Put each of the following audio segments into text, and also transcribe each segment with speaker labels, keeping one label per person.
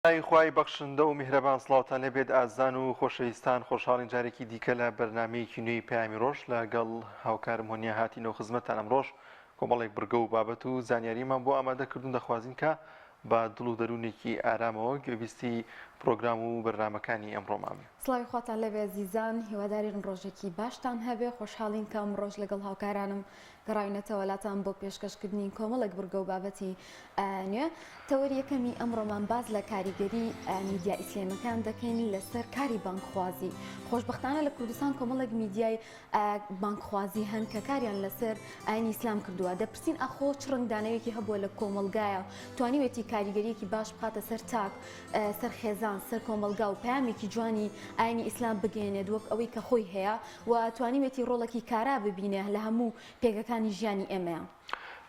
Speaker 1: خوای بەخشندە و میهرەبان سڵاوتان لەبێت ئازان و خۆشەویستان خۆشحاڵین جارێکی دیکە لە بەرنامەیەکی نوێی پەیامی ڕۆژ لەگەڵ هاوکارم هۆنیە هاتینەوە خزمەتتان ئەمڕۆژ کۆمەڵێک بڕگە و بابەت و زانیاریمان بۆ ئامادەکردون دەخوازین کە با دڵ و دەروونێکی ئارامەوە گوێبیستی پرۆگرام و بەرنامەکانی ئەمڕۆمان.
Speaker 2: سڵاوی خۆتان لەبێ زیزان هیوادارین ڕۆژێکی باشتان هەبێ خۆشحاڵین کە ئەمڕۆژ لەگەڵ هاوکارانم گەڕاینەتەوە لاتان بۆ پێشکەشکردنی کۆمەڵێک بڕگە و بابەتی نوێ تەوەری یەکەمی ئەمڕۆمان باز لە کاریگەری میدیا ئیسلێمەکان دەکەین لەسەر کاری بانکخوازی. خۆشبەختانە لە کوردستان کۆمەڵێک میدیای بانکخوازی هەن کە کاریان لەسەر ئاینی ئیسلام کردووە. دەپرسین ئەخۆ چ ڕنگدانەوەیەکی هەبووە لە کۆمەلگایە توانیوێتی کاریگەریەکی باش بخاتە سەر تاک سەر خێزان سەر کۆمەلگا و پامێکی جوانی ئاینی ئیسلام بگەێنێت وەک ئەوەی کە خۆی هەیە و توانیوێتی ڕۆڵێکی کارا ببینێ لە هەموو پێگەکانی ژیانی ئێمەیە.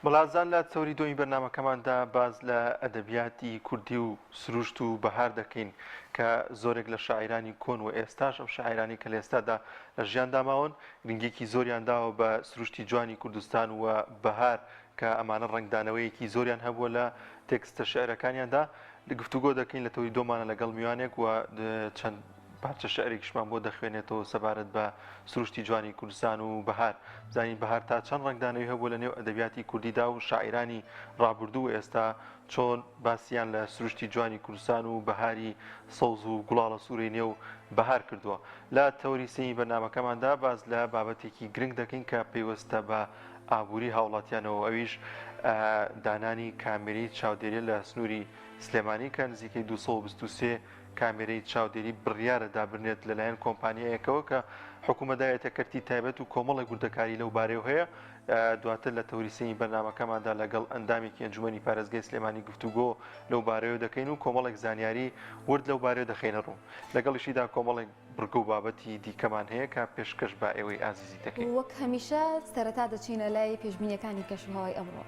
Speaker 1: بەڵازان لە چەوری دۆی بەرنامەکەماندا باز لە ئەدەبیاتی کوردی و سروشت و بەهار دەکەین کە زۆرێک لە شاعرانی کۆن و ئێستاش ئەم شاعرانی کە لە ئێستادا لە ژیان داماون گرنگێکی زۆریان داوە بە سروشتی جوانی کوردستان و بەهار کە ئەمانە ڕنگدانەوەیەکی زۆریان هەبووە لە تێکستە شعرەکانیاندا لە گفتوگۆ دەکەین لە تەوری دۆمانە لەگەڵ میوانێک و چەند پارچە شعرێکیشمان بۆ دەخوێنێتەوە سەبارەت بە سروشتی جوانی کوردستان و بەهار. بزانین بەهار تا چەند ڕنگدانەوەی هەبووە لە نێو ئەدەبیاتی کوردیدا و شاعرانی ڕابردوو ئێستا چۆن باسییان لە سروشتی جوانی کوردستان و بەهاری سەوز و گوڵاڵە سوورەی نێو بەهار کردووە. لە تەوری سێمی بەرنامەکەماندا باز لە بابەتێکی گرنگ دەکەین کە پێوەستە بە ئابووری هاوڵاتیانەوە ئەویش دانانی کامێرەی چاودێری لە سنووری سلێمانی کە نزیکەی 223 کامێرەی چاودێری بڕیارە دابرنێت لەلایەن کۆمپانیایەکەوە کە حکوومەتدایەتە کەرتی تایبەت و کۆمەڵی گوردەکاری لەو بارەیەوە هەیە. دواتر لە تەوریسەی بەرنامەکەماندا لەگەڵ ئەندامێکی ئەنجومەنی پارێزگای سلێمانی گفتوگۆ لەو بارەیەوە دەکەین و کۆمەڵێک زانیاری ورد لەو بارەیە دەخینە ڕوو. لەگەڵیشیدا کۆمەڵێک بڕگە و بابەتی دیکەمان هەیە کە پێشکەش بە ئێوەی ئازیزی دەکەین.
Speaker 2: وەک هەمیشە سەرەتا دەچینە لای پێشبینیەکانی کەشوهەوای ئەمڕۆ.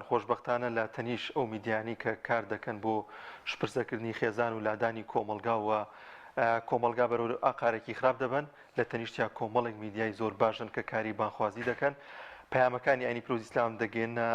Speaker 1: خۆشببختانە لە تەنیش ئەو میدیانی کە کار دەکەن بۆ شپرسەکردنی خێزان و لادانی کۆمەلگاوە کۆمەلگا بەرەو ئاقارێکی خراپ دەبن لە تەنیشتیا کۆمەڵێک میدیای زۆر باشن کە کاری بانخوازی دەکەن پەیامەکانی ئاینی پیرۆزی ئیسلام دەگەێنە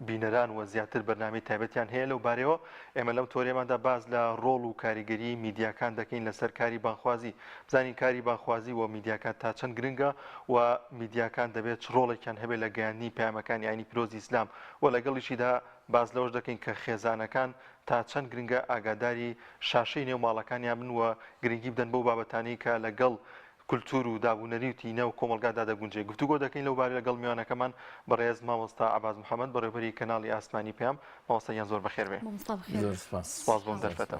Speaker 1: بینەران و زیاتر بەرنامەی تایبەتیان هەیە لەو بارەوە ئێمە لەم تۆرێماندا باز لە ڕۆڵ و کاریگەری میدیاکان دەکەین لەسەر کاری بانخوازی بزانین کاری بانخوازی و میدیاکان تا چەند گرنگە و میدیاکان دەبێت چ ڕۆڵێکیان هەبێت لە گەیاندنی پەیامەکانی ئاینی پیرۆزی ئیسلام و لەگەڵیشیدا باز لەوەش دەکەین کە خێزانەکان تا چەند گرنگە ئاگاداری شاشەی نێو ماڵەکانیان بن و گرنگی بدەن بەو بابەتانەی کە لەگەڵ کولتور و دابوونەریوتی نێو کۆمەلگادا دەگونجێ گفتوگۆ دەکەین لەو بارەی لەگەڵ میوانەکەمان بەڕێز مامۆستا عەباس محەممەد بەڕێوەبەری کەناڵی ئاسمانی پێم مامۆستایان زۆر بەخێر بێ سپاس بۆم دەرفەتە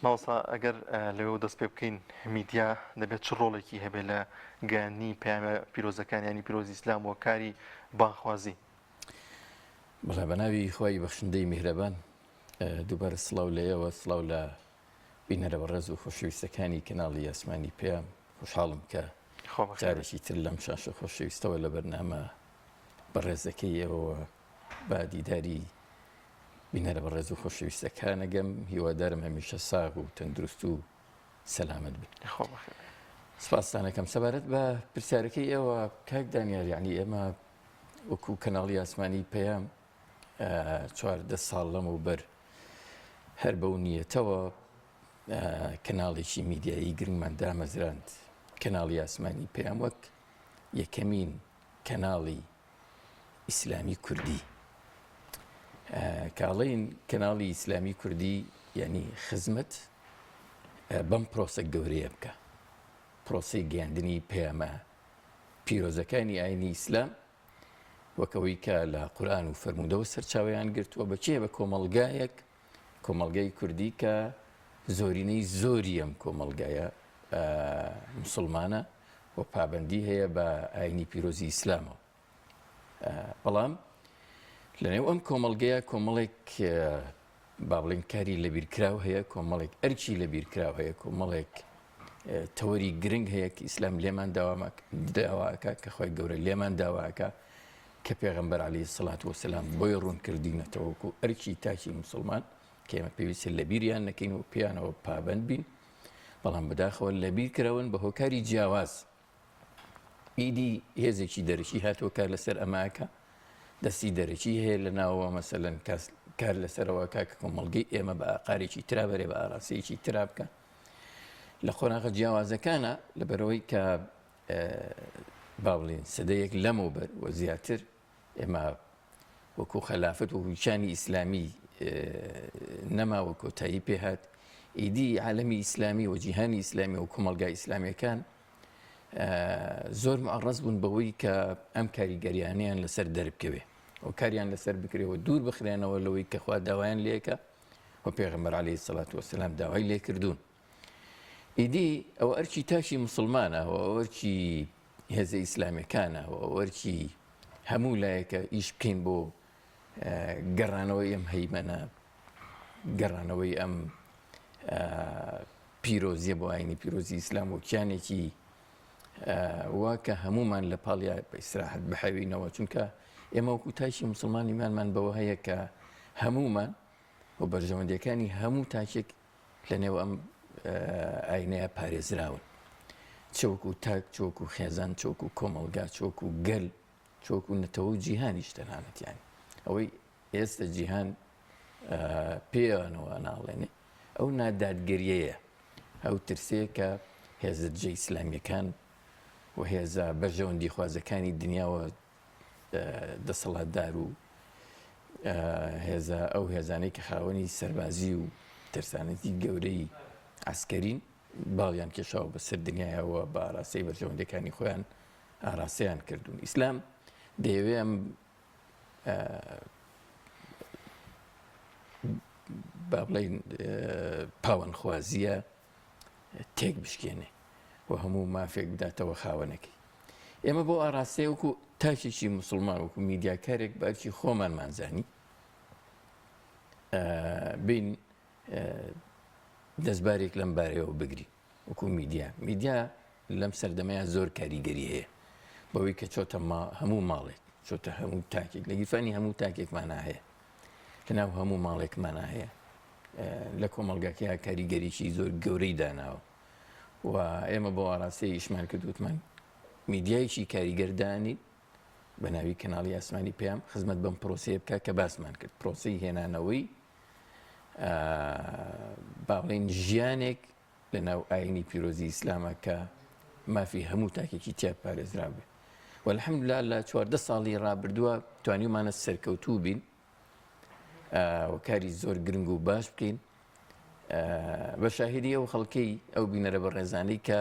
Speaker 1: مامۆستا ئەگەر لەوێ دەست پێ بکەین میدیا دەبێت چ ڕۆڵێکی هەبێت لە گەیاندنی پەیامە پیرۆزەکانی پیرۆزی ئیسلام و کاری بانخوازی
Speaker 3: بەڵێ بەناوی خۆی بەخشندەی میهرەبان دووبارە سڵاو لێەوە سڵاو لە بینەرە بەڕێز و خۆشەویستەکانی کەناڵی ئاسمانی پێم خوشحاڵم کە جارێکی تر لەم شاشە خۆشەویستەوە لە بەرنامە بەڕێزەکەی ئێوە با دیداری بینەرە بەڕێز و خۆشەویستەکانەگەم هیوادارم هەمیشە ساغ و تەندروست و سەلامەت بن سپاسانەکەم سەبارەت بە پرسیارەکەی ئێوە کاک دانیار یعنی ئێمە وەکو کەناڵی ئاسمانی پێم 14 ساڵ لەمەوبەر هەر بەو نیەتەوە کەناڵێکی میدیایی گرنگمان دامەزراند کەناڵی ئاسمانی پێم وەک یەکەمین کەناڵی ئیسلامی کوردی کاڵین کەناڵی ئیسلامی کوردی یعنی خزمەت بەم پرۆسە گەورەیە بکە پرۆسەی گەیاندنی پەیامە پیرۆزەکانی ئاینی ئیسلام وەکەوەی کە لە قورئان و فەرموودەوە سەرچاوەیان گرتووە بەچێ بە کۆمەڵگایەک کۆمەڵگای کوردی کە زۆرینەی زۆری ئەم کۆمەڵگایە موسڵمانە و پابەندی هەیە بە ئاینی پیرۆزی ئیسلامەوە بەڵام لەنێو ئەم کۆمەڵگەیە کۆمەڵێک با بڵێن کاری لەبیرکراو هەیە کۆمەڵێک ئەرچی لەبیرکراو هەیە کۆمەڵێک تەوەری گرنگ هەیە کە ئیسلام لێمان داواکە کە خۆی گەورە لێمان داواکە کە پێغەمبەر عەلەیهی سەڵات وەسەلام بۆی ڕوون کردینەتەوە وەکو ئەرچی تاکی موسڵمان کە ئێمە پێویستە لەبیریان نەکەین و پێیانەوە پابەند بین بەڵام بەداخەوە لەبیر کراون بە هۆکاری جیاواز ئیدی هێزێکی دەرەکی هاتووە کار لەسەر ئەماکە دەستی دەرەکی هەیە لە ناوەوە مەسەلەن کار لەسەرەوە کە کۆمەڵگەی ئێمە بە ئاقارێکی ترا بەرێ بە ئاراسەیەکی ترا بکە لە خۆناغە جیاوازەکانە لەبەرەوەی کە با بڵێن سەدەیەک لەمەوبەر و زیاتر ئێمە وەکو خەلافەت و هویچانی ئیسلامی نەماوە کۆتایی پێهات ئیدی عالەمی ئیسلامی و جیهانی ئیسلامی و کۆمەڵگای ئیسلامیەکان زۆر معڕەز بوون بەوەی کە ئەم کاریگەریانیان لەسەر دەربکەوێ و کاریان لەسەر بکرێەوە دوور بخرێنەوە لەوەی کە خوا داوایان لێکە و پێغەمبەر عەلەیهی سەڵات وەسەلام داوای لێکردوون ئیدی ئەوە ئەرچی تاشی موسڵمانە و ئەوەرچی هێزە ئیسلامیەکانە و ئەوەرچی هەموو لایەکە ئیش بکەین بۆ گەڕانەوەی ئەم هەیمەنە گەڕانەوەی ئەم پیرۆزیە بۆ ئاینی پیرۆزی ئیسلام و کیانێکی واکە هەمومان لە پاڵیا بە ئیسراحەت بحەوینەوە چونکە ئێمە وەکو تاشی موسڵمان ئیمانمان بەوە هەیە کە هەمومان و بەرژەوەندەکانی هەموو تاکێک لەنێو ئەم ئاینەیە پارێزراون چۆکو تاک چۆکو خێزان چۆکو کۆمەڵگا چۆکو گەل چۆکو نەتەوە و جیهانیش تەنانەتیانی ئەوەی ئێستا جیهان پێیانەوە ناڵێنێ ئەو نادادگەریەیە ئەو ترسەیە کە هێزە جێ ئیسلامیەکان و هێزە بەرژەوەندی خوازەکانی دنیاوە دەسەڵاتدار و هێزە ئەو هێزانەی کە خاوەنی سەربازی و ترسانەتی گەورەی عسکەرین باڵیان کێشاوە بەسەر دنیایەوە بە ئاراستەی بەرژەوەندەکانی خۆیان ئاراستەیان کردوون ئیسلام دەیەوێ ئەم با بڵێن پاوەنخوازیە تێک بشکێنێ و هەموو مافێک بداتەوە خاوەنەکەی ئێمە بۆ ئاراستەیە وەکو تاکێکی موسڵمان وەکو میدیاکارێک بەرکی خۆمانمانزانی بین دەستبارێک لەم بارەیەوە بگری وەکو میدیا لەم سەردەمەیە زۆر کاریگەری هەیە بەوەی کە چۆتە هەموو ماڵێک چۆتە هەموو تاکێک لە گیرفانی هەموو تاکێکمانە هەیە لەناو هەموو ماڵێکمانە هەیە لە کۆمەڵگاکەیە کاریگەریی زۆر گەورەی داناوە و ئێمە بۆ ئاراستەی ئیشمان کردوتمان میدیایکی کاریگەردانی بە ناوی کەناڵی ئاسمانی پێیان خزمەت بەم پرۆسەیە بکە کە باسمان کرد پرۆسەی هێنانەوەی باڵێن ژیانێک لە ناو ئاینی پیرۆزی ئیسلامە کە مافی هەموو تاکێکی تیا پارێزرا بێ والحەمدوللا لە 14 ساڵی ڕابردووە توانیمانە سەرکەوتوو بین و کاری زۆر گرنگ و باش بکەین بە شاهدی ئەو خەڵکەی ئەو بینەرە بە ڕێزانەی کە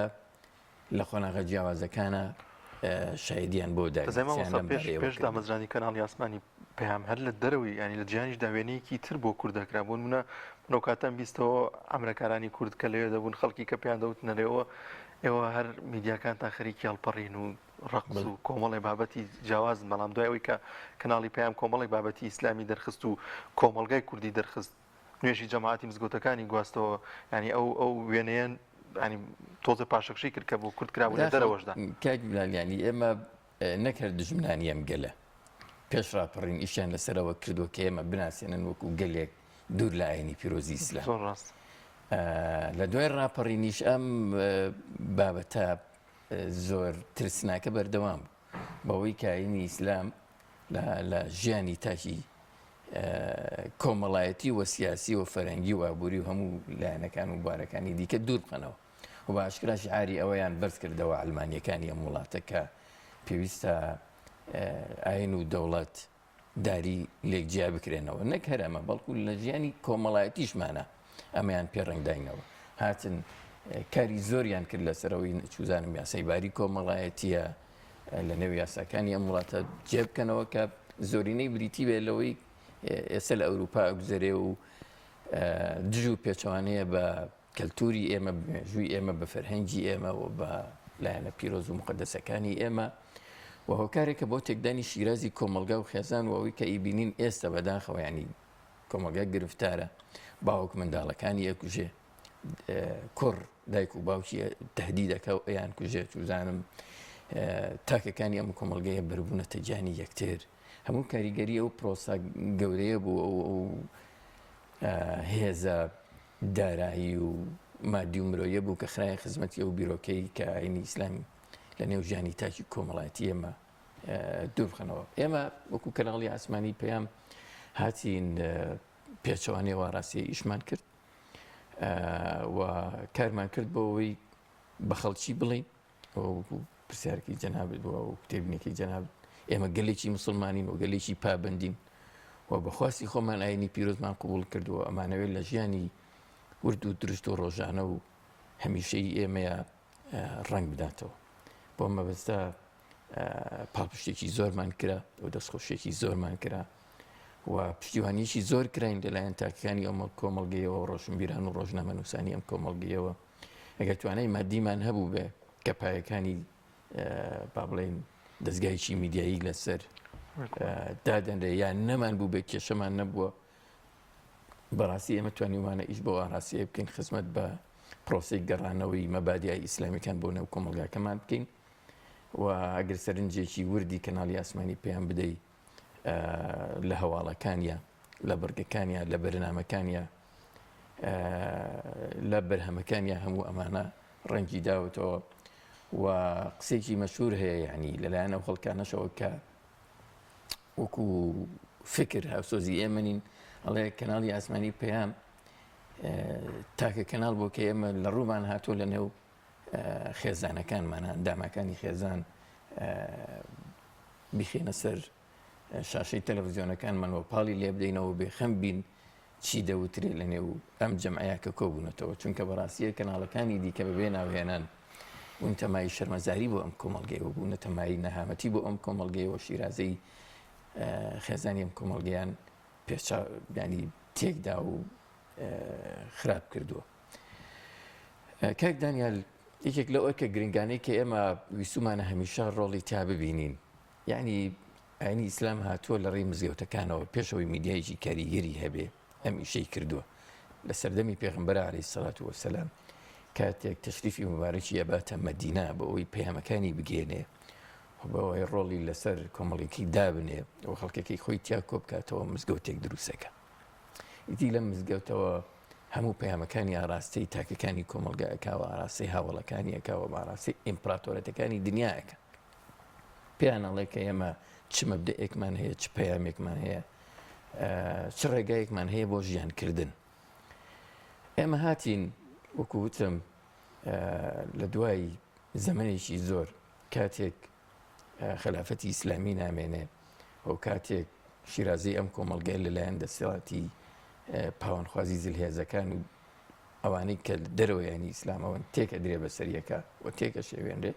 Speaker 3: لە خۆناغا جیاوازەکانە شایدیان بۆ
Speaker 1: پێش دامەزرانی کەناڵی ئاسمانی پێیان هەر لە دەرەوەی ینی لە جیانیش داوێنەیەکی تر بۆ کوردەکرا بوون منە منۆکاتان بیستەوە ئەمریکارانی کورد کە لەوێ دەبوون خەڵکی کە پێیان دەوتنەرەوە ئێوە هەر میدیاکانتان خەریکی هەڵپەڕین و ڕقز و کۆمەڵی بابەتی جیاوازن بەڵام دوایەوەی کە کەناڵی پێیان کۆمەڵی بابەتی ئیسلامی دەرخست و کۆمەلگای کوردی دەرخست نوێژی جەماعەتی مزگەوتەکانی گواستەوە ینی ئەو وێنەیەن ینی تۆزە پاشەکشی کرد کە بۆ کورد کرابوو لە دەرەوەشدا
Speaker 3: کاکیانی ئێمە نەکرد دژمنانی ئەم گەلە پێش ڕاپەڕین ئیشیان لەسەرەوە کردووە کە ئێمە بناسیێنن وەکو گەلێک دوور لە ئاینی پیرۆزی ئیسلام
Speaker 1: زۆر ڕاست
Speaker 3: لە دوای ڕاپەڕینیش ئەم بابەتە زۆر ترسناکە بەردەوام بەوەی کە ئاینی ئیسلام لە ژیانی تاکی کۆمەڵایەتی و سیاسی و فەرەنگی و ئابووری و هەموو لایەنەکان و بوارەکانی دیکە دوور بخەنەوە و بە ئاشکرا شیعاری ئەوەیان بەرز کردەوە ئەڵمانیەکانی ئەم وڵاتە کە پێویستە ئاین و دەوڵەت داری لێک جیا بکرێنەوە نەک هەرەمە بەڵکو لە ژیانی کۆمەڵایەتیشمانە ئەمەیان پێڕنگداینەوە هاتن کاری زۆریان کرد لەسەرەوەی چوزانم یاسەیباری کۆمەڵایەتیە لە نێو یاساکانی ئەم وڵاتە جێبکەنەوە کە زۆرینەی بریتی بێ لەوەی ئێستا لە ئەوروپا ئەگوزەرێ و دژ و پێچەوانەیە بە کەلتوری ئێمە ژووی ئێمە بە فەرهەنگی ئێمە و بە لایەنە پیرۆز و مقدسەکانی ئێمە و هۆکارێکە بۆ تێکدانی شیرازی کۆمەلگا و خێزان و ئەوەی کە ئیبینین ئێستا بەداخەوە ینی کۆمەلگا گرفتارە باوک منداڵەکانی ئەکوژێ کوڕ دایک و باوکی تهدیدەکە و ئەیان کوژێ چوزانم تاکەکانی ئەم کۆمەلگەیە بەربوونەتە گیانی یەکتر هەموو کاریگەری ئەو پرۆسا گەورەیە بوو ئەو هێزە دارایی و مادی و مرۆیە بوو کە خراە خزمەتی ئەو بیرۆکەی کە ئاینی ئیسلامی لە نێو ژیانی تاکی کۆمەڵایەتی ئێمە دوور بخەنەوە ئێمە وەکو کەناڵی ئاسمانی پێیان هاتین پێچەوانەی ڕاستی ئیشمان کرد و کارمان کرد بۆ ئەوەی بە خەڵکی بڵین پرسیارکی جەنابێت بووە و کتێبنێکی جەنابێت ئێمە گەلێکی مسلمانین و گەلێکی پابندین و بەخواستی خۆمان ئاینی پیرۆزمان قبول کردووە ئەمانەوێت لە ژیانی ورد و درشت و ڕۆژانە و هەمیشەی ئێمەیە ڕنگ بداتەوە بۆ مەبەستە پاڵپشتێکی زۆرمان کرا و دەستخۆشێکی زۆرمان کرا و پشتیوانیشی زۆر کراین لەلایەن تاکەکانی ئەمە کۆمەڵگەیەوە ڕۆژنبیران و ڕۆژنامە نووسانی ئەم کۆمەڵگەیەوە ئەگەر توانای مادیمان هەبوو بێ کە پایەکانی با بڵێن دەستگایکی میدیایی لەسەر دادەنرێ یان نەمان بوو بێ کێشەمان نەبووە بەڕاستی ئێمە توانیوانە ئیش بۆ ئاڕاستیە بکەین خزمەت بە پرۆسەی گەڕانەوەی مەبادیای ئیسلامیەکان بۆ نێو کۆمەلگاکەمان بکەین و ئەگەر سەرنجێکی وردی کەناڵی ئاسمانی پێیان بدەیت لە هەواڵەکانیە لە بەرگەکانیە لە بەرنامەکانیە لە بەرهەمەکانیە هەموو ئەمانە ڕەنگی داوتەوە و قسێکی مەشهور هەیە یعنی لەلایەن ئەو خەڵکانەشەوە کە وەکو فکر هاوسۆزی ئێمە نین ئەڵێ کەناڵی ئاسمانی پێیان تاکە کەناڵ بۆ کە ئێمە لە ڕوومان هاتووە لە نێو خێزانەکانمانە ئەندامەکانی خێزان بیخێنە سەر شاشەی تەلەڤیزیۆنەکانمانەوە پاڵی لێ بدەینەوە بێخەم بین چی دەوترێ لە نێو ئەم جەمعەیە کە کۆبوونەتەوە چونکە بەڕاستیە کەناڵەکانی دیکە بەبێ ناوهێنان بوون تەمای شەرمەزاری بۆ ئەم کۆمەڵگەیەوە بوونە تەمای نەهامەتی بۆ ئەم کۆمەڵگەیەوە شیرازەی خێزانی ئەم کۆمەڵگەیان ینی تێکدا و خراپ کردووە کاک دانیال یەکێک لەوە کە گرنگانەی کە ئێمە ویستمانە هەمیشە ڕۆڵی تا ببینین یعنی ئاینی ئیسلام هاتووە لە ڕێی مزگەوتەکانەوە پێشەوەی میدیایکی کاریگەری هەبێ ئەم ئیشەی کردووە لە سەردەمی پێغەمبەر عەلەیهی سەڵات وەسەلام کاتێک تەشریفی مبارەکی ئەباتە مەدینە بە ئەوەی پەیامەکانی بگێنێ بەوەی ڕۆڵی لەسەر کۆمەڵێکی دابنێ و خەڵکەکەی خۆی تیا کۆ بکاتەوە مزگەوتێک دروستەکە ئیدی لەم مزگەوتەوە هەموو پەیامەکانی ئاراستەی تاکەکانی کۆمەلگایەکەوە ئاراستەی هاوڵەکانیەکەوە ئاراستەی ئیمپراتۆرەتەکانی دنیاەکە پێیان ئەڵێ کە ئێمە چ مەبدەئێکمان هەیە چ پەیامێکمان هەیە چ ڕێگایەکمان هەیە بۆ ژیانکردن. ئێمە هاتین وەکو وتم لە دوای زەمنێکی زۆر کاتێک خلافەتی ئیسلامی نامێنێ و کاتێک شیرازی ئەم کۆمەڵگەی لەلایەن دەسەڵاتی پاوانخوازی زلهێزەکان و ئەوانەی کە دەرەوەیانی ئیسلامەوە تێکە درێ بەسەریەکە و تێکە شێوێنرێ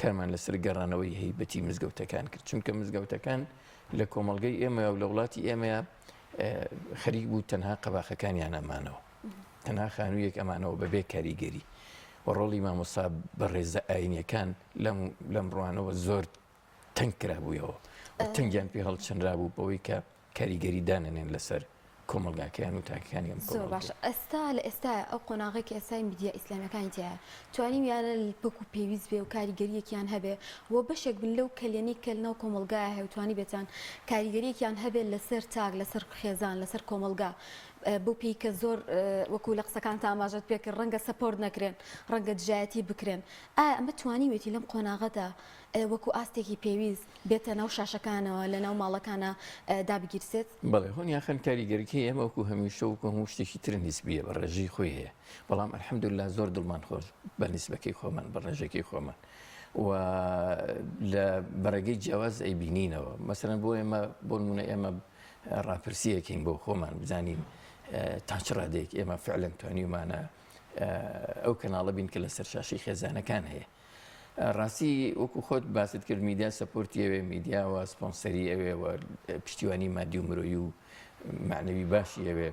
Speaker 3: کارمان لەسەر گەڕانەوەی هەیبەتی مزگەوتەکان کرد چونکە مزگەوتەکان لە کۆمەڵگەی ئێمە و لە وڵاتی ئێمەیە خەریک بوو تەنها قەباخەکانیان ئەمانەوە تەنها خانوویەک ئەمانەوە بەبێ کاریگەری و ڕۆڵی مامۆستا بەڕێزە ئاینیەکان لەم ڕوانەوە زۆر تەنگ کرابوویەوە تەنگیان پێ هەڵچەندرا بوو بەوەی کە کاریگەری دانێنێن لەسەر کۆمەلگاکەیان و تاکەکانی ئەم
Speaker 2: زۆر باش ئێستا لە ئێستا ئەو قۆناغێکی ئێستای میدیا ئیسلامیەکانی تایە توانیم یانە پەکو پێویست بێ و کاریگەریەکیان هەبێ وە بەشێک بن لەو کەلێنی کە لەناو کۆمەلگایە هەیە و توانی بێتان کاریگەریەکیان هەبێت لەسەر تاک لەسەر خێزان لەسەر کۆمەلگا بۆ پێی کە زۆر وەکو لە قسەکان تاماژەت پێکرد ڕەنگە سەپۆرت نەکرێن ڕەنگە دژایەتی بکرێن ئەمە توانیوێتی لەم قۆناغەدا وەکو ئاستێکی پێویست بێتە ناو شاشەکانەوە لە ناو ماڵەکانە دابگیرسێت
Speaker 3: بەڵێ هۆن یاخەن کاریگەریکە ئێمە وەکو هەمیشە وەکو هەموو شتێکی تر نیسبیە بە ڕێژەی خۆی هەیە بەڵام ئەلحەمدولیلا زۆر دڵمان خۆش بە نیسبەکەی خۆمان بە ڕێژەکەی خۆمان و لە بەڕێگەی جیاواز ئەیبینینەوە مەسەرەن بۆ ئێمە بۆ نمونە ئێمە ڕاپرسیەکەین بۆ خۆمان بزانین تا چ ڕادێک ئێمە فعلەن توانیمانە ئەو کەناڵە بین کە لەسەر شاشەی خێزانەکان هەیە ڕاستی وەکو خۆت باست کرد میدیا سەپۆرتی ئەوێ میدیاوە سپۆنسەری ئەوێەوە پشتیوانی مادی و مرۆیی و معنەوی باشی ئەوێ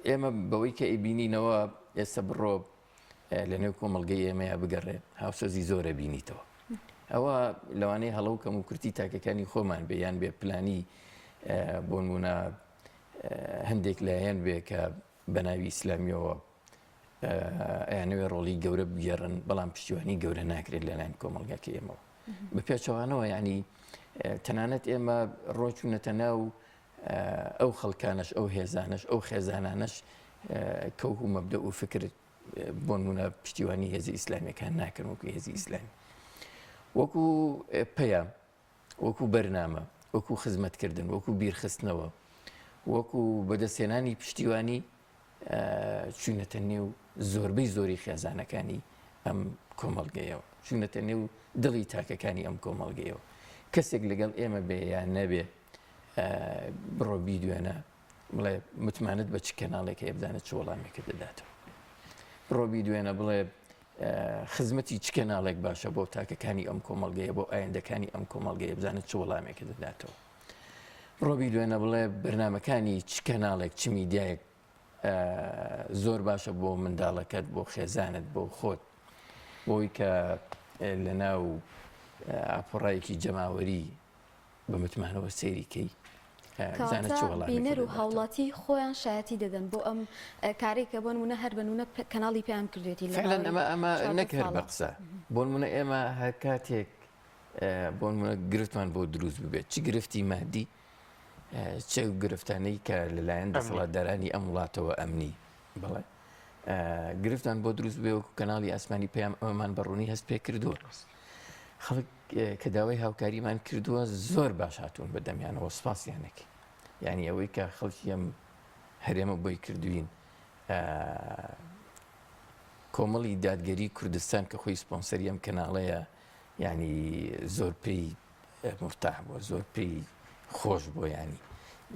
Speaker 3: ئێمە بەوەی کە ئەیبینینەوە ئێستا بڕۆ لە نێو کۆمەڵگەی ئێمەیە بگەڕێ هاوسەزی زۆرە بینیتەوە ئەوە لەوانەیە هەڵە و کەم و کورتی تاکەکانی خۆمان بێ یان بێ پلانی بۆ نمونە هەندێک لایەن بێ کە بە ناوی ئیسلامیەوە ئەیانەوێ ڕۆڵی گەورە بگێڕن بەڵام پشتیوانی گەورە ناکرێت لەلایەن کۆمەڵگاکە ئێمەوە بە پێچەوانەوە ینی تەنانەت ئێمە ڕۆچوونەتە ناو ئەو خەڵکانش ئەو هێزانش ئەو خێزانانش کەوت و مەبدە و فکرت بۆ نمونە پشتیوانی هێزی ئیسلامیەکان ناکەن وەکو هێزی ئیسلامی وەکو پەیام وەکو بەرنامە وەکو خزمەتکردن وەکو بیرخستنەوە وەکو بەدەستێنانی پشتیوانی چوونەتە نێو زۆربەی زۆری خێزانەکانی ئەم کۆمەڵگەیەوە چوونەتە نێو دڵی تاکەکانی ئەم کۆمەڵگەیەوە کەسێک لەگەڵ ئێمە بێ یان نەبێ بڕۆ بیدوێنە بڵێ متمانت بە چ کەناڵێک هەیە بزانێت چ وەڵامێکە دەداتەوە بڕۆ بیدوێنە بڵێ خزمەتی چ کەناڵێک باشە بۆ تاکەکانی ئەم کۆمەڵگەیە بۆ ئایندەکانی ئەم کۆمەڵگەیە بزانێت چ وەڵامێکە دەداتەوە ڕۆبی دوێنە بڵێ بەرنمەکانی چ کەناڵێک چ میدیایەک زۆر باشە بۆ منداڵەکەت بۆ خێزانت بۆ خۆت بۆی کە لە ناو ئاپۆڕایەکی جەماوەری بە متمانەوە سێریکەی
Speaker 2: بینەر و هاوڵاتی خۆیان شایەتی دەدەن بۆ ئەم کارێکە بۆ نمونە هەر بەنونە کەناڵی پێیان کردێتی
Speaker 3: فعلەن ئەمە نەکرد بە قسە بۆ نمونە ئێمە هەر کاتێک بۆ نمونە گرفتمان بۆ دروست ببێت چ گرفتی مادی چه گرفتانەی کە لەلایەن دەسەڵاتدارانی ئەم وڵاتەوە ئەمنی بڵێ گرفتان بۆ دروست بێ وەکو کەناڵی ئاسمانی پێیان ئەمەمان بەڕوونی هەست پێ کردووە خەڵک کە داوای هاوکاریمان کردووە زۆر باش هاتوون بەدەمیانەوە سپاسیانێکی یعنی ئەوەی کە خەڵکی ئەم هەرێمە بۆی کردوین کۆمەڵی دادگەری کوردستان کە خۆی سپۆنسەری ئەم کەناڵەیە ینی زۆر پێی مرتاح بووە زۆر پێی خۆش بۆ ینی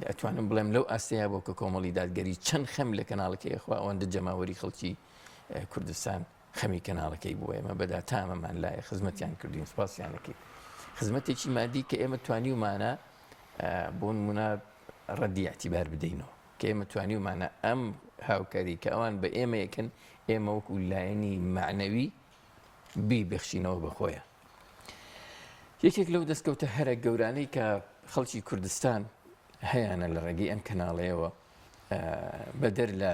Speaker 3: ئەتوانم بڵێم لەو ئاستەیە بۆ کە کۆمەڵی دادگەری چەند خەم لە کەناڵەکەی ئەخوا ئەوەندە جەماوەری خەڵکی کوردستان خەمی کەناڵەکەی بووە ئێمە بەدا تامەمان لایە خزمەتیان کردوین سپاسیانەکەی خزمەتێکی مادی کە ئێمە توانیومانە بۆ نمونە ڕەدی اعتیبار بدەینەوە کە ئێمە توانیومانە ئەم هاوکاری کە ئەوان بە ئێمە یەکەن ئێمە وەکو لایەنی معنەوی بیبەخشینەوە بەخۆیە یەکێک لەو دەستکەوتە هەرە گەورانەی کە خەڵکی کوردستان هەیەە لە ڕێگەی ئەم کەناڵەیەوە بەدەر لە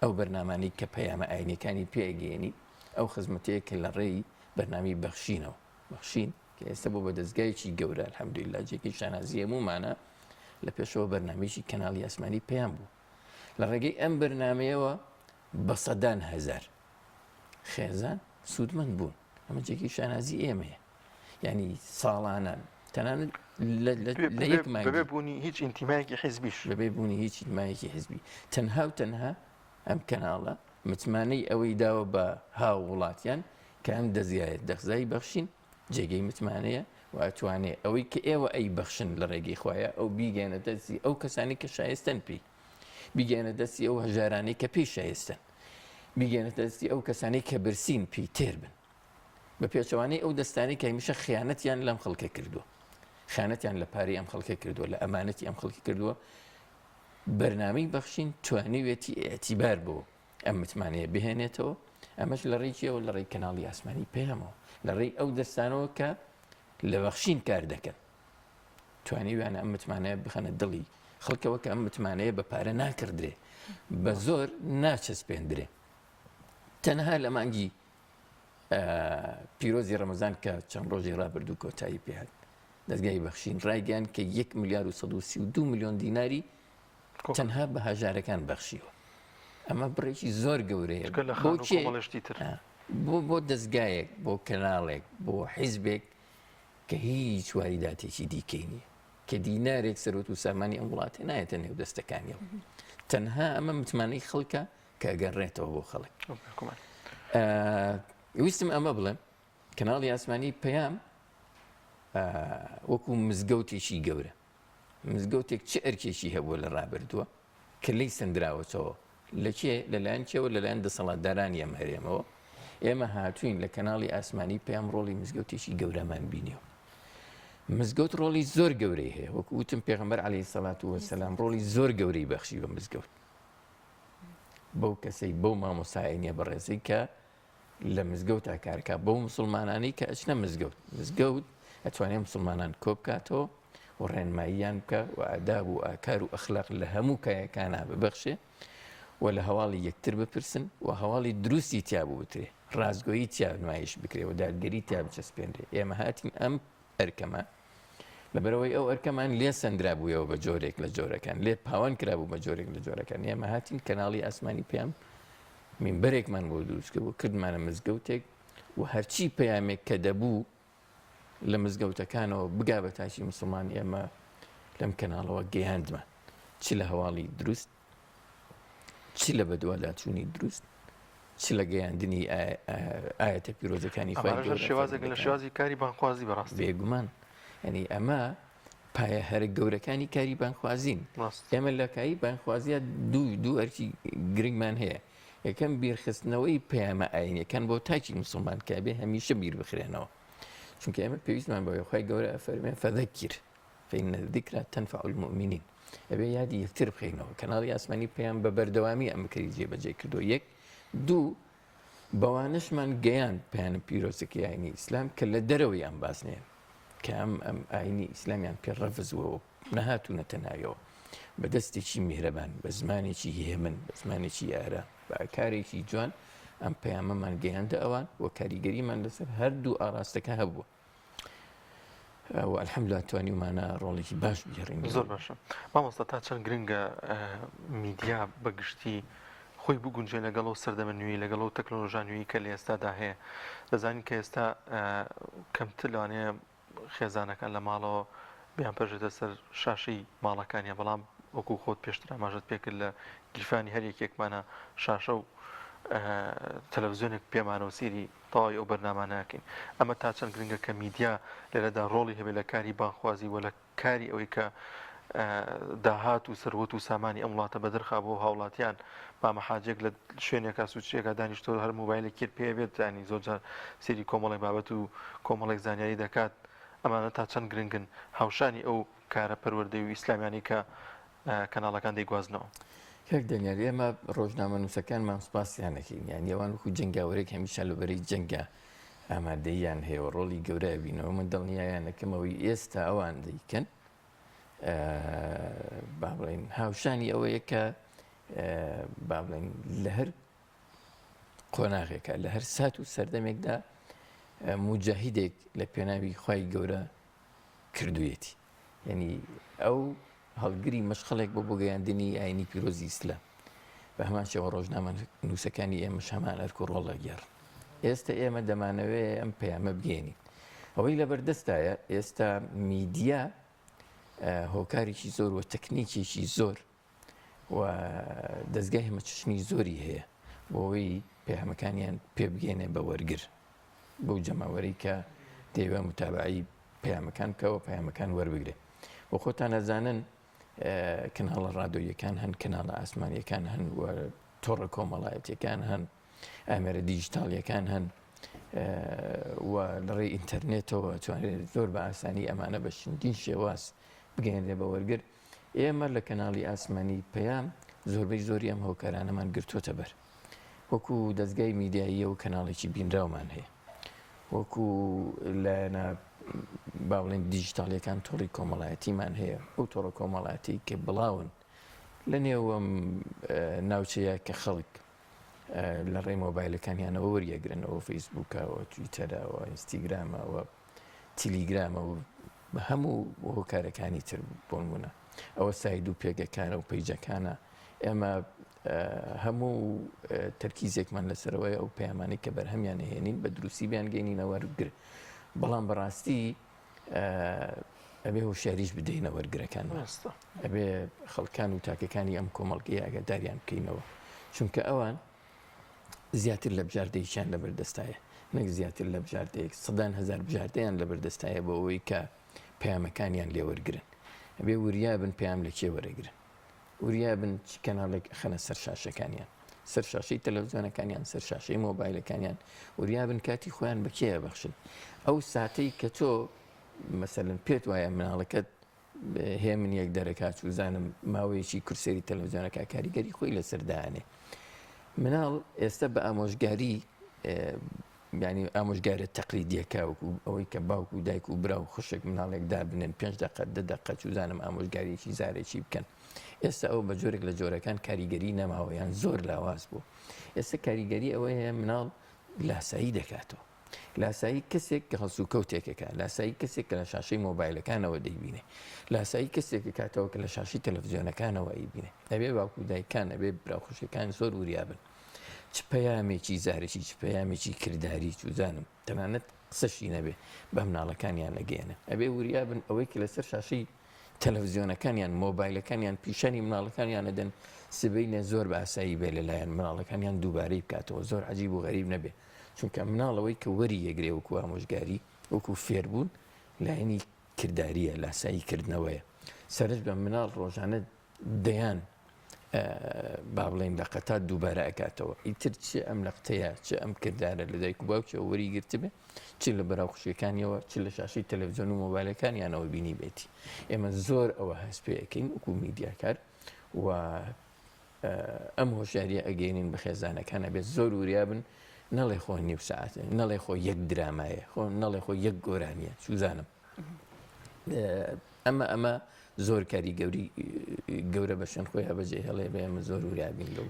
Speaker 3: ئەو بەرنامانی کە پەیامە ئاینیەکانی پێگەێنی ئەو خزمەتەیە کە لە ڕێی بەرنامی بەخشینەوە بەخشین کە ئێستا بۆ بەدەستگایەکی گەورە الحەمدولیلا جێکی شانازی هەموومانە لە پێشەوە بەرنامێکی کەناڵی ئاسمانی پێیان بوو لە ڕێگەی ئەم بەرنامەیەوە بە سەدان هەزار خێزان سوودمەند بوون ئەمە جێکی شانازی ئێمەیە ینی ساڵانە تەنانەت لە یەک مانگی
Speaker 1: بەبێ بوونی هیچ ئینتیمایەکی حیزبیش
Speaker 3: بەبێ بوونی هیچ مایەکی حزبی تەنها و تەنها ئەم کەناڵە متمانەی ئەوەی داوە بە هاو وڵاتیان کە ئەم دەزیایەت دەخزایی بەخشین جێگەی متمانەیە و ئەتوانێت ئەوەی کە ئێوە ئەی بەخشن لە ڕێگەی خۆیە ئەو بیگەێنە دەستی ئەو کەسانی کە شایستن پێی بیگەێنە دەستی ئەو هەژارانەی کە پێی شایستن بیگەێنە دەستی ئەو کەسانی کە برسین پێی تێر بن بە پێچەوانەی ئەو دەستانی کە هەمیشە خیانەتیان لەم خەڵکە کردووە خیانەتیان لە پارەی ئەم خەڵکە کردووە لە ئەمانەتی ئەم خەڵکی کردووە بەرنامەی بەخشین توانیوێتی ئێعتیبار بۆ ئەم متمانەیە بهێنێتەوە ئەمەش لە ڕێکیەوە لە ڕێی کەناڵی ئاسمانی پێیەمەوە لە ڕێی ئەو دەستانەوە کە لە بەخشین کار دەکەن توانیویانە ئەم متمانەیە بخەنە دڵی خەڵکەوە کە ئەم متمانەیە بە پارە ناکردرێ بە زۆر ناچەسپێندرێ تەنها لە مانگی پیرۆزی ڕەمەزان کە چەند ڕۆژی ڕابردوو کۆتایی پێهات دەستگای بەخشین ڕایگەیان کە 1 ملیار و 132 میلیۆن دیناری تەنها بە هەژارەکان بەخشیوە ئەمە بڕێکی زۆر گەورەیە بۆ دەستگایەک بۆ کەناڵێک بۆ حیزبێک کە هیچ واریداتێکی دیکەی نییە کە دینارێک سەرۆت و سامانی ئەم وڵاتێ نایەتە نێو دەستەکانیەوە تەنها ئەمە متمانەی خەڵکە کە ئەگەڕێتەوە بۆ خەڵک ویستم ئەمە بڵێم کەناڵی ئاسمانی پەیام وەکو مزگەوتێکی گەورە مزگەوتێک چه ئەرکێکی هەبووە لە ڕابردووە کە لی سندراوەتەوە لەکێ لەلایەن چێوە لەلایەن دەسەڵاتدارانی ئەم هەرێمەوە ئێمە هاتوین لە کەناڵی ئاسمانی پێیان ڕۆڵی مزگەوتێکی گەورەمان بینیەوە مزگەوت ڕۆڵی زۆر گەورەی هەیە وەکو وتم پێغەمبەر عەلەیهی سەڵات وەسەلام ڕۆڵی زۆر گەورەی بەخشی بە مزگەوت بەو کەسەی بەو مامۆسایە بەڕێزەی کە لە مزگەوتا کارکە بەو مسلمانانی کە ئەچنە مزگەوت ئەتوانێت مسلمانان کۆ بکاتەوە و ڕێنماییان بکە و ئاداب و ئاکار و ئەخلاق لە هەموو کایەکانە ببەخشێ و لە هەواڵی یەکتر بپرسن و هەواڵی دروستی تیا بوترێ ڕازگۆیی تیا نمایش بکرێ و دادگەری تیا بچەسپێنرێ ئێمە هاتین ئەم ئەرکەمە لەبەرەوەی ئەو ئەرکەمان لێ سەندرا بوویەوە بە جۆرێک لە جۆرەکان لێ پاوان کرابوو بە جۆرێک لە جۆرەکان ئێمە هاتین کەناڵی ئاسمانی پێیام مینبەرێکمان بۆ دروستکە بۆ کردمانە مزگەوتێک و هەرچی پەیامێک کە دەبوو لە مزگەوتەکانەوە بگا بە تاچی مسلمان ئێمە لەم کەناڵەوە گەیاندمان چ لە هەواڵی دروست چ لە بەدواداچوونی دروست چ لە گەیاندنی ئاەتە پیرۆزەکانی
Speaker 1: شێوازێک لە شێوازی کاری بانخوازی بەڕاستی
Speaker 3: بێگومان ینی ئەمە پایە هەرە گەورەکانی کاری بانخوازین ئێمە لە کاری بانخوازیە دوو ئەرکی گرنگمان هەیە یەکەم بیرخستنەوەی پەیامە ئاینیەکان بۆ تاکی مسلمان کە بێ هەمیشە بیر بخرێنەوە چونکە ئێمە پێویستمان بەوەی خۆی گەورە ئەفەرمێن فەذەکر فإن الذکرى تنفع المؤمنین ئەبێ یادی یەکتر بخەینەوە کەناڵی ئاسمانی پێیان بە بەردەوامی ئەمەکەی جێبەجێ کردو یەک دوو بەوانشمان گەیان پێیانە پیرۆزەکەی ئاینی ئیسلام کە لە دەرەوەی ئەم باسنێن کە ئەم ئاینی ئیسلامیان پێ ڕەفزووەوە نەهاتوونەتە ناویەوە بە دەستێکی میهرەبان بە زمانێکی هێمن بە زمانێکی ئارا بە کارێکی جوان ئەم پەیامەمان گەیاندە ئەوان و کاریگەریمان لەسەر هەردوو ئاراستەکە هەبووە و الحەمدولله توانیمانە ڕۆڵێکی باش بگەڕین
Speaker 1: زۆر باشە مامۆستا تا چەند گرنگە میدیا بەگشتی خۆی بگونجێ لەگەڵ و سەردەمە نوێی لەگەڵ و تەکنۆلۆژیا نوێی کە لە ئێستادا هەیە دەزانین کە ئێستا کەمتر لەوانەیە خێزانەکان لە ماڵەوە بیان پەژێتە سەر شاشەی ماڵەکانیە بەڵام وەکو خۆت پێشتر ئاماژەت پێکرد لە گیرفانی هەر یەکێکمانە شاشە و تەلەڤیزیۆنێک پێمانە و سیری تەواوی ئەو بەرنامانەکەین ئەمە تا چەند گرنگە کە میدیا لێرەدا ڕۆڵی هەبێت لە کاری بانخوازی و لە کاری ئەوەی کە داهات و سەروەت و سامانی ئەم وڵاتە بەدرخا بۆ هاوڵاتیان بامەحاجێک لە شوێنێکا سوچێکە دانیشتۆ هەر موبایلێکی پێ بێت ینی زۆرجار سری کۆمەڵی بابەت و کۆمەڵێک زانیاری دەکات ئەمانە تا چەند گرنگن هاوشانی ئەو کارە پەروەردەی و ئیسلامیانی کە کەناڵەکان دەیگوازنەوە
Speaker 3: کاک دەنیال ئێمە ڕۆژنامە نووسەکانمان سوپاسیانەکەین یان یەوان وەکو جەنگاوەرێک هەمیشە لەبەرەی جەنگە ئامادەیان هەیە و ڕۆڵی گەورە بینەوە من دڵنیایانەکەمەوەی ئێستا ئەوان دەیکەن با بڵێن هاوشانی ئەوەیە کە با بڵێن لە هەر قۆناغێکە لە هەر سات و سەردەمێکدا موجاهیدێک لە پێناوی خوای گەورە کردوویەتی یعنی ئەو هەڵگری مەشخەڵێک بۆ گەیاندنی ئاینی پیرۆزی ئیسلام بە هەمان شێوە ڕۆژنامە نووسەکانی ئێمەش هەمان ئەرک و ڕۆڵە گێڕن ئێستا ئێمە دەمانەوێت ئەم پەیامە بگەێنین ئەوەی لە بەردەستایە ئێستا میدیا هۆکارێکی زۆر و تەکنیکێکی زۆر و دەستگای هەمەچشنی زۆری هەیە بۆ ئەوەی پەیامەکانیان پێ بگەێنێ بە وەرگر بەو جەماوەری کە دەیوە متابعی پەیامەکان بکەوە پەیامەکان وەربگرێ بۆ خۆتان ئەزانن کەناڵە ڕادۆیەکان هەن کەناڵە ئاسمانیەکان هەن و تۆڕە کۆمەڵایەتیەکان هەن ئامێرە دیجیتاڵیەکان هەن و لەڕێی ئینتەرنێتەوە توانێت زۆر بە ئاسانی ئەمانە بە چەندین شێواز بگەێنرێ بە وەرگر ئێمە لە کەناڵی ئاسمانی پەیام زۆربەی زۆری ئەم هۆکارانەمان گرتوۆتە بەر وەکو دەستگای میدیاییە و کەناڵێکی بینراومان هەیە وەکو لایەنە باڵێن دیجیتاڵیەکان تۆڕی کۆمەڵایەتیمان هەیە ئەو تۆڕە کۆمەڵایەتی کە بڵاون لە نێوەم ناوچەیە کە خەڵک لە ڕێی مۆبایلەکانیانەوە وەریەگرنەوە فەیسبووکەوە تویتەرەوە ئینستاگرامەوە تیلیگرامە و هەموو هۆکارەکانی تر بۆ نمونە ئەوە ساید و پێگەکانە و پەیجەکانە ئێمە هەموو تەرکیزێکمان لەسەرەوەی ئەو پەیامانەی کە بەرهەمیان هێنین بە دروستی بیان گەینینە وەرگر بەڵام بەڕاستی ئەبێ هۆشیاریش بدەینە وەرگرەکان ئەبێ خەڵکان و تاکەکانی ئەم کۆمەڵگەی ئاگاداریان بکەینەوە چونکە ئەوان زیاتر لە بژاردەیەکیان لە بەردەستایە نەک زیاتر لە بژاردەیەک سەدان هەزار بژاردەیان لە بەردەستایە بۆ ئەوەی کە پەیامەکانیان لێوەرگرن ئەبێ وریا بن پەیام لە کێ وەرەگرن وریا بن کەناڵێک خەنە سەر شاشەکانیان سەر شاشەی تەلەڤیزیۆنەکانیان سەر شاشەی مۆبایلەکانیان وریا بن کاتی خۆیان بە کێ بەخشن ئەو ساتەی کە تۆ مەسەلەن پێت وایە مناڵەکەت هەیە من یەک دەرەکات و زانم ماوەیەکی کورسێری تەلەڤیزیۆنەکە کاریگەری خۆی لەسەردانێ مناڵ ئێستا بە ئامۆژگاری ینی ئامۆژگارە تەقلیدیەکە وەکو ئەوەی کە باوک و دایک و برا و خوشک مناڵێک دابنێن 5 دقە 10 دقە چوزانم ئامۆژگاریەکی زارێکی بکەن ئێستا ئەو بە جۆرێک لە جۆرەکان کاریگەری نەماوەیان زۆر لاواز بوو ئێستا کاریگەری ئەوەی هەیە مناڵ لاسایی دەکاتەوە لاسایی کەسێک کە هەڵسو کەوتێکەکە لاسایی کەسێک کە لە شاشەی مۆبایلەکانەوە دەیبینێ لاسایی کەسێک کاتەوە کە لە شاشی تەلەڤیزیۆنەکانەوە ئەیبینێ ئەبێ باوکو دایکان ئەبێ براخۆشەکان زۆر وریابن چ پەیامێکی زارێکی چ پەیامێکی کردداری چوزانم تەنانەت قسەشی نەبێ بە مناڵەکانیان نەگەێنە ئەبێ وریابن ئەوەی کە لەسەر شاشەی تەلەڤیزیۆنەکانیان مۆبایلەکانیان پیشەنی مناڵەکانیان دەن سبەینە زۆر بە ئاسایی بێ لەلایەن مناڵەکانیان دووبارەی بکاتەوە زۆر عەجیب و غەریب نەبێ چونکە مناڵەوەی کە وەری یەگرێ وەکو ئامۆژگاری وەکو فێربوون لایەنی کردداریە لاساییکردنەوەیە سەرنج بە مناڵ ڕۆژانە دەیان با بڵێن لەقەتات دووبارە ئەکاتەوە ئیتر چ ئەم لەقتەیە چ ئەم کردارە لە دایک و باوکیەوە وەریگرتبێ چ لە بەراوخوشیەکانیەوە چ لە شاشەی تەلەڤیزیۆن و مۆبایلەکانیانەوە بینی بێتی ئێمە زۆر ئەوە هەست پێەکەین وەکو میدیاکار و ئەم هۆشیاریە ئەگەینین بە خێزانەکانە بێت زۆر وریابن نەڵێ خۆ نیو ساعتە نەڵێ خۆ یەک درامایە خۆ نەڵێ خۆ یەک گۆرانیە سوزانم ئەمە زۆر کاری گەورە بەشن خۆی هەبەجێ هەڵێ بە ئێمە زۆر وریابین لەو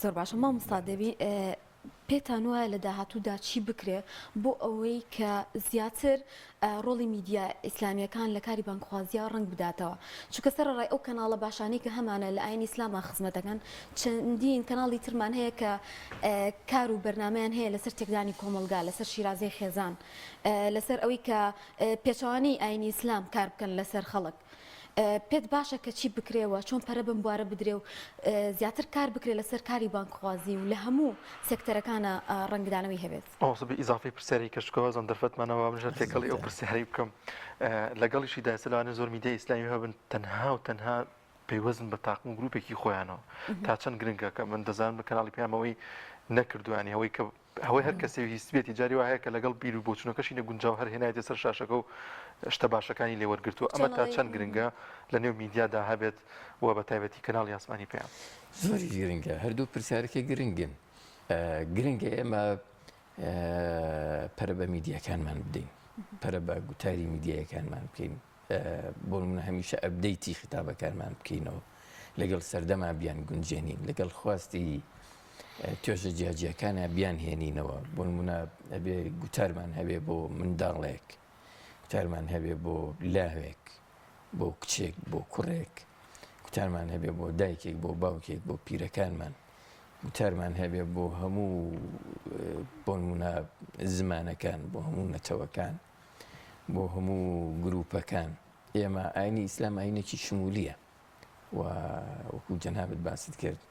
Speaker 2: زۆر باشە مامۆستا دەبی پێتان وایە لە داهاتوودا چی بکرێ بۆ ئەوەی کە زیاتر ڕۆڵی میدیا ئیسلامیەکان لە کاری بانکخوازیە ڕنگ بداتەوە چونکە سەرڕای ئەو کەناڵە باشانەی کە هەمانە لە ئاینی ئیسلاما خزمەتەکان چەندین کەناڵی ترمان هەیە کە کار و بەرنامەیان هەیە لەسەر تێکدانی کۆمەلگا لەسەر شیرازەی خێزان لەسەر ئەوەی کە پێچەوانەی ئاینی ئیسلام کار بکەن لەسەر خەڵک پێت باشە کە چی بکرێەوە چۆن پەرە بم بوارە بدرێ و زیاتر کار بکرێت لەسەر کاری بانکخوازی و لە هەموو سێکتەرەکانە ڕنگدانەوەی هەبێت
Speaker 1: ئەوسبی ئیزافی پرسیاری کەشکەوە زەن دەرفەتمانەوە منژە تێکەڵی ئەو پرسیاری بکەم لەگەڵیشی داسەلوانە زۆر میدیای ئیسلامی هەبن تەنها و تەنها پەیوەزن بە تاقم گروپێکی خۆیانەوە تا چەند گرنگە کە من دەزانم بە کەناڵی پێیانەوەی نەکردوانی ئەوەی کە هەوەی هەر کەسێ هیچبێتی جاری وایە کە لەگەڵ بیر و بۆچونەکەشی نەگونجاو هەر هێنایەتە سەر شاشەکە و شتە باشەکانی لێوەرگرتووە ئەمە تا چەند گرنگە لە نێو میدیادا هەبێت و بە تایبەتی کەناڵی ئاسمانی پێیان
Speaker 3: زۆری گرنگە هەردوو پرسیارەکە گرنگن گرنگە ئێمە پەرە بە میدیاکانمان بدەین پەرە بە گوتاری میدیایەکانمان بکەین بۆ نمونە هەمیشە ئەپدەیتی ختابەکانمان بکەینەوە لەگەڵ سەردەما بیان گونجێنین لەگەڵ خواستی توێژە جیاجیەکانە بیان هێنینەوە بۆ نمونە ئەبێ گوتارمان هەبێ بۆ منداڵێک گوتارمان هەبێ بۆ لاوێک بۆ کچێک بۆ کوڕێک گوتارمان هەبێ بۆ دایکێک بۆ باوکێک بۆ پیرەکانمان گوتارمان هەبێ بۆ هەموو بۆ نمونە زمانەکان بۆ هەموو نەتەوەکان بۆ هەموو گروپەکان ئێمە ئاینی ئیسلام ئاینێکی شمولیە و وەکو جەنابەت باست کرد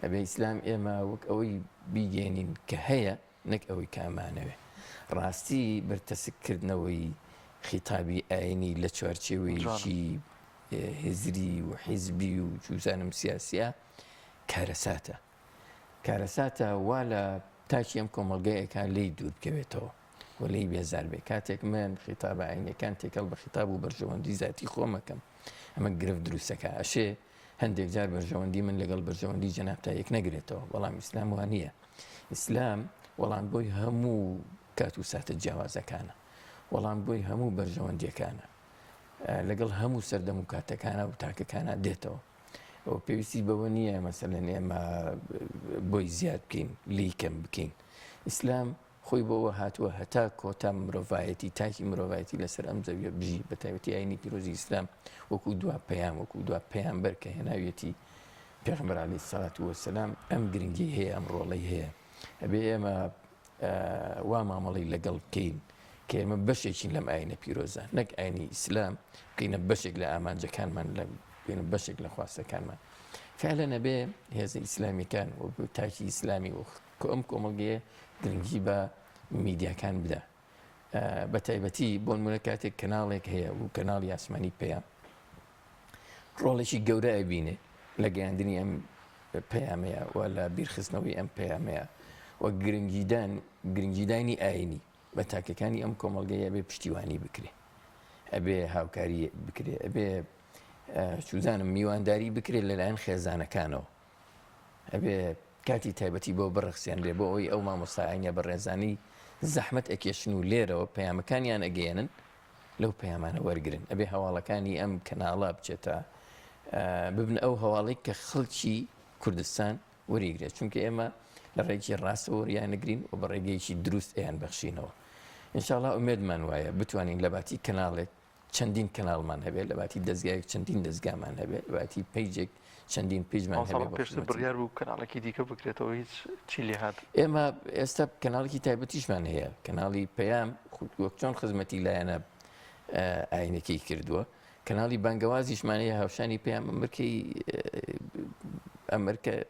Speaker 3: ئەبێ ئیسلام ئێمە وەک ئەوەی بیگەێنین کە هەیە نەک ئەوەی کامانەوێ ڕاستی بەرتەسکردنەوەی خیتابی ئاینی لە چوارچێوەیەکی هێزری و حیزبی و جوزانم سیاسیە کارەساتە وا لە تاکی ئەم کۆمەڵگەیەکە لی دوور بکەوێتەوە و لی بێزار بێ کاتێک من خیتابە ئاینەکان تێکەڵ بە خیتاب و بەرژەوەندی زیاتی خۆمەکەم ئەمە گرفت دروستەکە ئەشێ هەندێک جار بەرژەوەندی من لەگەڵ بەرژەوەندی جەنابتا یەک نەگرێتەوە بەڵام ئیسلام وان نییە ئیسلام وەڵام بۆی هەموو کات و ساتە جیاوازەکانە وەڵام بۆی هەموو بەرژەوەندیەکانە لەگەڵ هەموو سەردەم و کاتەکانە و تاکەکانە دێتەوە ئەو پێویستی بەوە نییە مەسەلەن ئێمە بۆی زیاد بکەین لی کەم بکەین ئیسلام خۆی بۆەوە هاتووە هەتا کۆتا مرۆڤایەتی تاکی مرۆڤایەتی لەسەر ئەم زەویە بژی بە تایبەتی ئاینی پیرۆزی ئیسلام وەکو دوا پەیام وەکو دوا پەیامبەر کە هێناویەتی پێغەمبەر عەلەیهی سەڵات وەسەلام ئەم گرنگی هەیە ئەم ڕۆڵەی هەیە ئەبێ ئێمە وا مامەڵی لەگەڵ بکەین کە ئێمە بەشێکین لەم ئاینە پیرۆزە نەک ئاینی ئیسلام بکەینە بەشێک لە ئامانجەکانمان بکەینە بەشێک لە خواستەکانمان فعلا ئەبێ هێزە ئیسلامیەکان و تاکی ئیسلامی و ئەم کۆمەڵگەیە گرنگی بە میدیاکان بدە بە تایبەتی بۆ نمونە کاتێک کەناڵێک هەیە و کەناڵی ئاسمانی پێیان ڕۆڵێکی گەورە ئەبینێ لە گەیاندنی ئەم پەیامەیە و لە بیرخستنەوەی ئەم پەیامەیە و گرنگیدانی ئاینی بە تاکەکانی ئەم کۆمەڵگەیە بێ پشتیوانی بکرێ ئەبێ هاوکاری بکرێ ئەبێ چوزانم میوانداری بکرێت لەلایەن خێزانەکانەوە ئەبێ کاتی تایبەتی بۆ بڕخسیێنرێ بۆ ئەوی ئەو مامۆستا ئاینە بەڕێزانی زەحمەت ئەکێشن و لێرەوە پەیامەکانیان ئەگەێنن لەو پەیامانە وەرگرن ئەبێ هەواڵەکانی ئەم کەناڵە بچێتە ببن ئەو هەواڵی کە خەڵکی کوردستان وەریگرێت چونکە ئێمە لە ڕێکی ڕاستەوە وەریانەگرین و بە ڕێگەیەکی دروست ئەیان بەخشینەوە ئینشاءڵڵا ئومێدمان وایە بتوانین لە باتی کەناڵێک چەندین کەناڵمان هەبێت لە باتی دەستگایەک چەندین دەستگامان هەبێت لە باتی پیجێک چەندین پیجمان هەبێت
Speaker 1: پێشتر بڕیار بوو کەناڵێکی دیکە بکرێتەوە هیچ چی لێ هات
Speaker 3: ئێمە ئێستا کەناڵێکی تایبەتیشمان هەیە کەناڵی پەیام وەک چۆن خزمەتی لایەنە ئاینەکەی کردووە کەناڵی بانگەوازیشمان هەیە هاوشانی پەیام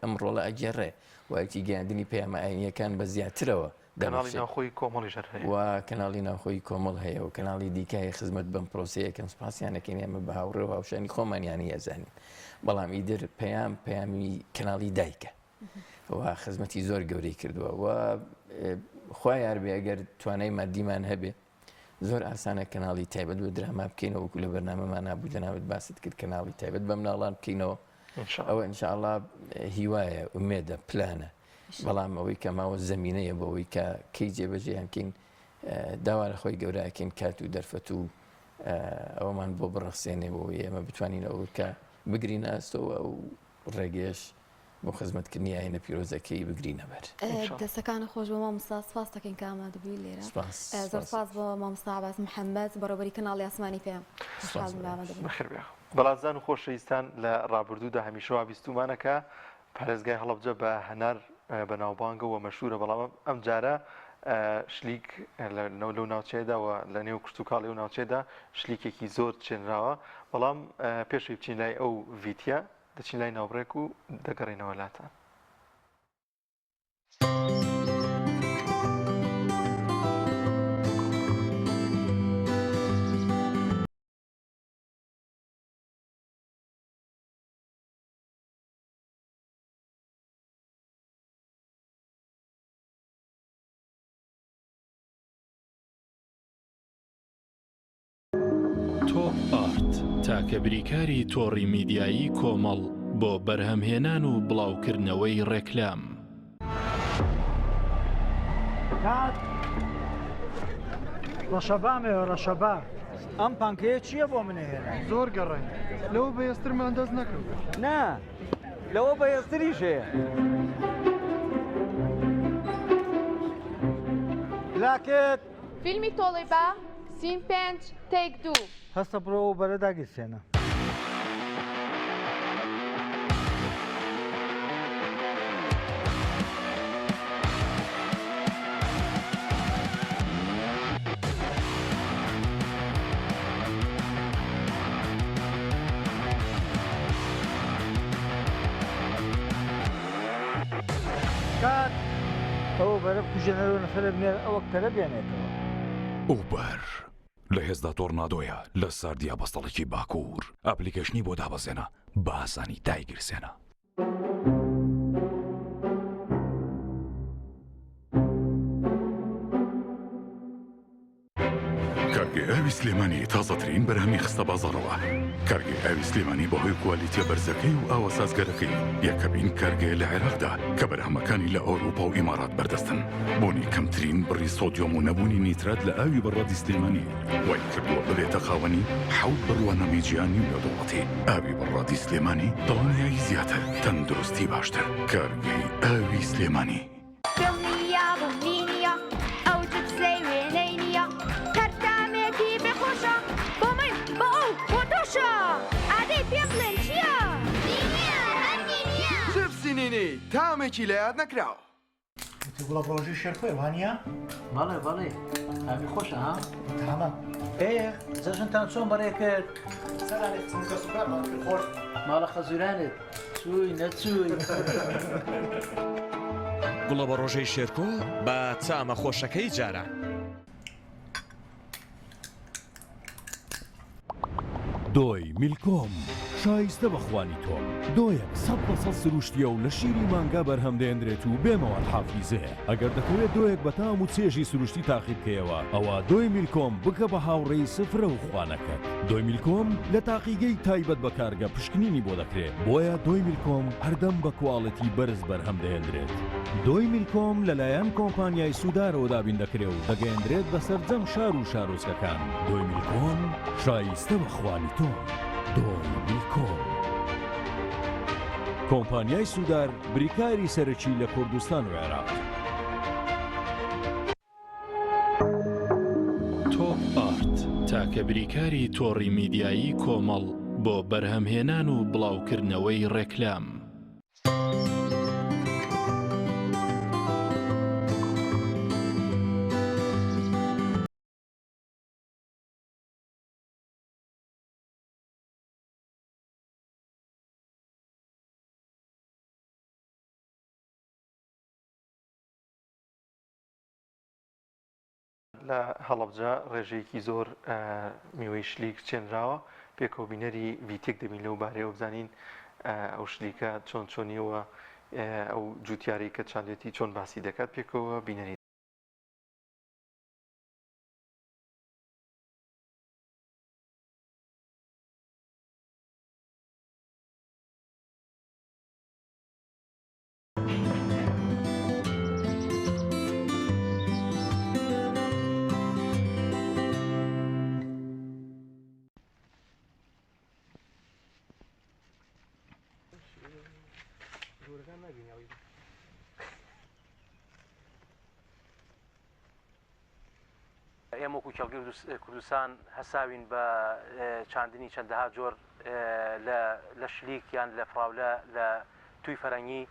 Speaker 3: ئەم ڕۆڵە ئەگێڕێ وایەتی گەیاندنی پەیامە ئاینیەکان بە زیاترەوە
Speaker 1: کەناڵی ناوخۆی کۆمەڵی ژەر هەیە
Speaker 3: و کەناڵی ناوخۆی کۆمەڵ هەیە و کەناڵی دیکای خزمەت بەم پرۆسەیەکەم سپاسیانەکەین ئێمە بە هاوڕێ و هاوشانی خۆمانیانی ئەزانین بەڵام ئیدر پەیامی کەناڵی دایکە و خزمەتی زۆر گەورەی کردووە و خوا یار بێ ئەگەر توانای مادیمان هەبێ زۆر ئاسانە کەناڵی تایبەت بە دراما بکەینەوە وەکو لە بەرنامەمان نابوو جەنابەت باست کرد کەناڵی تایبەت بە مناڵان بکەینەوە ئەوە ئینشاءڵڵا هیوایە ئومێدە پلانە بەڵام ئەوەی کە ماوە زەمینەیە بۆەوەی کە کەی جێبەجێیانکەین داوا لە خۆی گەورەکەین کات و دەرفەت و ئەوەمان بۆ بڕەخسێنێ بۆەوەی ئێمە بتوانین ئەوە کە بگرینە ئەستەوە ئەو ڕێگەیەش بۆ خزمەتکردنی ئاینە پیرۆزەکەی بگرینە بەر
Speaker 2: دەستەکانە خۆش بۆ مامۆستا سپاس دەکەین کە ئامادەبووی لێرە زۆر سپاس بۆ مامۆستا عەباس محەممەد بەڕێوەبەری کەناڵی ئاسمانی پێیام
Speaker 1: بەڵازان و خۆشەویستان لە ڕابردوودا هەمیشەوە بیستومانەکە پارێزگای هەڵەبجە بە هەنار بەناوبانگە و مەشهورە بەڵام ئەم جارە شلیک لەو ناوچێداوە لە نێو کشتتوکاڵی و ناوچێدا شلیکێکی زۆر چێنراوە بەڵام پێشوی بچین لای ئەو ڤیتە دەچین لای ناوبڕێک و دەگەڕێنەوە لاتان.
Speaker 4: تۆپ ئارت تاکە بریکاری تۆڕی میدیایی کۆمەڵ بۆ بەرهەمهێنان و بڵاوکردنەوەی ڕێکلام.
Speaker 5: ڕەشەبامێ ڕەشەبا ئەم پانکەیە چییە بۆ منێهێنا؟
Speaker 6: زۆر گەڕێن لەوە بەهێزترمان دەست نەکرد.
Speaker 5: نا لەوە بەهێزتریش هەیە. لاکێت
Speaker 7: فیلمی تۆڵی بە سین 5 تێک 2
Speaker 5: هەستە بڕۆ بەرە داگیرسێنە. بەرە کوژێنەرەوە نەفرە بنێر ئەوە کەرە بێنێتەوە.
Speaker 8: ئوبەر لە هێزدا تۆرنادۆیە لە ساردیا بەستەڵێکی باکوور ئەپلیکیشنی بۆ دابەزێنە بە ئاسانی دایگرسێنە. کارگێ ئاوی سلێمانی تازەترین بەرهەمی خستە بازاڕەوە. کارگێ ئاوی سلێمانی بەهۆی کوالیتیە بەرزەکەی و ئاوە سازگەرەکەی یەکەمین کارگێ لە عێراقدا کە بەرهەمەکانی لە ئەوروپا و ئیمارات بەردەستن. بۆنی کەمترین بڕی سۆدیۆم و نەبوونی نیترات لە ئاوی بەڕادی سلێمانی وای کردووە ببێتە خاوەنی حەوت بڕوانەمی جیهانی و نێودەوڵەتی. ئاوی بەڕادی سلێمانی دڵنیایی زیاتر، تەندروستی باشتر. کارگێی ئاوی سلێمانی.
Speaker 9: تامێکی لە یاد نەکراوە.
Speaker 10: گوڵە ڕۆژی شێرخۆی وانە؟
Speaker 11: بەڵێ بەڵێ ئاوی خۆشە ها؟
Speaker 10: تامە جەژنتان چۆن بەڕێ کرد؟ سەرانێ چونکە سوکارمان کرد خۆش
Speaker 11: ماڵە خەزورانت چووی نەچووی.
Speaker 12: گوڵە بە ڕۆژەی شێرکۆ بە چامە خۆشەکەی جاران.
Speaker 13: دۆی میلکۆم شایستە بەخوانی تۆم. دۆیەک 100% سروشتیە و لە شیری مانگا بەرهەم دێنرێت و بێمەوە حافیزەیە. ئەگەر دەکەوێت دۆیەک بە تام و چێژی سروشتی تاقی بکەیەوە ئەوە دۆی میلکۆم بکە بە هاوڕێی سفرە و خوانەکەت. دۆی میلکۆم لە تاقیگەی تایبەت بە کارگە پشکنینی بۆ دەکرێت. بۆیە دۆی میلکۆم هەردەم بە کواڵەتی بەرز بەرهەم دێنرێت. دۆی میلکۆم لەلایەن کۆمپانیای سوودارەوە دابین دەکرێت و دەگەیەندرێت بەسەر جەم شار و شارۆچکەکان. دۆی میلکۆم شایستە بەخوانی تۆم. دۆی میلکۆم. کۆمپانیای سوودار بریکاری سەرەکی لە کوردستان و عێراق.
Speaker 4: تۆپ ئارت تاکە بریکاری تۆڕی میدیایی کۆمەڵ بۆ بەرهەمهێنان و بڵاوکردنەوەی ڕێکلام.
Speaker 1: لە هەڵەبجە ڕێژەیەکی زۆر میوەی شلیک چێنراوە پێکەوە بینەری ڤیتێک دەبین لەو بارەیە بزانین ئەو شلیکە چۆن چۆنیەوە ئەو جوتیاری کە چاندێتی چۆن باسی دەکات پێکەوە بینەری
Speaker 14: ئێمە وەکو کێڵگەی کوردستان هەساوین بە چاندنی چەندەها جۆر لە شلیک یان لە فراولە لە توی فەرەنگی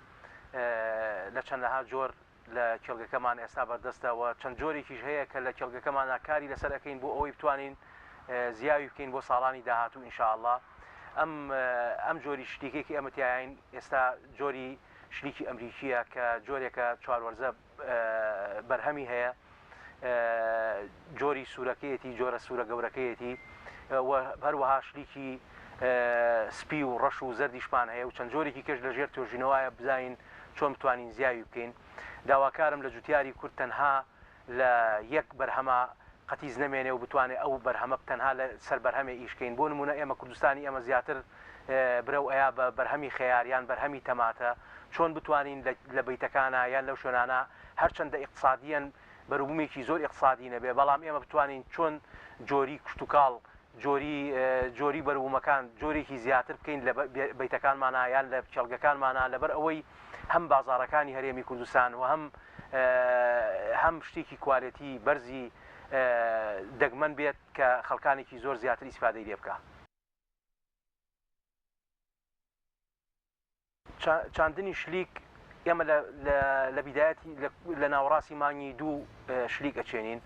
Speaker 14: لە چەندەها جۆر لە کێڵگەکەمان ئێستا بەردەستەوە چەند جۆرێکیش هەیە کە لە کێڵگەکەمان کاری لەسەر ئەەکەین بۆ ئەوەی بتوانین زیاوی بکەین بۆ ساڵانی داهاتوو ئینشاءالله. ئەم جۆری شلیکێکی ئەمە تیاین ئێستا جۆری شلیکی ئەمریکیە کە جۆرێکە چواروەرزە بەرهەمی هەیە، جۆری سوورەکەیەتی جۆرە سوورە گەورەکەیەتی هەروەها شلیکی سپی و ڕەش و زەردیشمان هەیە و چەند جۆرێکی کەش لە ژێر تۆژینەوەیە بزانین چۆن بتوانین زیاوی بکەین. داواکارم لە جوتیاری کورد تەنها لە یەک بەرهەمە قەتیز نەمێنێ و بتوانێت ئەو بەرهەمە تەنها لە سەر بەرهەمێ ئیشکەین. بۆ نمونە ئێمە کوردستانی ئێمە زیاتر برە و ئەیا بە بەرهەمی خەیاریان بەرهەمی تەماتە چۆن بتوانین لە بەیتەکانە یان لەو شوێنانە هەرچەندە ئیقتصادیەن بەروبوومێکی زۆر ئیقتصادی نەبێ بەڵام ئێمە بتوانین چۆن جۆری کشتتوکاڵ جۆری بەروبوومەکان جۆرێکی زیاتر بکەین لە بەیتەکانمانە یان لە کێڵگەکانمانە لەبەر ئەوەی هەم بازاڕەکانی هەرێمی کوردستان و هەم شتێکی کوالەتی بەرزی دەگمەن بێت کە خەڵکانێکی زۆر زیاتر ئیسفادەی لێ بکە. چاندنی شلیک ئێمە لە بیدایەتی لە ناوەڕاستی مانگی دوو شلیک ئەچێنین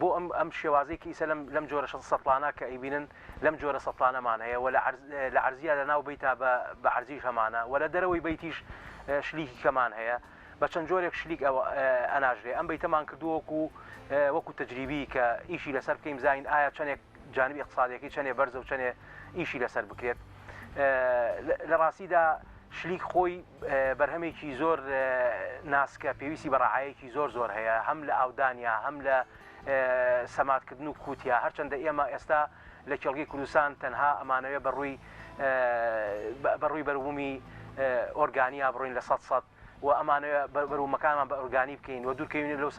Speaker 14: بۆ ئەم شێوازەی کە ئیسە لەم جۆرە سەپلانە کە ئەیبینن لەم جۆرە سەپلانەمان هەیە و لە عەرزیە لە ناو بیتە بە عەرزیش هەمانە و لە دەرەوەی بیتیش شلیکی کەمان هەیە بە چەند جۆرێک شلیک ئەناژرێ ئەم بەیتەمان کردو وەکو تەجریبی کە ئیشی لەسەر بکەین زین ئایا چەندێک جانبی اقتصادیەکەی چەندێ بەرزە و چەندێ ئیشی لەسەر بکرێت لە ڕاستیدا شلیک خۆی بەرهەمێکی زۆر ناسکە پێویستی بە ڕعایەکی زۆر هەیە هەم لە ئاودانیا هەم لە سەماتکردن و کووتیا هەرچەندە ئێمە ئێستا لە کێڵگەی کوردستان تەنها ئەمانەوێ بەڕووی بەروبوومی ئۆرگانیا بڕۆین لە 100 و ئەمانەوە بەروومەکانمان بە ئۆرگانی بکەین و دوورکەوین لەو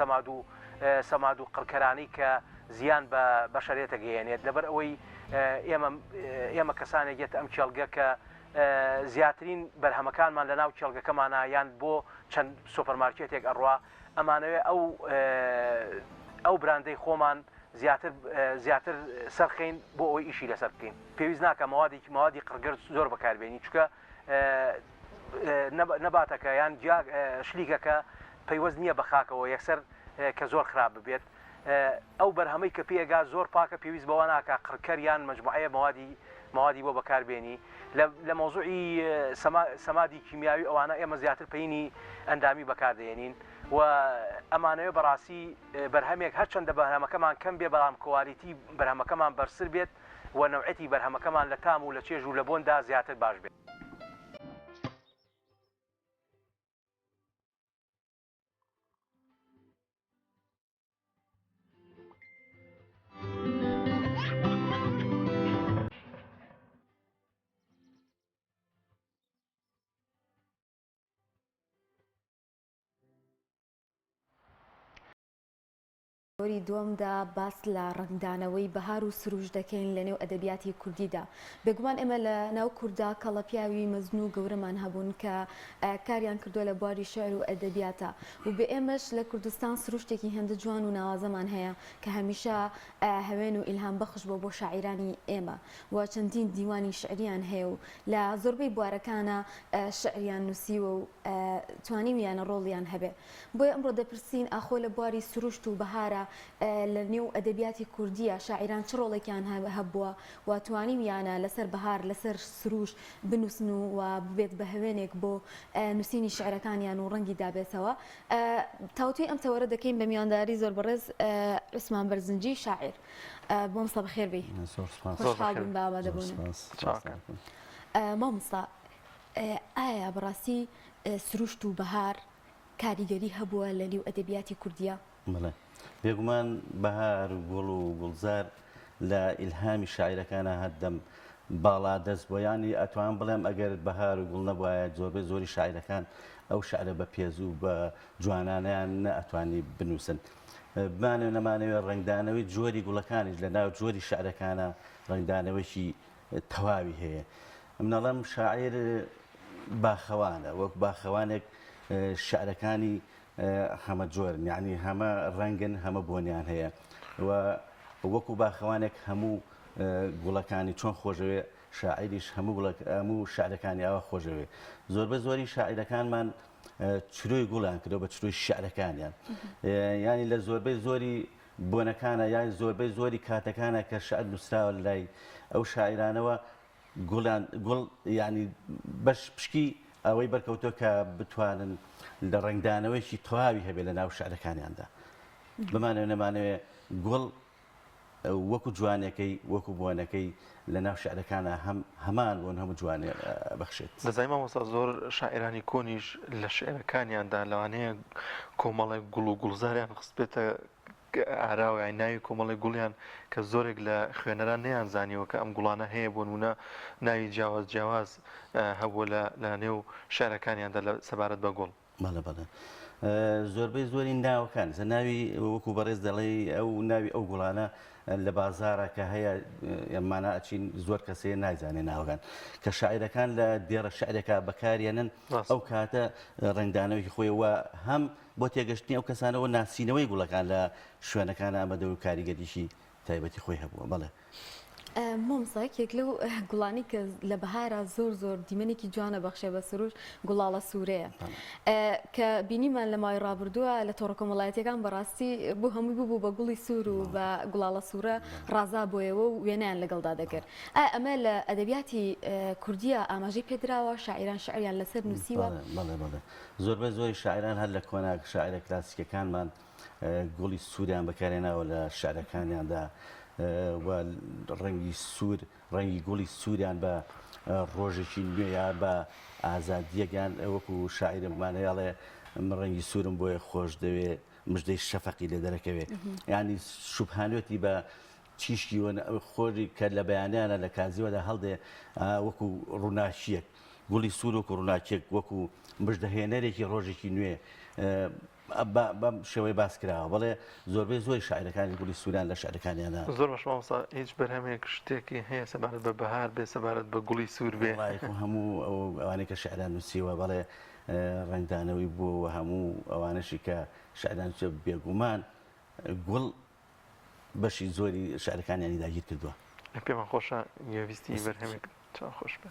Speaker 14: سەماد و قڕکەرانی کە زیان بە شەرێتە گەیەنێت لەبەر ئەوەی ئێمە کەسانێک گێت ئەم کێڵگە کە زیاترین بەرهەمەکانمان لە ناو کێڵگەکەمانە یان بۆ چەند سوپەرمارکێتێک ئەڕوا ئەمانەوێ ئەو براندەی خۆمان زیاتر سەرخین بۆ ئەوەی ئیشی لەسەر بکەین پێویست ناکە مەوادی قڕگرد زۆر بەکاربێنی چکە نەباتەکە یان شلیکەکە پەیوەست نییە بە خاکەوە یەکسەر کە زۆر خراپ ببێت ئەو بەرهەمەی کە پێگا زۆر پاکە پێویست بەوە ناکە قڕکەر یان مەجموعەیە مەوادی بۆ بەکاربێنی لە مۆزوعی سەمادی کیمیاوی ئەوانە ئێمە زیاتر پەینی ئەندامی بەکاردێنین و ئەمانەوە بەڕاستی بەرهەمێک هەرچەندە بەرهەمەکەمان کەم بێ بەڵام کوالیتی بەرهەمەکەمان بەرسر بێت و نەوعەتی بەرهەمەکەمان لە تام و لە چێژ و لە بۆندا زیاتر باش بێت.
Speaker 2: وەری دووەمدا باس لە ڕنگدانەوەی بەهار و سروش دەکەین لە نێو ئەدەبیاتی کوردیدا بێگومان ئێمە لە ناو کووردا کەڵە پیاوی مەزن و گەورەمان هەبوون کە کاریان کردووە لە بواری شێعر و ئەدەبیاتە و بێ ئێمەش لە کوردستان سروشتێکی هەندە جوان و ناوازەمان هەیە کە هەمیشە هەوێن و ئیلهام بەخش بۆ شاعیرانی ئێمە و چەندین دیوانی شعریان هەیە و لە زۆربەی بوارەکانە شعریان نووسیوە و توانیمیانە ڕۆڵیان هەبێ بۆیە ئەمڕۆ دەپرسین ئاخۆ لە بواری سروشت و بەهارە لە نێو ئەدەبیاتی کوردیە شاعیران چ ڕۆڵێکیان هەبووە و توانیمیانە لەسەر بەهار لەسەر سروش بنووسن و ببێت بە هەوێنێک بۆ نووسینی شعرەکانیان و ڕەنگی دابێتەوە تاوتوی ئەم تەوەرە دەکەین بە میوانداری زۆر بەڕێز عوسمان بەرزنجی شاعر مامۆستا بەخێر بێ خۆشحاڵ بووین بە ئامادەبوون مامۆستا ئایا بەڕاستی سروشت و بەهار کاریگەری هەبووە لە نێو ئەدەبیاتی کوردیە؟
Speaker 15: بەڵێ بێگومان بەهار و گوڵ و گوڵزار لە ئیلهامی شاعیرەکانە هەردەم باڵا دەست بۆ ینی ئەتوان بڵێم ئەگەر بەهار و گوڵ نەبووایە زۆربەی زۆری شاعیرەکان ئەو شعرە بە پێز و بە جوانانیان نەئەتوانی بنووسن بمانێ نەمانەوێت ڕنگدانەوەی جۆری گوڵەکانیش لە ناو جۆری شعرەکانە ڕنگدانەوەیکی تەواوی هەیە منەڵەم شاعیر باخەوانە وەک باخەوانێک شعرەکانی هەمە جۆرن یعنی هەمە ڕەنگن هەمە بۆنیان هەیە و وەکو باخەوانێک هەموو گوڵەکانی چۆن خۆشەوێ شاعریش هەموو شعرەکانی ئەوە خۆشەوێ زۆری شاعیرەکانمان چرۆی گوڵیان کردەوە بە چرۆی شعرەکانیان ینی لە زۆری بۆنەکانە یان زۆری کاتەکانە کە شعر نووسراوە لای ئەو شاعیرانەوە گوڵ ینی بەش پشکی ئەوەی بەرکەوتۆ کە بتوانن لە ڕنگدانەوەیکی تەواوی هەبێت لە ناو شعرەکانیاندا بمانەوە نەمانەوێ گوڵ وەکو جوانەکەی وەکو بۆنەکەی لە ناو شعرەکانە هەمان بۆن هەموو جوانێ بەخشێت
Speaker 1: دەزای مامۆستا زۆر شاعیرانی کۆنیش لە شعرەکانیاندا لەوانەیە کۆمەڵی گوڵ و گوڵزاریان خست بێتە ئاراوی ناوی کۆمەڵی گوڵیان کە زۆرێک لە خوێنەران نەیانزانیەوە کە ئەم گوڵانە هەیە بۆ نمونە ناوی جیاواز هەبووە لە نێو شعرەکانیاندا لە سەبارەت بە گوڵ
Speaker 15: بەڵێ زۆربەی زۆری ناوەکان ناوی وەکو بەڕێز دەڵێ ئەو ناوی ئەو گوڵانە لە بازارە کە هەیە ئەمانە ئەچین زۆر کەسێ نایزانێ ناوەکان کە شاعیرەکان لە دێڕە شعرێکە بەکارێنن ئەو کاتە ڕنگدانەوەی خۆیەوە هەم بۆ تێگەشتنی ئەو کەسانەوە ناسینەوەی گوڵەکان لە شوێنەکان ئەمەدە و کاریگەریشی تایبەتی خۆی هەبووە بەڵێ
Speaker 2: مۆمسایەکێک لەو گوڵانی کە لە بەهارە زۆر دیمەنێکی جوانە بەخشێ بە سروش گوڵاڵە سوورەیە کە بینیمان لە مای ڕابردووە لە تۆڕە کۆمەڵایەتیەکان بەڕاستی بۆ هەمووی بوو بە گوڵی سوور و بە گوڵاڵە سوورە ڕازا بۆیەوە و وێنیان لەگەڵدا دەکرد ئەمە لە ئەدەبیاتی کوردیە ئاماژەی پێدراوە شاعیران شعریان لەسەر نووسیوە
Speaker 15: زۆربەی زۆری شاعران هەر لە کۆنا شاعرە کلاسیکەکانمان گوڵی سووریان بەکارێناوە لە شعرەکانیاندا و ڕەنگی سوور ڕەنگی گوڵی سووریان بە ڕۆژێکی نوێیە بە ئازادیەکان وەکو شاعرمانەیاڵێ ڕەنگی سوورم بۆیە خۆش دەوێ مژدەی شەفەقی لێ دەرەکەوێت یعنی شوبهانوێتی بە چیشکی خۆری کە لە بەیانیانە لە کازیوەدا هەڵدێ وەکو ڕووناچیەک گوڵی سوور وەکو ڕووناچێک وەکو مژدەهێنەرێکی ڕۆژێکی نوێ بەم شێوەی باس کراوە بەڵێ زۆربەی زۆری شاعرەکانی گوڵی سووران لە شعرەکانیانە
Speaker 1: زۆر بەشمامۆستا هیچ بەرهەمێک شتێکی هەیە سەبارەت بە بەهار بێ سەبارەت بە گوڵی سوور بێ
Speaker 15: هەموو ئەوانەی کە شعران نووسیوە بەڵێ ڕنگدانەوەی بووە هەموو ئەوانەشی کە شعران بێگومان گوڵ بەشی زۆری شعرەکانیانی داگیر کردووە
Speaker 1: پێمان خۆشە ویستی بەرهەمێک چاو خۆش بێ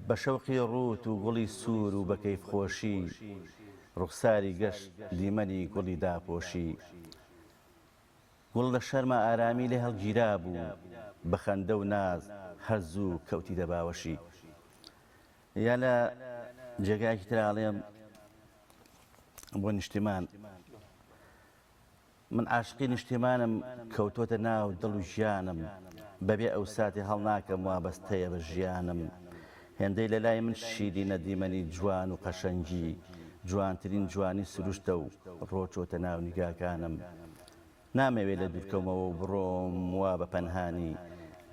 Speaker 15: بە شەوقی ڕوت و گوڵی سوور و بە کەیفخۆشی ڕوخساری گەشت دیمەنی گوڵی داپۆشی گوڵ لە شەرمە ئارامی لێ هەڵگیرا بوو بە خەندە و ناز هەرز و کەوتی دەباوەشی یا لە جێگایکی تراڵێم بۆ نیشتیمان من عاشقی نیشتیمانم کەوتۆتە ناو دڵ و ژیانم بەبێ ئەو ساتی هەڵناکەم وابەستەیە بە ژیانم هێندەی لە لای من شیری نەدیمەنی جوان و قەشەنگی جوانترین جوانی سروشتە و ڕۆچۆتە ناو نیگاکانم نامەوێت لە دوورکەمەوە و بڕۆم وا بە پەنهانی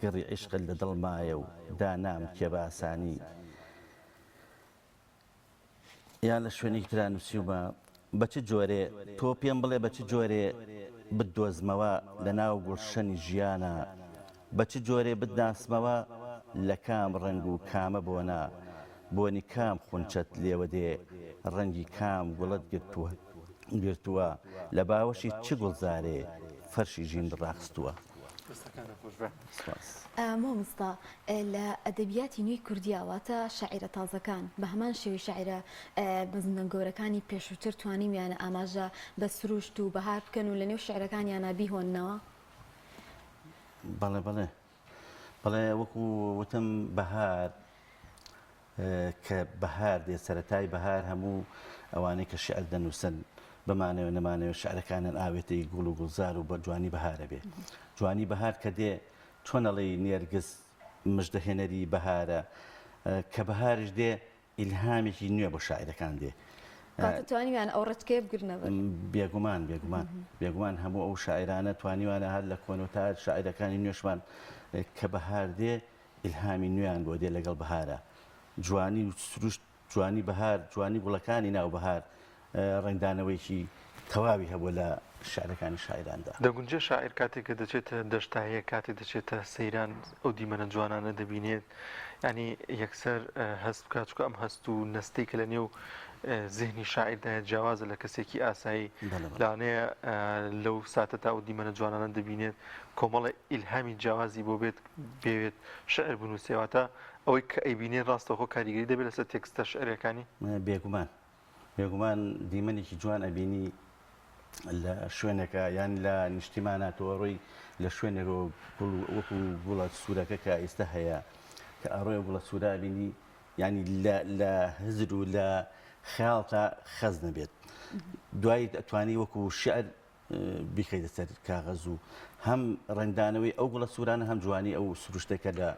Speaker 15: گەڕی عیشقت لە دڵمایە و دانام کێ بە ئاسانی یان لە شوێنێکی ترا نووسیومە بە چ جۆرێ تۆ پێم بڵێ بە چ جۆرێ بدۆزمەوە لە ناو گوڵشەنی ژیانە بە چ جۆرێ بدناسمەوە لە کام ڕنگ و کامە بۆنا بۆنی کام خونچەت لێوە دێ ڕەنگی کام گوڵت گرتووە لە باوەشی چ گوڵزارێ فەرشی ژین ڕاخستووە
Speaker 2: مۆمستا لە ئەدەبیاتی نوێی کوردیاواتە شاعیرە تازەکان بە هەمان شێوی شاعیرە بەزمە گەورەکانی پێشووتر توانیمیانە ئاماژە بە سروشت و بەهار بکەن و لە نێو شاعیرەکانیانە بیهۆننەوە
Speaker 15: بەڵێ بەڵێ بەڵێ وەکو وتم بەهار کە بەهار دێ سەرەتای بەهار هەموو ئەوانەی کە شعر دەنووسن بمانەوە نەمانەوە شعرەکانن ئاوێتەی گوڵ و گوڵزار و بە جوانی بەهارە بێ جوانی بەهار کە دێ چۆنەڵی نێرگز مژدەهێنەری بەهارە کە بەهارش دێ ئیلهامێکی نوێ بۆ شاعرەکان دێ
Speaker 2: توانیوان ئەو ڕەچکەیە بگرنەوە
Speaker 15: بێگومان هەموو ئەو شاعرانە توانیوانە هەر لە کۆنۆتار شاعرەکانی نوێشمان کە بەهار دێ ئیلهامی نوێیان بۆ دێ لەگەڵ بەهارە جوانی سروشت جوانی بەهار جوانی گوڵەکانی ناو بەهار ڕنگدانەوەیکی تەواوی هەبوو لە شعرەکانی شاعراندا
Speaker 1: دەگونجێ شاعر کاتێک کە دەچێتە دەشتایە کاتێک دەچێتە سەیران ئەو دیمەنە جوانانە دەبینێت ینی یەکسەر هەست بکات چکە ئەم هەست و نەستەی کە لە نێو زیهنی شاعردایە جیاوازە لە کەسێکی ئاسایی لانەیە لەو ساتەتا ئەو دیمەنە جوانانە دەبینێت کۆمەڵە ئیلهامی جیاوازی بۆ بێت بێوێت شعر بنووسێواتە ئەوەی کە ئەیبینێ ڕاستەخۆ کاریگەری دەبێت لەسەر تێکستە شعرەکانی
Speaker 15: بێگومان دیمەنێکی جوان ئەبینی لە شوێنەکە یان لە نیشتیماناتەوە ڕۆی لە شوێنێکەوە وەکو گوڵە سوورەکە کە ئێستا هەیە کە ئەڕۆی گوڵە سوورە بینی ینی لە هزر و لە خیاڵتا خەز نەبێت دوایی ئەتوانی وەکو شعر بیخەیتە سەر کاغەز و هەم ڕنگدانەوەی ئەو گوڵە سوورانە هەم جوانی ئەو سروشتەکە لە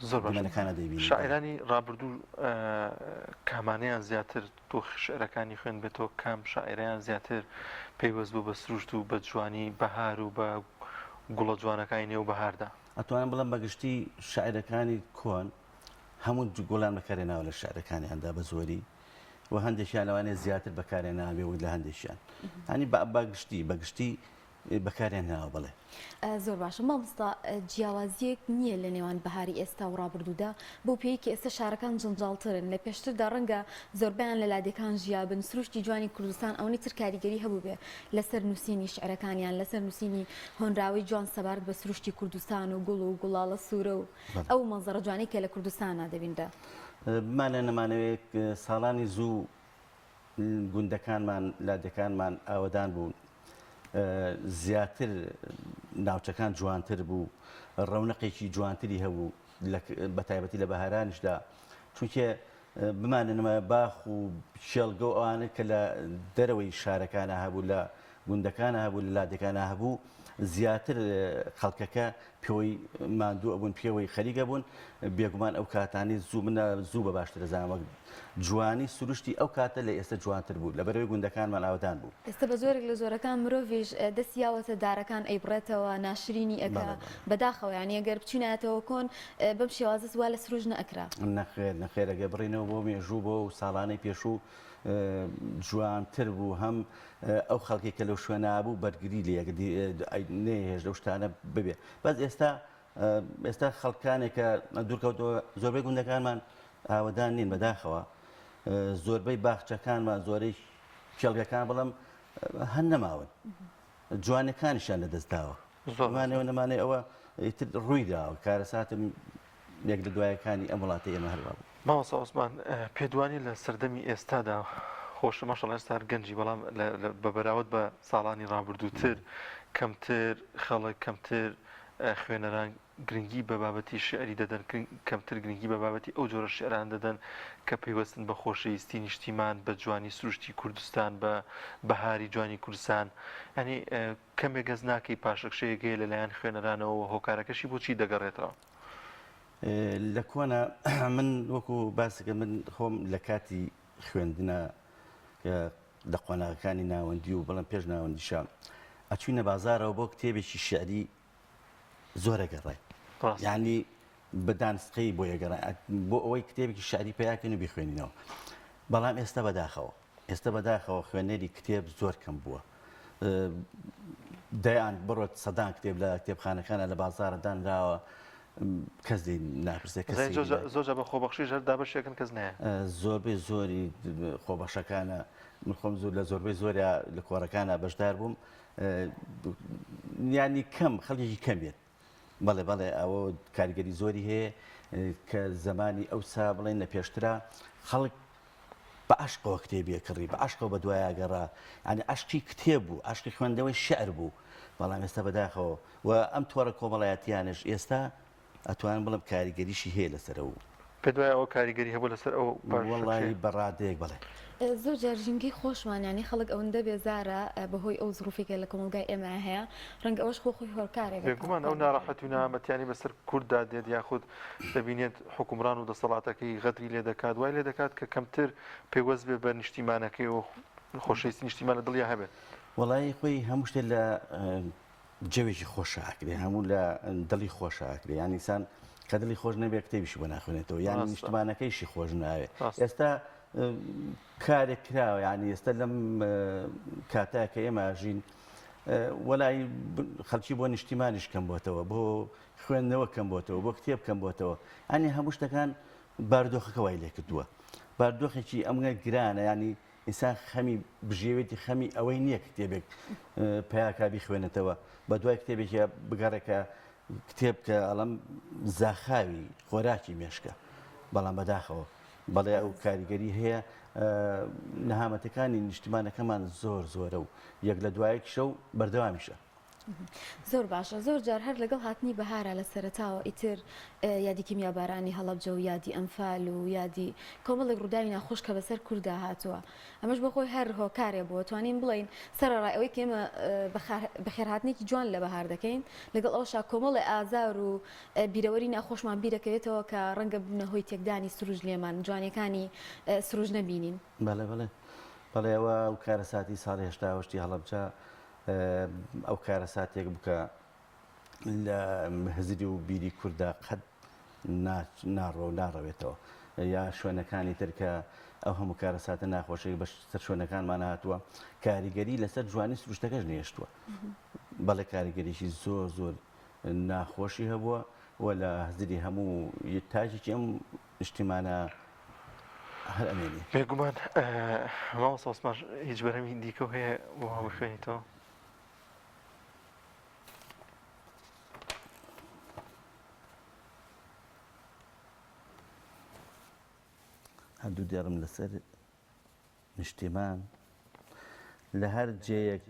Speaker 15: زۆربەکانە دەبینی
Speaker 1: شاعرانی ڕابردوو کامانەیان زیاتر تۆ شعرەکانی خوێن بێتەوە کام شاعرەیان زیاتر پێیوەست بوو بە سروشت و بە جوانی بەهار و بە گوڵە جوانەکانی نێو بەهاردا
Speaker 15: ئەتوانم بڵم بەگشتی شاعرەکانی کۆن هەموو گوڵان بەکارێناوە لە شعرەکانیاندا بە زۆری و هەندێکیان لەوانێ زیاتر بەکارێناوێ و لە هەندێکیان هەنی بەگشتی بەکاریان هێناوە بڵێ.
Speaker 2: زۆر باشە مامۆستا جیاوازیەک نییە لە نێوان بەهاری ئێستا و ڕابردوودا بۆ پێیکە ئێستا شارەکان جنجاڵترن لە پێشتردا ڕەنگە زۆربیان لە لادەکان ژیابن سروشتی جوانی کوردستان ئەوەی تر کاریگەری هەبوو بێ لەسەر نووسینی شعرەکانیان لەسەر نووسینی هۆنراوی جوان سەبارەت بە سروشتی کوردستان و گوڵ و گوڵاڵە سوورە و ئەو مەنزەرە جوانەی کە لە کوردستانە دەبیندا.
Speaker 15: بمانە نەمانەوێت ساڵانی زوو گوندەکانمان لادەکانمان ئاوەدان بوون زیاتر ناوچەکان جوانتر بوو ڕەونەقێکی جوانتری هەبوو بە تایبەتی لە بەهارانیشدا چونکە بمانە نەمە باخ و شێڵگە و ئەوانە کە لە دەرەوەی شارەکانە هەبوو لە گوندەکانە هەبوو لە لادەکانە هەبوو زیاتر خەڵکەکە پێوەی ماندوو ئەبوون پێوەی خەریکە بوون بێگومان ئەو کاتانی زوو منە زوو بە باشتر دەزانم وەک جوانی سروشتی ئەو کاتە لە ئێستا جوانتر بوو لە بەرەوەی گوندەکانمان ئاوەدان بوو.
Speaker 2: ئێستا بە زۆرێک لە زۆرەکان مرۆڤیش دەستیاوەتە دارەکان ئەیبڕێتەوە ناشرینی ئەگە بەداخەوە یانی ئەگەر بچینایەتەوە کۆن بەم شێوازە وا لە سروژ نەئەکرا.
Speaker 15: نەخێر ئەگە بڕینەوە بۆ مێژوو بۆ و ساڵانەی پێشوو جوانتر بوو هەم ئەو خەڵکی کە لەو شوێنە بوو بەرگری لێ نێهێش لەو شتانە ببێ بەس ئێستا خەڵکانێکە دوورکەوتەوە زۆربەی گوندەکانمان ئاوەدان نین بەداخەوە زۆربەی باخچەکانمان زۆرەی کێڵگەکان بڵم هەن نەماون جوانەکانیشان لەدەستداوە زۆرمانەوە نەمانێ ئەوە ڕوویداوە کارەساتم یەک لە دوایەکانی ئەم وڵاتی ئێمە هەروە بوو.
Speaker 1: مامۆستا عوسمان پێدوانی لە سەردەمی ئێستادا خۆشە ماشەڵڵا ئێستا گەنجی بەڵام بە بەراورد بە ساڵانی ڕابردووتر کەمتر خەڵک کەمتر خوێنەران گرنگی بە بابەتی شعری دەدەن کەمتر گرنگی بە بابەتی ئەو جۆرە شعران دەدەن کە پەیوەستن بە خۆشەویستی نیشتیمان بە جوانی سروشتی کوردستان بە بەهاری جوانی کوردستان ینی کەمێک گەز ناکەی پاشەکشەیەگەیە لەلایەن خوێنەرانەوە هۆکارەکەشی بۆچی دەگەڕێتەوە؟
Speaker 15: لە کۆنا من وەکو باسەکە من خۆم لە کاتی خوێندنە لە قۆناغەکانی ناوەندی و بەڵام پێش ناوەندیشە ئەچوینە بازارەوە بۆ کتێبێکی شعری زۆرە گەڕای یعنی بەدانسقەی بۆ یەگەڕای بۆ ئەوەی کتێبێکی شعری پیاکەن و بیخوێنینەوە بەڵام ئێستا بەداخەوە خوێنەری کتێب زۆر کەم بووە دەیان بڕۆت سەدان کتێب لە کتێبخانەکانە لە بازارە دانراوە کەس ناپرسێت
Speaker 1: زۆر بە خۆبەخشی ژەر دابەشێکن کەس نایە
Speaker 15: زۆربەی زۆری خۆبەخشەکانە من خۆم زۆر لە زۆربەی زۆریا لە کۆڕەکانە بەشدار بووم ینی کەم خەڵکی کەمێت بەڵێ ئەوە کاریگەری زۆری هەیە کە زمانی ئەوسا بڵێن لە پێشترا خەڵک بە عشقەوە کتێبیە کڕی بە عشقەوە بە دوایە گەڕا ینی عشقی کتێب بوو عشقی خوێندەوەی شعر بوو بەڵام ئێستا بەداخەوە و ئەم تۆڕە کۆمەڵایەتیانش ئێستا ئەتوانم بڵم کاریگەریشی هەیە لەسەرەوە
Speaker 1: پێ دوای ئەوە کاریگەری هەبوو لەسەر ئەو
Speaker 15: وەڵی بەڕادەیەک بڵێ
Speaker 2: زۆر جار ژینگەی خۆشمانیانی خەڵک ئەوەندە بێزارە بەهۆی ئەو زروفێکە لە کۆمەلگای ئێمە هەیە ڕەنگە ئەوش خۆی هۆرکارێک
Speaker 1: بێگومان ئەو ناڕەحەتی و نامەتیانی بەسەر کورددا دێت یاخود دەبینێت حکومڕان و دەسەڵاتەکەی غەدری لێ دەکات وای لێ دەکات کە کەمتر پێوەست بێ بە نیشتیمانەکەی و خۆشەویستی نیشتیمانە دڵیا هەبێت
Speaker 15: وەڵی خۆی هەموو شتێک لە جەوێکی خۆشاکرێ هەموو لە دڵی خۆشاکرێ یانیسان کە دڵی خۆش نەبێ کتێبیشی بۆ ناخوێنێتەوە یانی نیشتیمانەکەیشی خۆش ناوێت ئێستا کارێک کراوە ینی ئێستا لەم کاتە کە ئێمە ژین وەلای خەڵکی بۆ نیشتیمانیش کەم بۆتەوە بۆ خوێندنەوە کەم بۆتەوە بۆ کتێب کەم بۆتەوە ئەنی هەموو شتەکان بارودۆخەکە وای لێ کردووە بارودۆخێکی ئەمگە گرانە ینی ئینسان خەمی بژێوێتی خەمی ئەوەی نییە کتێبێک پیاکبی خوێنێتەوە بە دوای کتێبێکی بگەڕێکە کتێب کە ئەڵم زاخاوی خۆراکی مێشکە بەڵام بەداخەوە بەڵێ ئەو کاریگەری هەیە نەهامەتەکانی نیشتیمانەکەمان زۆرە و یەک لە دوایەکی شەو بەردەوامیشە
Speaker 2: زۆر باشە زۆر جار هەر لەگەڵ هاتنی بەهارە لە سەرەتاوە ئیتر یادی کیمیابارانی هەڵەبجە و یادی ئەمفال و یادی کۆمەڵێک ڕووداوی ناخۆش کە بەسەر کووردا هاتووە ئەمەش بۆ خۆی هەر هۆکارێ بووە توانین بڵین سەرڕای ئەوەی کێمە بەخێرهاتنێکی جوان لە بەهار دەکەین لەگەڵ ئەوشا کۆمەڵی ئازار و بیرەوەری ناخۆشمان بیرەکەوێتەوە کە ڕەنگە بنە هۆی تێکدانی سروژ لێمان جوانەکانی سروژ نەبینین
Speaker 15: بەڵێ ئەوە و کارەساتی ساڵی هێشتا هەشتی هەڵەبجە ئەو کارە ساتێک بکە لە هزری و بیری کووردا قەت ناڕۆ ناڕەوێتەوە یا شوێنەکانی ترکە ئەو هەموو کارە ساتە ناخۆشەی بە سەر شوێنەکانمان هاتووە کاریگەری لەسەر جوانی سروشتەکەش نێشتووە بەڵێ کاریگەریشی زۆر زۆر ناخۆشی هەبووە و لە هەزری هەموو تاجێکی ئەم نیشتیمانە هەر ئەمێنێ
Speaker 1: بێگومان مامۆستا عوسمان هیچ بەرەمی دیکە هەیە وا بخوێنیتەوە
Speaker 15: هەردوو دێڕم لەسەر نیشتیمان لە هەر جێیەک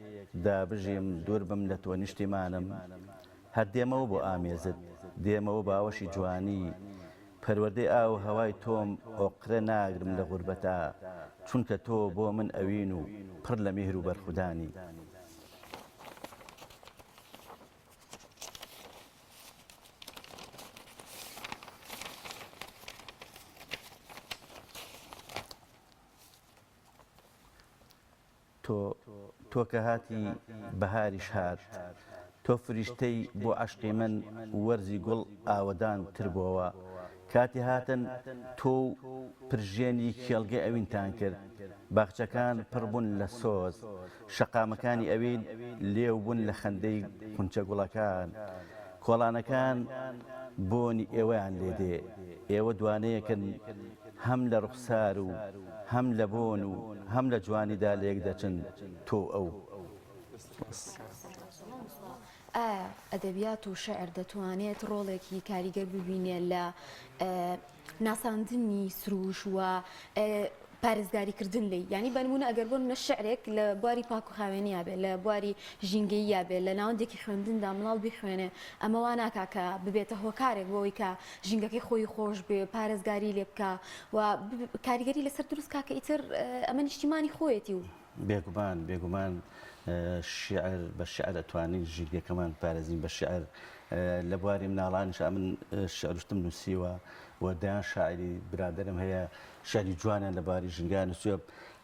Speaker 15: دابژێم دوور بم لە تۆ نیشتیمانم هەر دێمەوە بۆ ئامێزت دێمەوە باوەشی جوانی پەروەردەی ئاو هەوای تۆم ئۆقرە ناگرم لە غوربەتە چونکە تۆ بۆ من ئەوین و پڕ لە میهر و بەرخودانی تۆ کە هاتی بەهاریش هات تۆ فریشتەی بۆ عەشقی من وەرزی گوڵ ئاوەدان تر بووەوە کاتی هاتن تۆ پرژێنی کێڵگەی ئەوینتان کرد باخچەکان پڕبوون لە سۆز شەقامەکانی ئەوین لێو بوون لە خەندەی کونچە گوڵەکان کۆڵانەکان بۆنی ئێوەیان لێدێ ئێوە دوانەیەکن هەم لە ڕوخسار و هەم لە بۆن و هەم لە جوانیدا لێک دەچن تۆ ئەو
Speaker 2: ئایا ئەدەبیات و شەعر دەتوانێت ڕۆڵێکی کاریگەر ببینێ لە ناساندنی سروش و پارێزگاریکردن لی یعنی بەنمونە ئەگەر بۆ منە شعرێک لە بواری پاک و خاوێنیا بێت لە بواری ژینگەییا بێت لە ناوەندێکی خوێندندا مڵاو بخوێنێ ئەمە وا ناکا کە ببێتە هۆکارێک بۆەوەی کە ژینگەکەی خۆی خۆش بێ پارێزگاری لێ بکە و کاریگەری لەسەر دروست کاکە ئیتر ئەمە نیشتیمانی خۆیەتی و
Speaker 15: بێگومان شعر بە شعر ئەتوانین ژینگەکەمان پارێزین بە شعر لە بواری مناڵانیش من شعرشتم نووسیوە و دایان شاعری برادرم هەیە شعری جوانیان لە باری ژینگە نووسیوە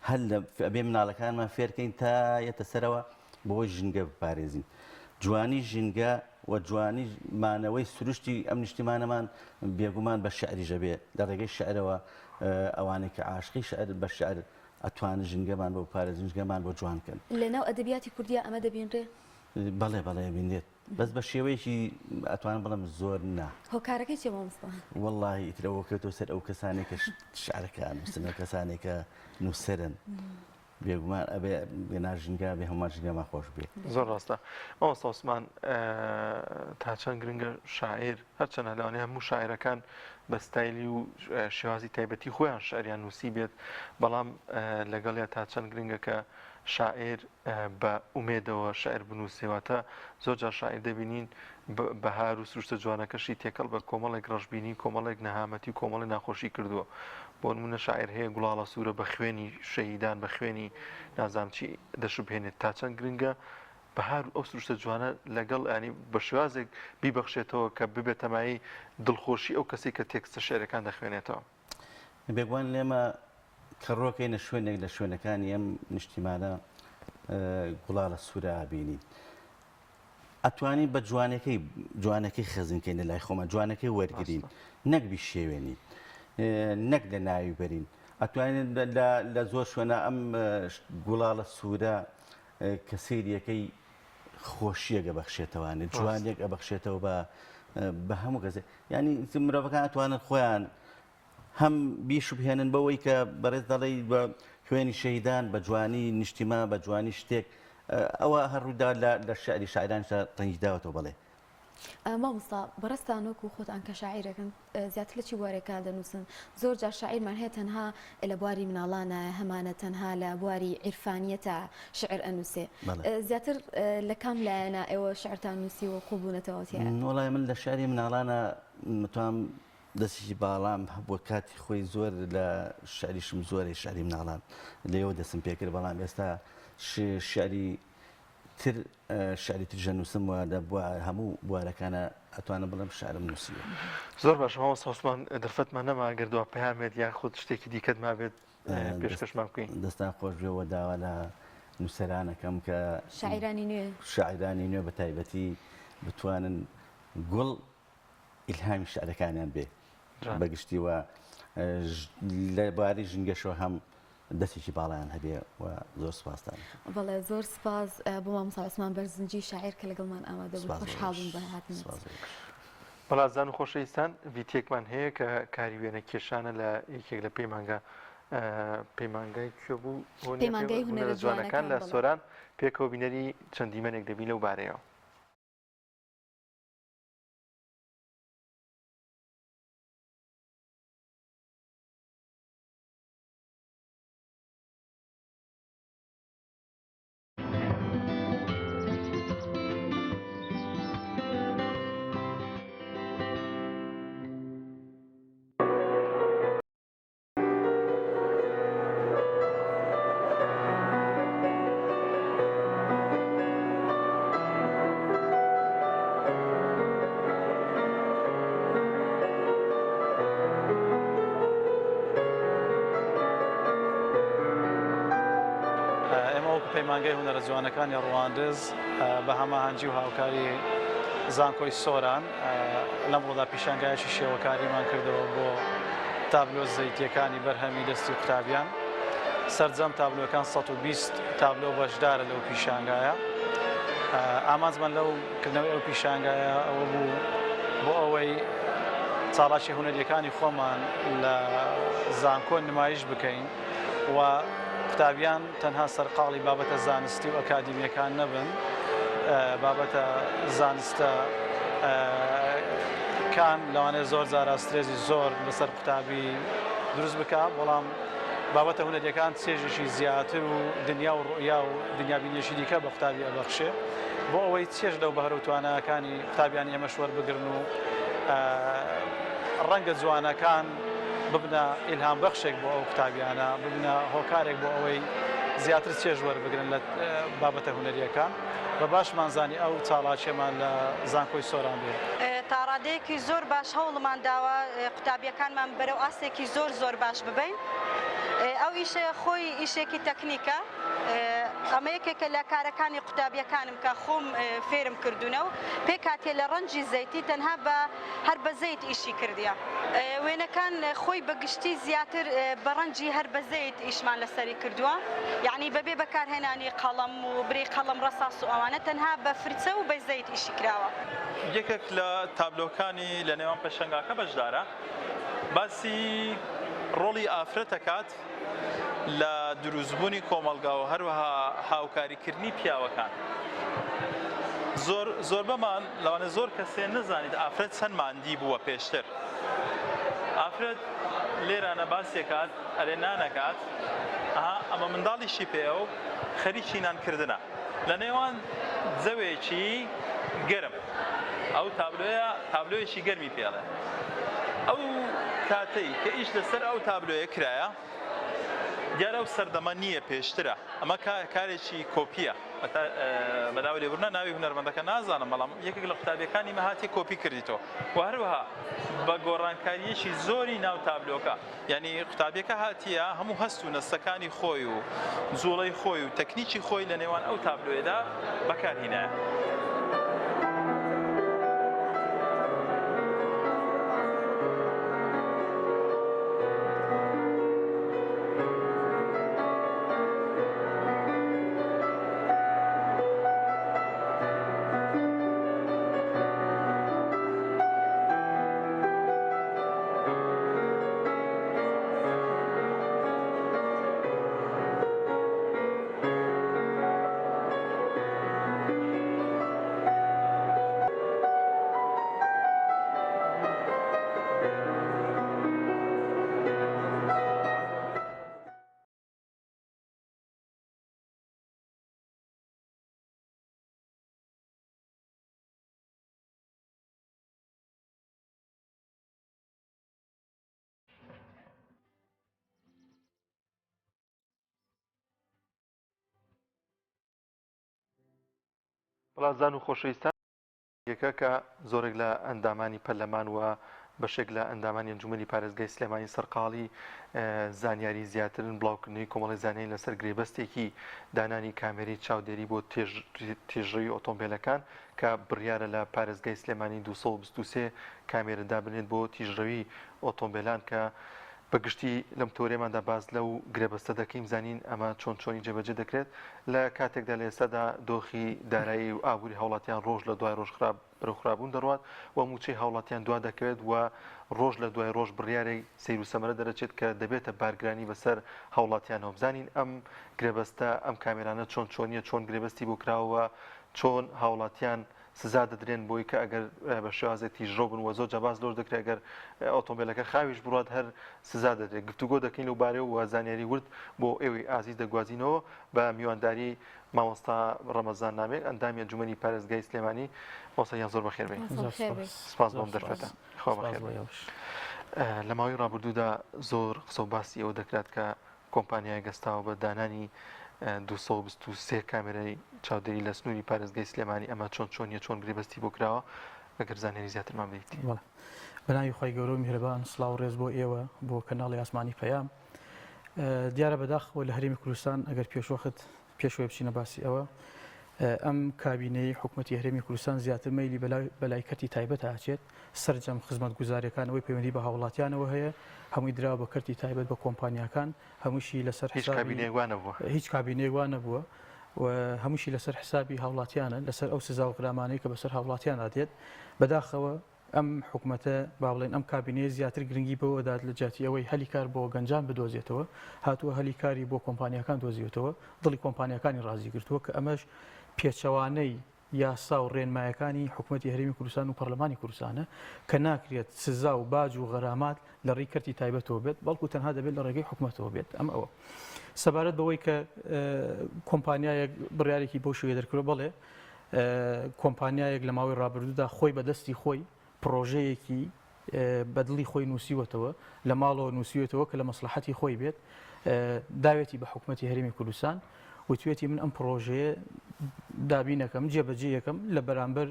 Speaker 15: هەر لە ئەبێ مناڵەکانمان فێرکەین تا یەتە سەرەوە بۆی ژینگە بپارێزین جوانی ژینگە و جوانی مانەوەی سروشتی ئەم نیشتیمانەمان بێگومان بە شعریژە بێ لە ڕێگەی شعرەوە ئەوانەی کە عاشقی شعر بە شعر ئەتوانن ژینگەمان بۆ پارێزین ژینگەمان بۆ جوانکەن
Speaker 2: لەناو ئەدەبیاتی کوردیا ئەمە دەبینرێ
Speaker 15: بەڵێ بینێت بەس بە شێوەیەکی ئەتوانم بڵم زۆر نا
Speaker 2: هۆکارەکەی چێ مامۆستا
Speaker 15: وەڵڵاهی ئیترەوە کەوتۆ سەر ئەو کەسانێک کە شعرەکان نووسنە کەسانێک کە نووسەرن بێگومان ئەبێ بێنار ژینگە بێ هەمومان ژینگەمان خۆش بێ
Speaker 1: زۆر ڕاستە مامۆستا عوسمان تا چەند گرنگە شاعیر هەرچەنە لەوانەیە هەموو شاعیرەکان بە ستایلی و شێوازی تایبەتی خۆیان شعریان نووسی بێت بەڵام لەگەڵیا تا چەند گرنگە کە شاعیر بە ئومێدەوە شعر بنووسێواتە زۆر جار شاعیر دەبینین بەهار و سروشتە جوانەکەشی تێکەڵ بە کۆمەڵێک ڕەشبینی کۆمەڵێک نەهامەتی و کۆمەڵی ناخۆشی کردووە بۆ نمونە شاعیر هەیە گوڵاڵە سوورە بە خوێنی شەهیدان بە خوێنی نازام چی دەشبهێنێت تا چەند گرنگە بەهار ئەو سروشتە جوانە لەگەڵ ینی بە شێوازێک بیبەخشێتەوە کە ببێت تەمایی دڵخۆشی ئەو کەسی کە تێکستە شعرەکان دەخوێنێتەوە
Speaker 15: بێگومان لێمە کە ڕۆکەینە شوێنێک لە شوێنەکانی ئەم نیشتیمانە گوڵاڵە سوورە بینین ئەتوانین بە جوانەکەی خەزینکەین لە لای خۆمە جوانەکەی وەرگین نەک بیشێوێنین نەک لە ناوی بەرین ئەتوانین لە زۆر شوێنە ئەم گوڵاڵە سوورە کە سەیریەکەی خۆشیەکە بەخشێتەوانێ جوانێک ئەبەخشێتەوە بە هەموو کەسێک ینی مرۆڤەکان ئەتوانن خۆیان هەم بیش بهێنن بەوەی کە بەڕێز دەڵێ بە خوێنی شەهیدان بە جوانی نیشتیما بە جوانی شتێک ئەوە هەڕوودا لە شعری شاعرانشە ڕەنگی داوەتەوە بڵێ
Speaker 2: مامۆستا بەڕستان وەکو خۆتان کە شاعیرەکەن زیاتر لە چی بوارێکا دەنووسن زۆر جار شاعیرمان هەیە تەنها لە بواری مناڵانە هەمانە تەنها لە بواری عیرفانیەتە شعر ئەنووسێ زیاتر لە کام لایەنە ئێوە شعرتان نووسی و قوبوونەتەوە تێ
Speaker 15: وەڵای من لە شعری مناڵانە متوام دەستی باڵام بۆ کاتی خۆی زۆر لە شعریشم زۆری شعری مناڵان لێەوە دەسم پێکرد بەڵام ئێستا شعری تر شعری ترژە نووسم و هەموو بوارەکانە ئەتوانە بڵم شعرم نووسیوە
Speaker 1: زۆر باش مامۆستا عوسمان دەرفەتمان نەما گردووە پەیامێت یان خۆت شتێکی دیکەت ما بێت پێشکەشمان بکەین
Speaker 15: دەستان خۆش بێەوە داوا لە نووسەرانەکەم کە شاعیرانی نوێ بە تایبەتی بتوانن گوڵ ئیلهامی شعرەکانیان بێ بەگشتیوە لە باری ژینگەشەوە هەم دەستێکی باڵیان هەبێ و زۆر سپاسدان.
Speaker 2: بەڵێ زۆر سپاس بۆ مامۆستا عوسمان بەرزنجی شاعیر کە لەگەڵمان ئامادە بوو خۆشحاڵین بە هاتنت.
Speaker 1: بەڵازان و خۆشەویستان ڤیدیۆکمان هەیە کە کاری وێنە کێشانە لە یەکێک لە پەیمانگای کوێ بوو
Speaker 2: پەیمانگای هونەرە
Speaker 1: جوانەکان لە سۆران پێکەوە بینەری چەندیمەنێک دەبین لەو بارەیەوە.
Speaker 16: پەیمانگای هونەرە جوانەکانی ڕواندز بە هەماهەنگی و هاوکاری زانکۆی سۆران لەمڕۆدا پیشانگایشی شێوەکاریمان کردەوە بۆ تابلۆ زەیتیەکانی بەرهەمی دەستی قوتابیان. سەرجەم تابلۆکان 120 تابلۆ بەشدارە لەو پیشانگایە. ئامانجمان لەو کردنەوەی ئەو پیشانگایە ئەوە بوو بۆ ئەوەی چاڵاشی هونەریەکانی خۆمان لە زانکۆ نمایش بکەین و قوتابیان تەنها سەرقاڵی بابەتە زانستی و ئەکادیمیەکان نەبن، بابەتە زانستە کان لەوانەیە زۆر جارە سترێزی زۆر لەسەر قوتابی دروست بکە، بەڵام بابەتە هونەریەکان چێژێکی زیاتر و دنیا و ڕۆیا و دنیابینیەشی دیکە بە قوتابی ئەبەخشێ بۆ ئەوەی چێژ لەو بەهرە و توانایەکانی قوتابیانی ئێمە وەربگرن و ڕەنگە جوانەکان ببنە ئیلهام بەخشێک بۆ ئەو قوتابیانە، ببنە هۆکارێک بۆ ئەوەی زیاتر چێژ وەربگرن لە بابەتە هونەریەکان بە باشمانزانی ئەو چاڵاکێمان لە زانکۆی سۆران بێت.
Speaker 17: تا ڕادەیەکی زۆر باش هەوڵمان داوە قوتابیەکانمان بەرەو ئاسێکی زۆر باش ببین. ئەو ئیشە خۆی ئیشێکی تەکنیکە، ئەمە یەکێکە لە کارەکانی قوتابیەکانم کە خۆم فێرم کردوونە و پێک هاتیە لە ڕەنجی زەیتی تەنها بە هەر بە زەیت ئیشی کردیە. وێنەکان خۆی بەگشتی زیاتر بە ڕەنجی هەر بە زەیت ئیشمان لەسەری کردووە، یعنی بەبێ بەکارهێنانی قەڵەم و برێ قەڵەم ڕەساس و ئەوانە تەنها بە فرچە و بە زەیت ئیشی کراوە.
Speaker 18: یەکێک لە تابلۆکانی لە نێوان پێشەنگاکە بەشدارە باسی ڕۆڵی ئافرەت دەکات لە دروستبوونی کۆمەلگا و هەروەها هاوکاریکردنی پیاوەکان. زۆر بەمان لەوانە زۆر کەسێ نەزانیت ئافرەت چەند ماندی بووە پێشتر. ئافرەت لێرانە باسێکات ئەرێ نانەکات، ئەمە منداڵیشی پێ و خەریکی نانکردنە لە نێوان جەوێکی گەرم. ئەو تابلۆیەکی گەرمی پێڵێ. ئەو کاتەی کە ئیش لەسەر ئەو تابلۆیە کرایە دیارە و سەردەمە نییە پێشترە، ئەمە کارێکی کۆپیە. بەداوای لێبوورنە ناوی هونەرمەندەکە نازانم، بەڵام یەکێک لە قوتابیەکانی مەهاتی کۆپی کردیتەوە و هەروەها بە گۆڕانکاریەکی زۆری ناو تابلۆکە، یعنی قوتابیەکە هاتیە هەموو هەست و نەستەکانی خۆی و جوڵەی خۆی و تەکنیکی خۆی لە نێوان ئەو تابلۆیەدا بەکارهێنایە.
Speaker 1: بەڵازان و خۆشەویستان یەکە کە زۆرێک لە ئەندامانی پەرلەمان و بەشێک لە ئەندامانی ئەنجومەنی پارێزگای سلێمانی سەرقاڵی زانیاری زیاترن بڵاوکردنەوەی کۆمەڵی زانیاری لەسەر گرێبەستێکی دانانی کامێرەی چاودێری بۆ تێژڕەوی ئۆتۆمبیلەکان کە بڕیارە لە پارێزگای سلێمانی 223 کامێرە دابنێت بۆ تیژڕەوی ئۆتۆمبیلان کە بەگشتی لەم تۆرێماندا باز لەو گرێبەستە دەکەین زانین ئەمە چۆنی جێبەجێ دەکرێت لە کاتێکدا لە ئێستادا دۆخی دارایی و ئابووری هاوڵاتیان ڕۆژ لە دوای ڕۆژ بەرەوخرابوون دەڕوات و موچەی هاوڵاتیان دوا دەکەوێت و ڕۆژ لە دوای ڕۆژ بڕیارەی سیر و سەمەرە دەرەچێت کە دەبێتە بارگرانی بەسەر هاوڵاتیانەوە بزانین ئەم گرێبەستە ئەم کامێرانە چۆنیە چۆن گرێبەستی بۆ کراوە چۆن هاوڵاتیان سزا دەدرێن بۆی کە ئەگەر بە شێوازێکی ژۆ بن وە زۆر جەباز لۆژ دەکرێت ئەگەر ئۆتۆمبیلەکە خاویش بڕات هەر سزا دەدرێت گفتوگۆ دەکەین لەو بارەوە و زانیاری ورد بۆ ئێوەی ئازیز دەگوازینەوە بە میوانداری مامۆستا ڕەمەزان نامێک ئەندامی ئەنجومەنی پارێزگای سلێمانی مۆسەیان زۆر بەخێر بێت سپاس بۆم دەرفەتە خوا بەخێر لە ماوەی ڕابردوودا زۆر قسە و باسی ئەوە دەکرات کە کۆمپانیای گەستاوە بە دانانی 223 کامێرەی چاودێری لە سنووری پارێزگای سلێمانی ئەمە چۆنیە چۆن گرێبەستی بۆ کراوە ئەگەر زانێری زیاترمان بدەیت
Speaker 19: بەناوی خۆی گەورە و میهرەبان سڵاو و ڕێز بۆ ئێوە بۆ کەناڵی ئاسمانی پەیام دیارە بەداخەوە لە هەرێمی کوردستان ئەگەر پێشوەخت پێشوە بچینە باسی ئەوە ئەم کابینەی حکوومەتی هەرێمی کوردستان زیاتر مەیلی بەلای کەرتی تایبەت هاچێت سەرجەم خزمەت گوزاریەکانەوەی پەیوەندی بە هاوڵاتیانەوە هەیە هەمووی دراوە بە کەرتی تایبەت بە کۆمپانیەکان هەمووشی لەسەر
Speaker 1: هیچ
Speaker 19: کابینەیەک وان نەبووە و هەمووشی لەسەر حسابی هاوڵاتیانە لەسەر ئەو سزا و غرامانەی کە بەسەر هاوڵاتیان دادێت بەداخەوە ئەم حکوومەتە با بڵێن ئەم کابینەیە زیاتر گرنگی بەوەدات لە جاتی ئەوەی هەلی کار بۆ گەنجان بدۆزێتەوە هاتووە هەلی کاری بۆ کۆمپانیەکان دۆزیێتەوە دڵی کۆمپانیەکانی ڕازی گرتووە کە ئەمەش پێچەوانەی یاسا و ڕێنمایەکانی حکوومەتی هەرێمی کوردستان و پەرلەمانی کوردستانە کە ناکرێت سزا و باج و غەرامات لە ڕێی کەرتی تایبەتەوە بێت بەڵکو تەنها دەبێت لە ڕێگەی حکوومەتەوە بێت ئەم ئەوە سەبارەت بەوەی کە کۆمپانیایەک بڕیارێکی بۆ شوێ دەرکرۆ بڵێ کۆمپانیایەک لە ماوەی ڕابردوودا خۆی بەدەستی خۆی پرۆژەیەکی بەدڵی خۆی نووسیوەتەوە لە ماڵەوە نووسیوێتەوە کە لە مەسلحەتی خۆی بێت داوێتی بە حکوومەتی هەرێمی کوردستان وتوێتی من ئەم پرۆژەیە دابینەکەم جێبەجێ یەکەم لە بەرامبەر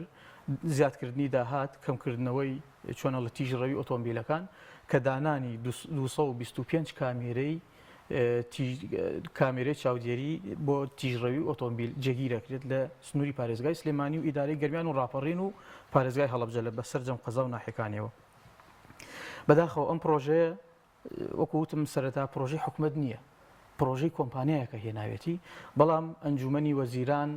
Speaker 19: زیادکردنی داهات کەمکردنەوەی چۆنە لە تیژڕەوی ئۆتۆمبیلەکان کە دانانی 225 کامێرەی چاودێری بۆ تیژڕەوی ئۆتۆمبیل جێگیرەکرێت لە سنووری پارێزگای سلێمانی و ئیدارەی گەرمیان و ڕاپەڕین و پارێزگای هەڵەبجە لە بەسەرجەم قەزا و ناحیەکانیەوە بەداخەوە ئەم پرۆژەیە وەکووتم سەرەتا پرۆژەی حکوومەت نییە پرۆژەی کۆمپانیایەکە هێناوێتی بەڵام ئەنجومەنی وەزیران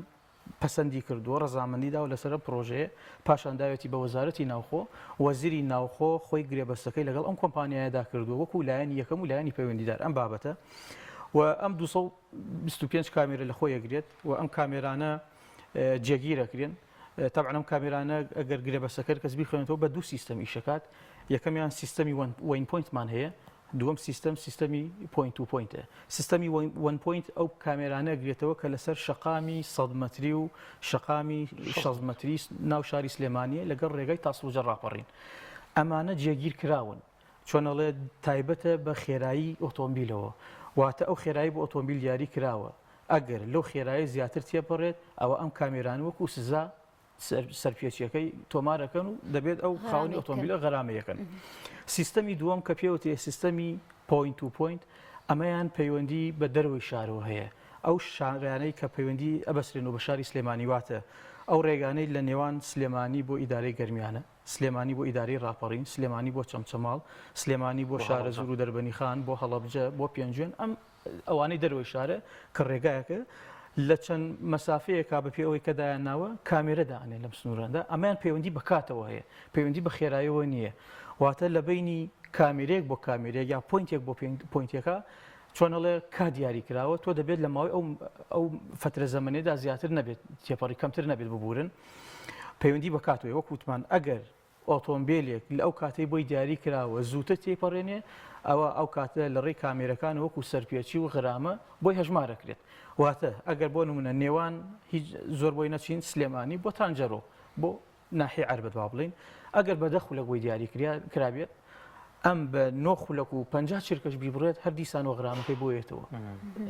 Speaker 19: پەسەندی کردووە ڕەزامەندیدا و لەسەر پرۆژەیە پاشان داوێتی بە وەزارەتی ناوخۆ وەزیری ناوخۆ خۆی گرێبەستەکەی لەگەڵ ئەم کۆمپانیایەدا کردووە وەکو لایەنی یەکەم و لایەنی پەیوەندیدار ئەم بابەتە و ئەم 225 کامێرە لە خۆی یەگرێت و ئەم کامێرانە جێگیرەکرێن طبعا ئەم کامێرانە ئەگەر گرێبەستەکە کەس بیخوێنێتەوە بە دوو سیستەم ئیشەکات یەکەمیان سیستەمی وین پوینتمان هەیە دووەم سیستەمی پوینت و پوینتە سیستەمی وان پوینت ئەو کامێرانە گرێتەوە کە لەسەر شەقامی 100 مەتری و شەقامی 60 مەتری ناو شاری سلێمانیە لەگەڵ ڕێگای تاسڵوجە ڕاپەڕین ئەمانە جێگیر کراون چۆنەڵێ تایبەتە بە خێرایی ئۆتۆمبیلەوە واتە ئەو خێرایی بۆ ئۆتۆمبیل یاری کراوە ئەگەر لەو خێرایی زیاتر تێپەڕێت ئەوە ئەم کامێران وەکو سزا سەرپێچیەکەی تۆمارەکەن و دەبێت ئەو خاوەنی ئۆتۆمبیلە غەرامەیەکەن سیستەمی دووەم کە پێوتێ سیستەمی پوینت و پوینت ئەمەیان پەیوەندی بە دەروی شارەوە هەیە ئەو شارانەی کە پەیوەندی ئەبەسرێن و بە شاری سلێمانی واتە ئەو ڕێگانەی لە نێوان سلێمانی بۆ ئیدارەی گەرمیانە سلێمانی بۆ ئیدارەی ڕاپەڕین سلێمانی بۆ چەمچەماڵ سلێمانی بۆ شارە زور و دەربەنی خان بۆ هەڵەبجە بۆ پێنجێن ئەم ئەوانەی دەروی شارە کە ڕێگایەکە لە چەند مەسافەیەکا بەپێ ئەوەی کە دایان ناوە کامێرە دانێ لەم سنووراندا ئەمان پەیوەندی بەکاتەوە هەیە پەیوەندی بە خێراییەوە نییە واتە لە بینی کامێرێک بۆ کامێرێک یا پوینتێک بۆ پوینتێکە چۆنەڵێ کا دیاری کراوە تۆ دەبێت لە ماوەی ئەو فترە زەمانێدا زیاتر نەبێت تێپەڕی کەمتر نەبێت ببورن پەیوەندی بەکاتەوە وەکوتمان ئەگەر ئۆتۆمبیلێک لە ئەو کاتەی بۆی دیاری کراوە زووتە تێپەڕێنێ ئەوە ئەو کاتە لە ڕێی کامێرەکان وەکو سەرپێچی و غرامە بۆی هەژمارەکرێت واتە ئەگەر بۆ نمونە نێوان هیچ زۆر بۆی نەچین سلێمانی بۆ تانجەرۆ بۆ ناحی عەربەت با بڵین ئەگەر بە 10 خولەک بۆی دیاری کرابێت ئەم بە 9 خولەک و 50 چرکەش بیبڕێت هەر دیسانەوە غرامەکەی بۆیێتەوە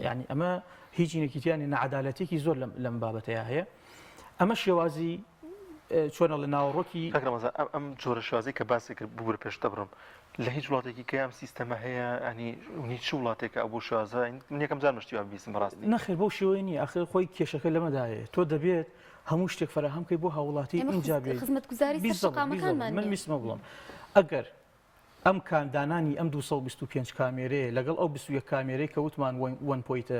Speaker 19: یعنی ئەمە هیچ نەکیتیانی نەعەدالەتێکی زۆر لەم بابەتەیە هەیە ئەمە شێوازی چۆنە لە ناوەڕۆکی
Speaker 1: ئەم جۆرە شوازی کە باسی کرد ببوور پێشتە بڕم لە هیچ وڵاتێکی کە ئەم سیستەمە هەیە ئەنی هیچ وڵاتێکە ئەو بۆ شوازە من یەکەم جار نشتیوان بیستم ڕاستی
Speaker 19: نەخێر بەو شێوەیە نیە ئاخر خۆی کێشەکە لەمەدایە تۆ دەبێت هەموو شتێک فراهەم کەی بۆ هاوڵاتی اینجا بێت
Speaker 2: خزمەتگوزاری سەرشەقامەکانمان
Speaker 19: من میسمە بڵم ئەگەر ئەم کاندانانی ئەم 225 کامێرەیە لەگەڵ ئەو 21 کامێرەی کە وتمان وەن پۆیتە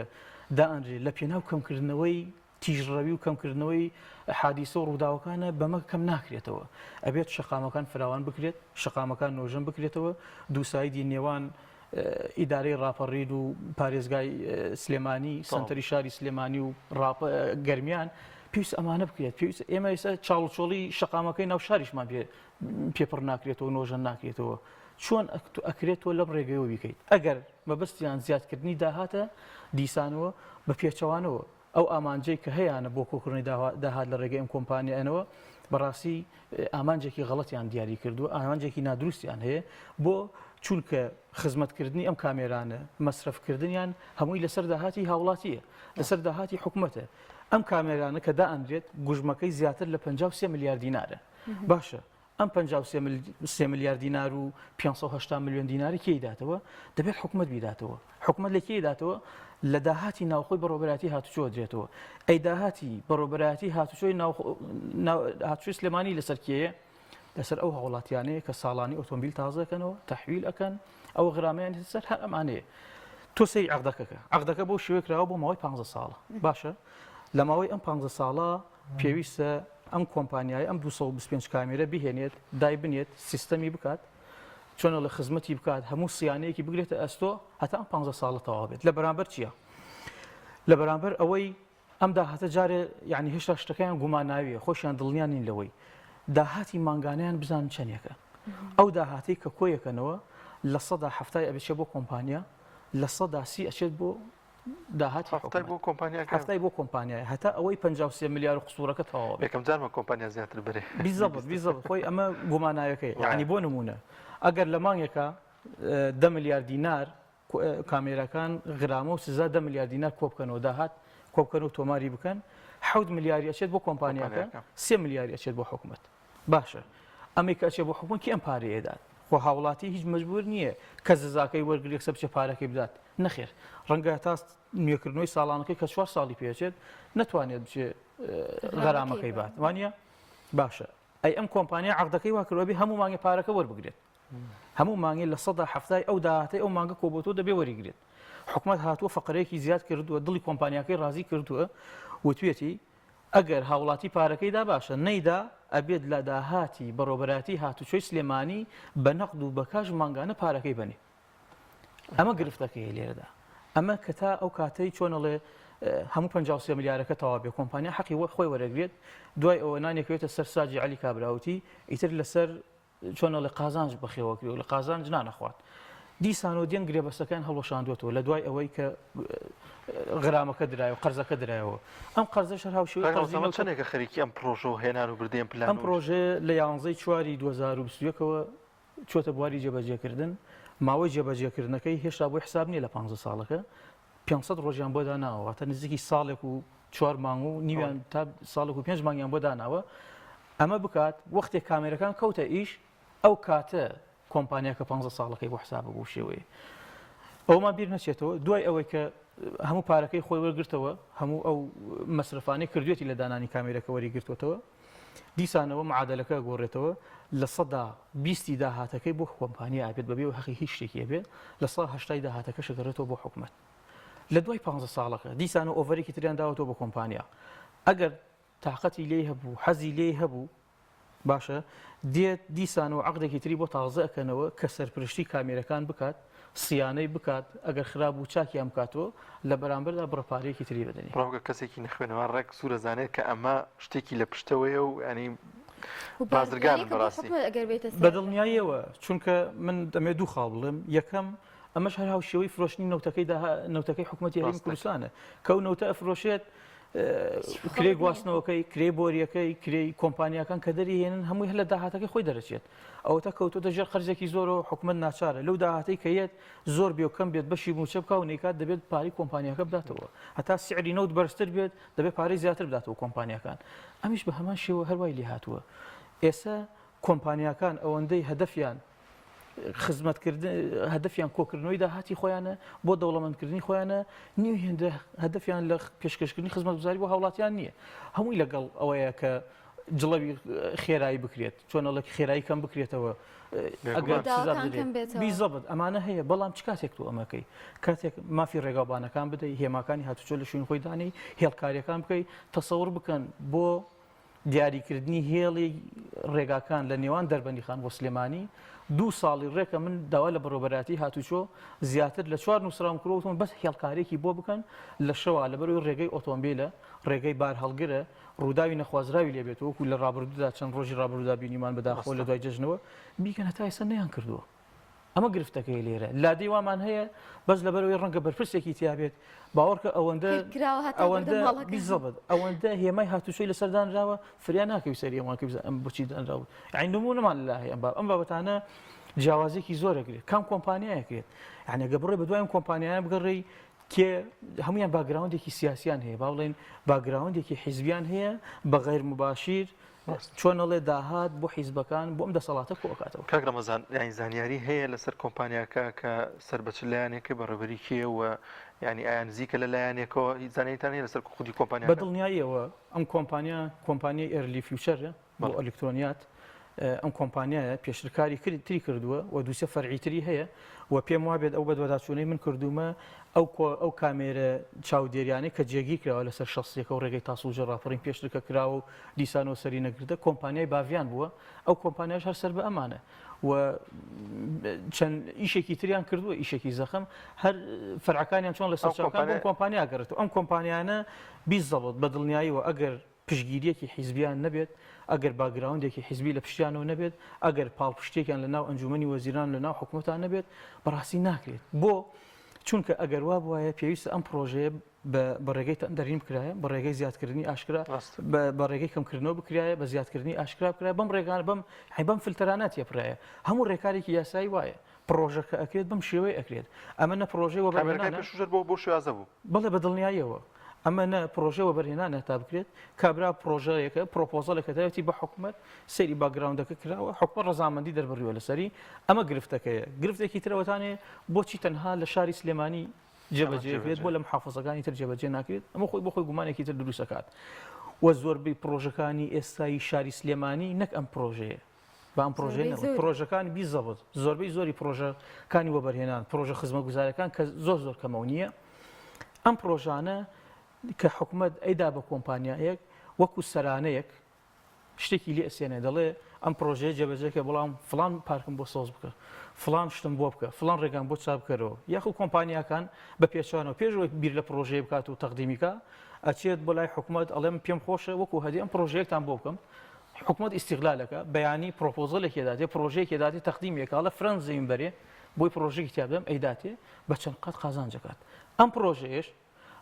Speaker 19: دائەنرێت لە پێناو کەمکردنەوەی تیژڕەوی و کەمکردنەوەی حادیسە و ڕووداوەکانە بەمە کەم ناکرێتەوە ئەبێت شەقامەکان فراوان بکرێت شەقامەکان نۆژەن بکرێتەوە دووسایدی نێوان ئیدارەی ڕاپەڕید و پارێزگای سلێمانی سنتەری شاری سلێمانی و گەرمیان پێویست ئەمانە بکرێت پێویست ئێمە ئێستا چاڵچۆڵی شەقامەکەی ناو شاریشمان پێپڕ ناکرێتەوە نۆژەن ناکرێتەوە چۆن ئەکرێتەوە لەم ڕێگەیەوە بیکەیت ئەگەر مەبەستیان زیادکردنی داهاتە دیسانەوە بە پێچەوانەوە ئەو ئامانجەی کە هەیەیانە بۆ کۆکردنی داهات لە ڕێگەی ئەم کۆمپانیانەوە بەڕاستی ئامانجێکی غەڵەتیان دیاری کردو ئامانجێکی نادروستیان هەیە بۆ چونکە خزمەتکردنی ئەم کامێرانە مەسرفکردنیان هەمووی لەسەر داهاتی هاوڵاتیە لەسەر داهاتی حکوومەتە ئەم کامێرانە کە دائەنرێت گوژمەکەی زیاتر لە 53 میلیارد دینارە باشە ئەم 53 میلیارد دینار و 580 میلیۆن دیناری کێی داتەوە دەبێت حکوومەت بیداتەوە حکوومەت لە کێی داتەوە لە داهاتی ناوخۆی بەڕۆبەراتی هاتوچۆ درێتەوە ئەی داهاتی بەڕۆبەراتی هاتوچۆی هاتوچۆی سلێمانی لەسەر کێیە لەسەر ئەو هەوڵاتیانەیە کە ساڵانی ئۆتۆمبیل تازەکەنەوە تەحویل ئەکەن ئەو غرامیان سەر هەر ئەمانەیە تۆ سەی عەقدەکە بۆ شوێ کراوە بۆ ماوەی 15 ساڵە باشە لە ماوەی ئەم 15 ساڵە پێویستە ئەم کۆمپانیای ئەم 225 کامێرە بهێنێت دای بنێت سیستەمی بکات چۆنە لە خزمەتی بکات هەموو سیانەیەکی بگرێتە ئەستۆ هەتا ئەم 15 ساڵە تەواو بێت لە بەرامبەر چییە؟ لە بەرامبەر ئەوەی ئەم داهاتە جارێ یعنی هێشتا شتەکەیان گوماناویە خۆشیان دڵنیان نین لەوەی داهاتی مانگانیان بزانن چەندێکە ئەو داهاتی کە کۆیەکەنەوە لە سەدا هەفتای ئەبێت بۆ کۆمپانیا لە سەدا سی ئەچێت بۆ داهاتی هەفتای بۆ کۆمپانیای هەتا ئەوەی 53 میلیارد قسوورەکە تەواو
Speaker 1: یەکەم جارمە کۆمپانیا زیاتر بێ
Speaker 19: بیزەبت خۆی ئەمە گومانایەکەی یعنی بۆ نمونە ئەگەر لە مانگێکە 10 میلیارد دینار کامێرەکان غرامە و سزا 10 میلیارد دینار کۆبکەنەوە داهات کۆبکەن و تۆماری بکەن 7 میلیاری ئەچێت بۆ کۆمپانیاکە 3 میلیاری ئەچێت بۆ حکوومەت باشە ئەمەی کە ئەچێت بۆ حکوومەت کێ ئەم پارەیەدات خۆ هاوڵاتی هیچ مەجبور نییە کە جزاکەی وەرگری سە بچە پارەکەی بدات نەخێر ڕەنگە تا نوێکردنەوەی ساڵانەکەی کە 4 ساڵی پێچێت نەتوانێت بچێ غەرامەکەی بات وانە باشە ئەی ئەم کۆمپانیا عەقدەکەی وا کردووە بێ هەموو مانگی پارەکە وەربگرێت هەموو مانگی لە سەدا هەفتای ئەو داهاتەی ئەو مانگە کۆبۆتۆ دەبێ وەریگرێت حکوومەت هاتووە فەقرەیەکی زیاد کردووە دڵی کۆمپانیاکەی ڕازی کردووە وتوێتی ئەگەر هاوڵاتی پارەکەیدا باشە نەیدا ئەبێت لە داهاتی بەڕۆبەراتی هاتوچۆی سلێمانی بە نەقد و بە کاژ مانگانە پارەکەی بنێ ئەمە گرفتەکەی لێرەدا ئەمە کە تا ئەو کاتەی چۆنەڵێ هەموو 53 میلیارەکە تەواو بێ کۆمپانیا حەقی خۆی وەرەگرێت دوای ئەوە نانێکوێتە سەر ساجی عەلی کابراوتی ئیتر لەسەر چۆنەڵێ قازانج بەخێوە کرێ و لە قازانج نانەخوات دیسانەوە دێن گرێبەستەکان هەڵۆشاندوێتەوە لە دوای ئەوەی کە غرامەکە درایەوە قەرزەکە درایەوە ئەم قەرزەش هەر هاوشێوەی
Speaker 1: چەندێکە خەریکی ئەم پرۆژە و هێنان و بردێن پلان
Speaker 19: ئەم پرۆژێ لە 11 چواری 2021ەوە چۆتە بواری جێبەجێکردن ماوەی جێبەجێکردنەکەی هێشتا بۆی حساب نییە لە 15 ساڵەکە 500 ڕۆژیان بۆ داناوە تا نزیکی ساڵێک و 4 مانگ و نیویان تا ساڵێک و 5 مانگیان بۆ داناوە ئەمە بکات وەختێک کامێرەکان کەوتە ئیش ئەو کاتە کۆمپانیاکە 15 ساڵەکەی بۆ حساب بوو شێوەیە ئەومان بیر نەچێتەوە دوای ئەوەی کە هەموو پارەکەی خۆی وەرگرتەوە هەموو ئەو مەسرفانەی کردوێتی لە دانانی کامێرەکە وەریگرتوێتەوە دیسانەوە معادلەکە گۆڕێتەوە لە سەدا 20 داهاتەکەی بۆ کۆمپانیا ئابێت بەبێ و حەقی هیچ شتێکی بێت لە 180 داهاتەکە شەگەڕێتەوە بۆ حکوومەت لە دوای 15 ساڵەکە دیسانە ئۆڤەرێکی تریان داوەتەوە بۆ کۆمپانیا ئەگەر تااقەتی لێ هەبوو حەزی لێ هەبوو باشە دێت دیسانەوە عەقدێکی تری بۆ تازە ئەکەنەوە کە سەرپرشتی کامێرەکان بکات سیانەی بکات ئەگەر خراپ و چاکیان بکاتەوە لە بەرامبەردا بڕەپارەیەکی تری بدەنی
Speaker 1: ڕاوگە کەسێکی نەخوێنەوە ڕێک سوورەزانێت کە ئەمە شتێکی لە پشتەوەیە و ینی بازرگان بەڕاستی
Speaker 19: بەدڵنیاییەوە چونکە من دەمێ دوو خاڵ بڵێم یەکەم ئەمەش هەر هاوشێوەی فرۆشتنی نەوتەکەی حکوومەتی هەرێمی کوردستانە کە ئەو نەوتە ئەفرۆشێت کرێ گواستنەوەکەی کرێ بۆریەکەی کرێی کۆمپانیاکان کە دەریهێنن هەمووی هەر لە داهاتەکەی خۆی دەرەچێت ئەوە تا کەوتۆتە ژێر خەرجێکی زۆرەوە حکوومەت ناچارە لەو داهاتەی کەیت زۆر بێ و کەم بێت بەشی موچە بکە و نەیکات دەبێت پارەی کۆمپانیاکە بداتەوە هەتا سعری نەوت بەرزتر بێت دەبێت پارەی زیاتر بداتەوە کۆمپانیاکان ئەمیش بە هەمان شێوە هەروای لێ هاتووە ئێستا کۆمپانیاکان ئەوەندەی هەدەفیان خزمەتکردن هەدەفیان کۆکردنەوەی داهاتی خۆیانە بۆ دەوڵەمەندکردنی خۆیانە نیو هێندە هەدەفیان لە پێشکەشکردنی خزمەتگوزاری بۆ هاوڵاتیان نییە هەمووی لەگەڵ ئەوەیە کە جڵەوی خێرایی بکرێت چۆنەڵک خێرایی کەم بکرێتەوە بیزەبت ئەمانە هەیە بەڵام چ کاتێک تو ئەمەکەی کاتێک مافی ڕێگاوبانەکان بدەیت هێماکانی هاتوچۆ لە شوێن خۆی دانەی هێڵکاریەکان بکەیت تەسەور بکەن بۆ دیاریکردنی هێڵی ڕێگاکان لە نێوان دەربەندیخان بۆ سلێمانی 2 ساڵی ڕێکە من داوا لە بەڕۆبەراتی هاتوچۆ زیاتر لە 4 نووسرام کرۆتون بەس هێڵکارێکی بۆ بکەن لە شەوە لەبەرەوەی ڕێگەی ئۆتۆمبیلە ڕێگەی بار هەڵگرە ڕووداوی نەخوازراوی لێبێت وەکو لە ڕابردوودا چەند ڕۆژی ڕابردوودا بینیمان بەداخۆ لە دوای جژنەوە بیکەن هەتا ئێستا نەیان کردووە ئەمە گرفتەکەی لێرە لادەی وامان هەیە بەس لەبەرەوەی ڕەنگە بەرپرسێکی تیابێت باوەڕکە ئەوەندە بیزەبت ئەوەندە هێمای هاتوچۆی لەسەردانراوە فریان ناکەوی سەری ئەوان ئەم بچی دانراوە عین نمونەمان لە ئەم بابەتانە جیاوازێکی زۆرەگرێت کام کۆمپانیایەکرێت یعنی ئەگە بڕێ بەدوای ئەم کۆمپانیایە بگەڕێی کێ هەمویان باگراوندێکی سیاسیان هەیە با بڵێن باگراوندێکی حیزبیان هەیە بە غیر مباشیر چۆنەڵێ داهات بۆ حیزبەکان بۆ ئەم دەسەڵاتە کۆکاتەوە
Speaker 1: کاک ڕەمەزان یانی زانیاری هەیە لەسەر کۆمپانیاکە کە سەربەچ لایەنێکە بەڕێوەبەری کێوە ینی ئایان نزیکە لە لایەنێکەوە هیچ زانیاریتان هەیە لەسەر خودی کۆمپانیا
Speaker 19: بەدڵنیاییەوە ئەم کۆمپانیای ئێرلی فیوچەرە بۆ ئەلکترۆنیات ئەم کۆمپانیایە پێشرکاری تری کردووە و دووسێ فەرعیتری هەیە و پێم وابێت ئەو بەدواداچوونەی من کردومە ئەو کامێرە چاودێریانەی کە جێگیر کراوە لەسەر شخصیەکە و ڕێگەی تاسوژە ڕاپەڕین پێشترکە کراوە و دیسانەوە سەری نەگرتە کۆمپانیای باڤیان بووە ئەو کۆمپانیاش هەر سەر بە ئەمانە و چەند ئیشێکی تریان کردووە ئیشێکی زەخم هەر فەرعەکانیان چۆن لەسەر چاوەکان بۆ کۆمپانیا گەڕێتەوە ئەم کۆمپانیانە بیزەڵت بەدڵنیاییەوە ئەگەر پشگیریەکی حیزبیان نەبێت ئەگەر باگراوندێکی حیزبی لە پشتیانەوە نەبێت ئەگەر پاڵپشتێکیان لە ناو ئەنجومەنی وەزیران لە ناو حکوومەتان نەبێت بەڕاستی ناکرێت بۆ چونکە ئەگەر وا بواە پێویستە ئەم پرۆژەیە بە ڕێگەی دەرین بکرایە بە ڕێگەی زیادکردنی ئاشکرا بە ڕێگەی کەمکردنەوە بکرایە بە زیادکردنی ئاشکرا بکرای بەم ڕێگان بەم فلتەرانات تێپرایە هەموو ڕێکارێکی یاسایی وایە پرۆژەکە ئەکرێت بەم شێوەیە ئەکرێت ئەمە نە پرۆژەی
Speaker 1: بۆ شوازە بوو
Speaker 19: بەڵێ بەدڵنیاییەوە ئەمە نە پرۆژەوە بەرهێنانە تا بکرێت کابرا پرۆژەیەکە پرۆپۆزەلێکە دەوێتی بە حکوومەت سەری باگراوندەکە کراوە حکومەت ڕەزامەندی دەربڕیوە لەسەری ئەمە گرفتەکەیە گرفتێکی ترەوەتانێ بۆچی تەنها لە شاری سلێمانی جێبەجێ بۆ لە محافظەکانی تر جێبەجێ ناکرێت ئەمە خۆی بۆ خۆی گومانێکی تر دروستەکات و زۆربەی پرۆژەکانی ئێستایی شاری سلێمانی نەک ئەم پرۆژەیە با ئەم پرۆژەکانی بیزەبت زۆربەی زۆری پرۆژەکانی وەبەرهێنان پرۆژە خزمەتگوزاریەکان کە زۆر کەمەوە نییە ئەم پرۆژانە کە حکوومەت ئەیدا بە کۆمپانیایەک وەکو سەرانەیەک شتێکی لێ ئەسێنێ دەڵێ ئەم پرۆژەیە جێبەجێکە بەڵام فلان پارکم بۆ سۆز بکە فلان شتم بۆ بکە فلان ڕێگان بۆ چاپ بکەرەوە یاخو کۆمپانیاکان بە پێچوانەوە پێشەوەی بیر لە پرۆژەیە بکات و تەقدیمیکە ئەچێت بۆ لای حکوومەت ئەڵێم پێم خۆشە وەکو هەدی ئەم پرۆژەیەکتان بۆ بکەم حکوومەت ئیستیغلالەکە بەیانی پرۆپۆزەلێکی دادێ پرۆژەیەکی دادی تەقدیمێکە ئەڵە فرەنز زەوینبەرێ بۆی پرۆژێکی تیابدەم ئەیداتێ بە چەند قەت قازانجەکات ئەم پرۆژەیەش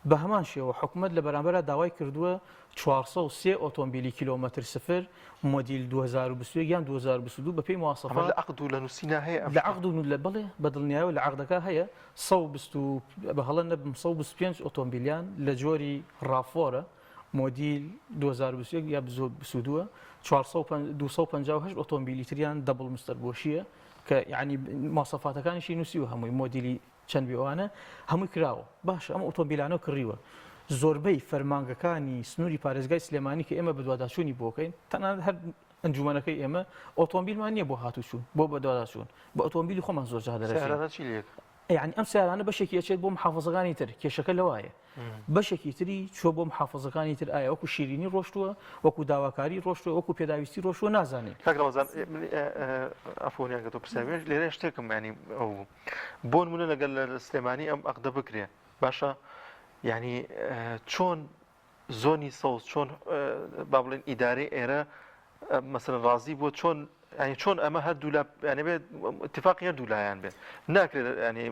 Speaker 19: بە هەمان شێوە حکوومەت لە بەرامبەرە داوای کردووە 403 ئۆتۆمبیلی کیلۆمەتر سفر مۆدیل 2021 یان 2022 بە پێی مواسەفات
Speaker 1: لە عقد و لە نووسینە هەیە
Speaker 19: لە عقد و لە بڵێ بەدڵنیاییەوە لە عقدەکە هەیە 125 ئۆتۆمبیلیان لە جۆری ڕافۆرە مۆدیل 2021 یا 2022 258 ئۆتۆمبیلی تریان دەبڵ مستەر بۆشیە کە یعنی مواصفاتەکانیشی نووسی و هەمووی مۆدیلی چەند بێوانە هەمووی کراوە باشە ئەم ئۆتۆمبیلانە کڕیوە زۆربەی فەرمانگەکانی سنووری پارێزگای سلێمانی کە ئێمە بەدواداچوونی بۆکەین تەنانەت هەر ئەنجومەنەکەی ئێمە ئۆتۆمبیلمان نییە بۆ هاتوچوون بۆ بەدواداچوون بە ئۆتۆمبیلی خۆمان زۆر جا دەرەچێت یعنی ئەم سیارانە بەشێکی ئەچێت بۆ محافظەکانی تر کێشەکە لەوایە بەشێکی تری چۆ بۆ محافظەکانی تر ئایا وەکو شیرینی ڕۆشتووە وەکو داواکاری ڕۆشتووە وەکو پێداویستی ڕۆشتووە نازانین
Speaker 1: ئەفۆنیان کە تۆ پرسیاوێش لێرە شتێکم ینی ئەو بۆ نمونە لەگەل لە سلێمانی ئەم عقدە بکرێ باشە ینی چۆن زۆنی سەوز چۆن با بڵێن ئیدارەی ئێرە مەسەلەن ڕازی بۆ چۆن ینی چۆن ئەمە هەردوو لە ینی بێت اتفاقی هەردوو لایەن بێت ناکرێت ینی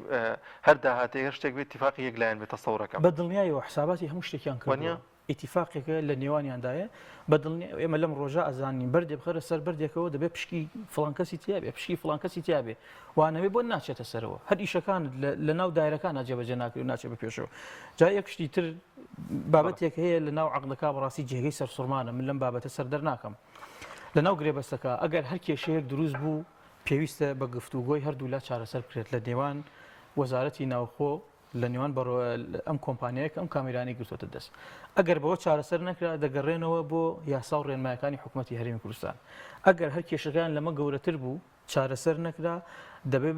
Speaker 1: هەر داهاتێ هەر شتێک بێت اتفاقی یەک لایەن بێت تەسەوڕەکەم
Speaker 19: بەدڵنیاییەوە حساباتی هەموو شتێکیان کردووە ئیتیفاقێکە لە نێوانیاندایە بەدڵنی ئێمە لەم ڕۆژە ئەزانین بەردێ بخەرە سەر بەردێکەوە دەبێت پشکی فڵانکەسی تیابێ پشکی فڵانکەسی تیابێ وانەوێ بۆ ناچێتە سەرەوە هەر ئیشەکان لە ناو دایرەکان جێبەجێ ناکرێت و ناچێت بە پێشەوە جا یەک شتی تر بابەتێک هەیە لە ناو عەقدەکە بەڕاستی جێگەی سەرسوڕمانە من لەم بابەتە سەر دەرناکەم لە ناو گرێبەستەکە ئەگەر هەر کێشەیەک دروست بوو پێویستە بە گفتوگۆی هەردوو لا چارەسەر بکرێت لە نێوان وەزارەتی ناوخۆ لە نێوان ئەم کۆمپانیایە کە ئەم کامێرانی گرتوتە دەست ئەگەر بەوە چارەسەر نەکرا دەگەڕێنەوە بۆ یاسا و ڕێنمایەکانی حکوومەتی هەرێمی کوردستان ئەگەر هەر کێشەکان لەمە گەورەتر بوو چارەسەر نەکرا دەبێت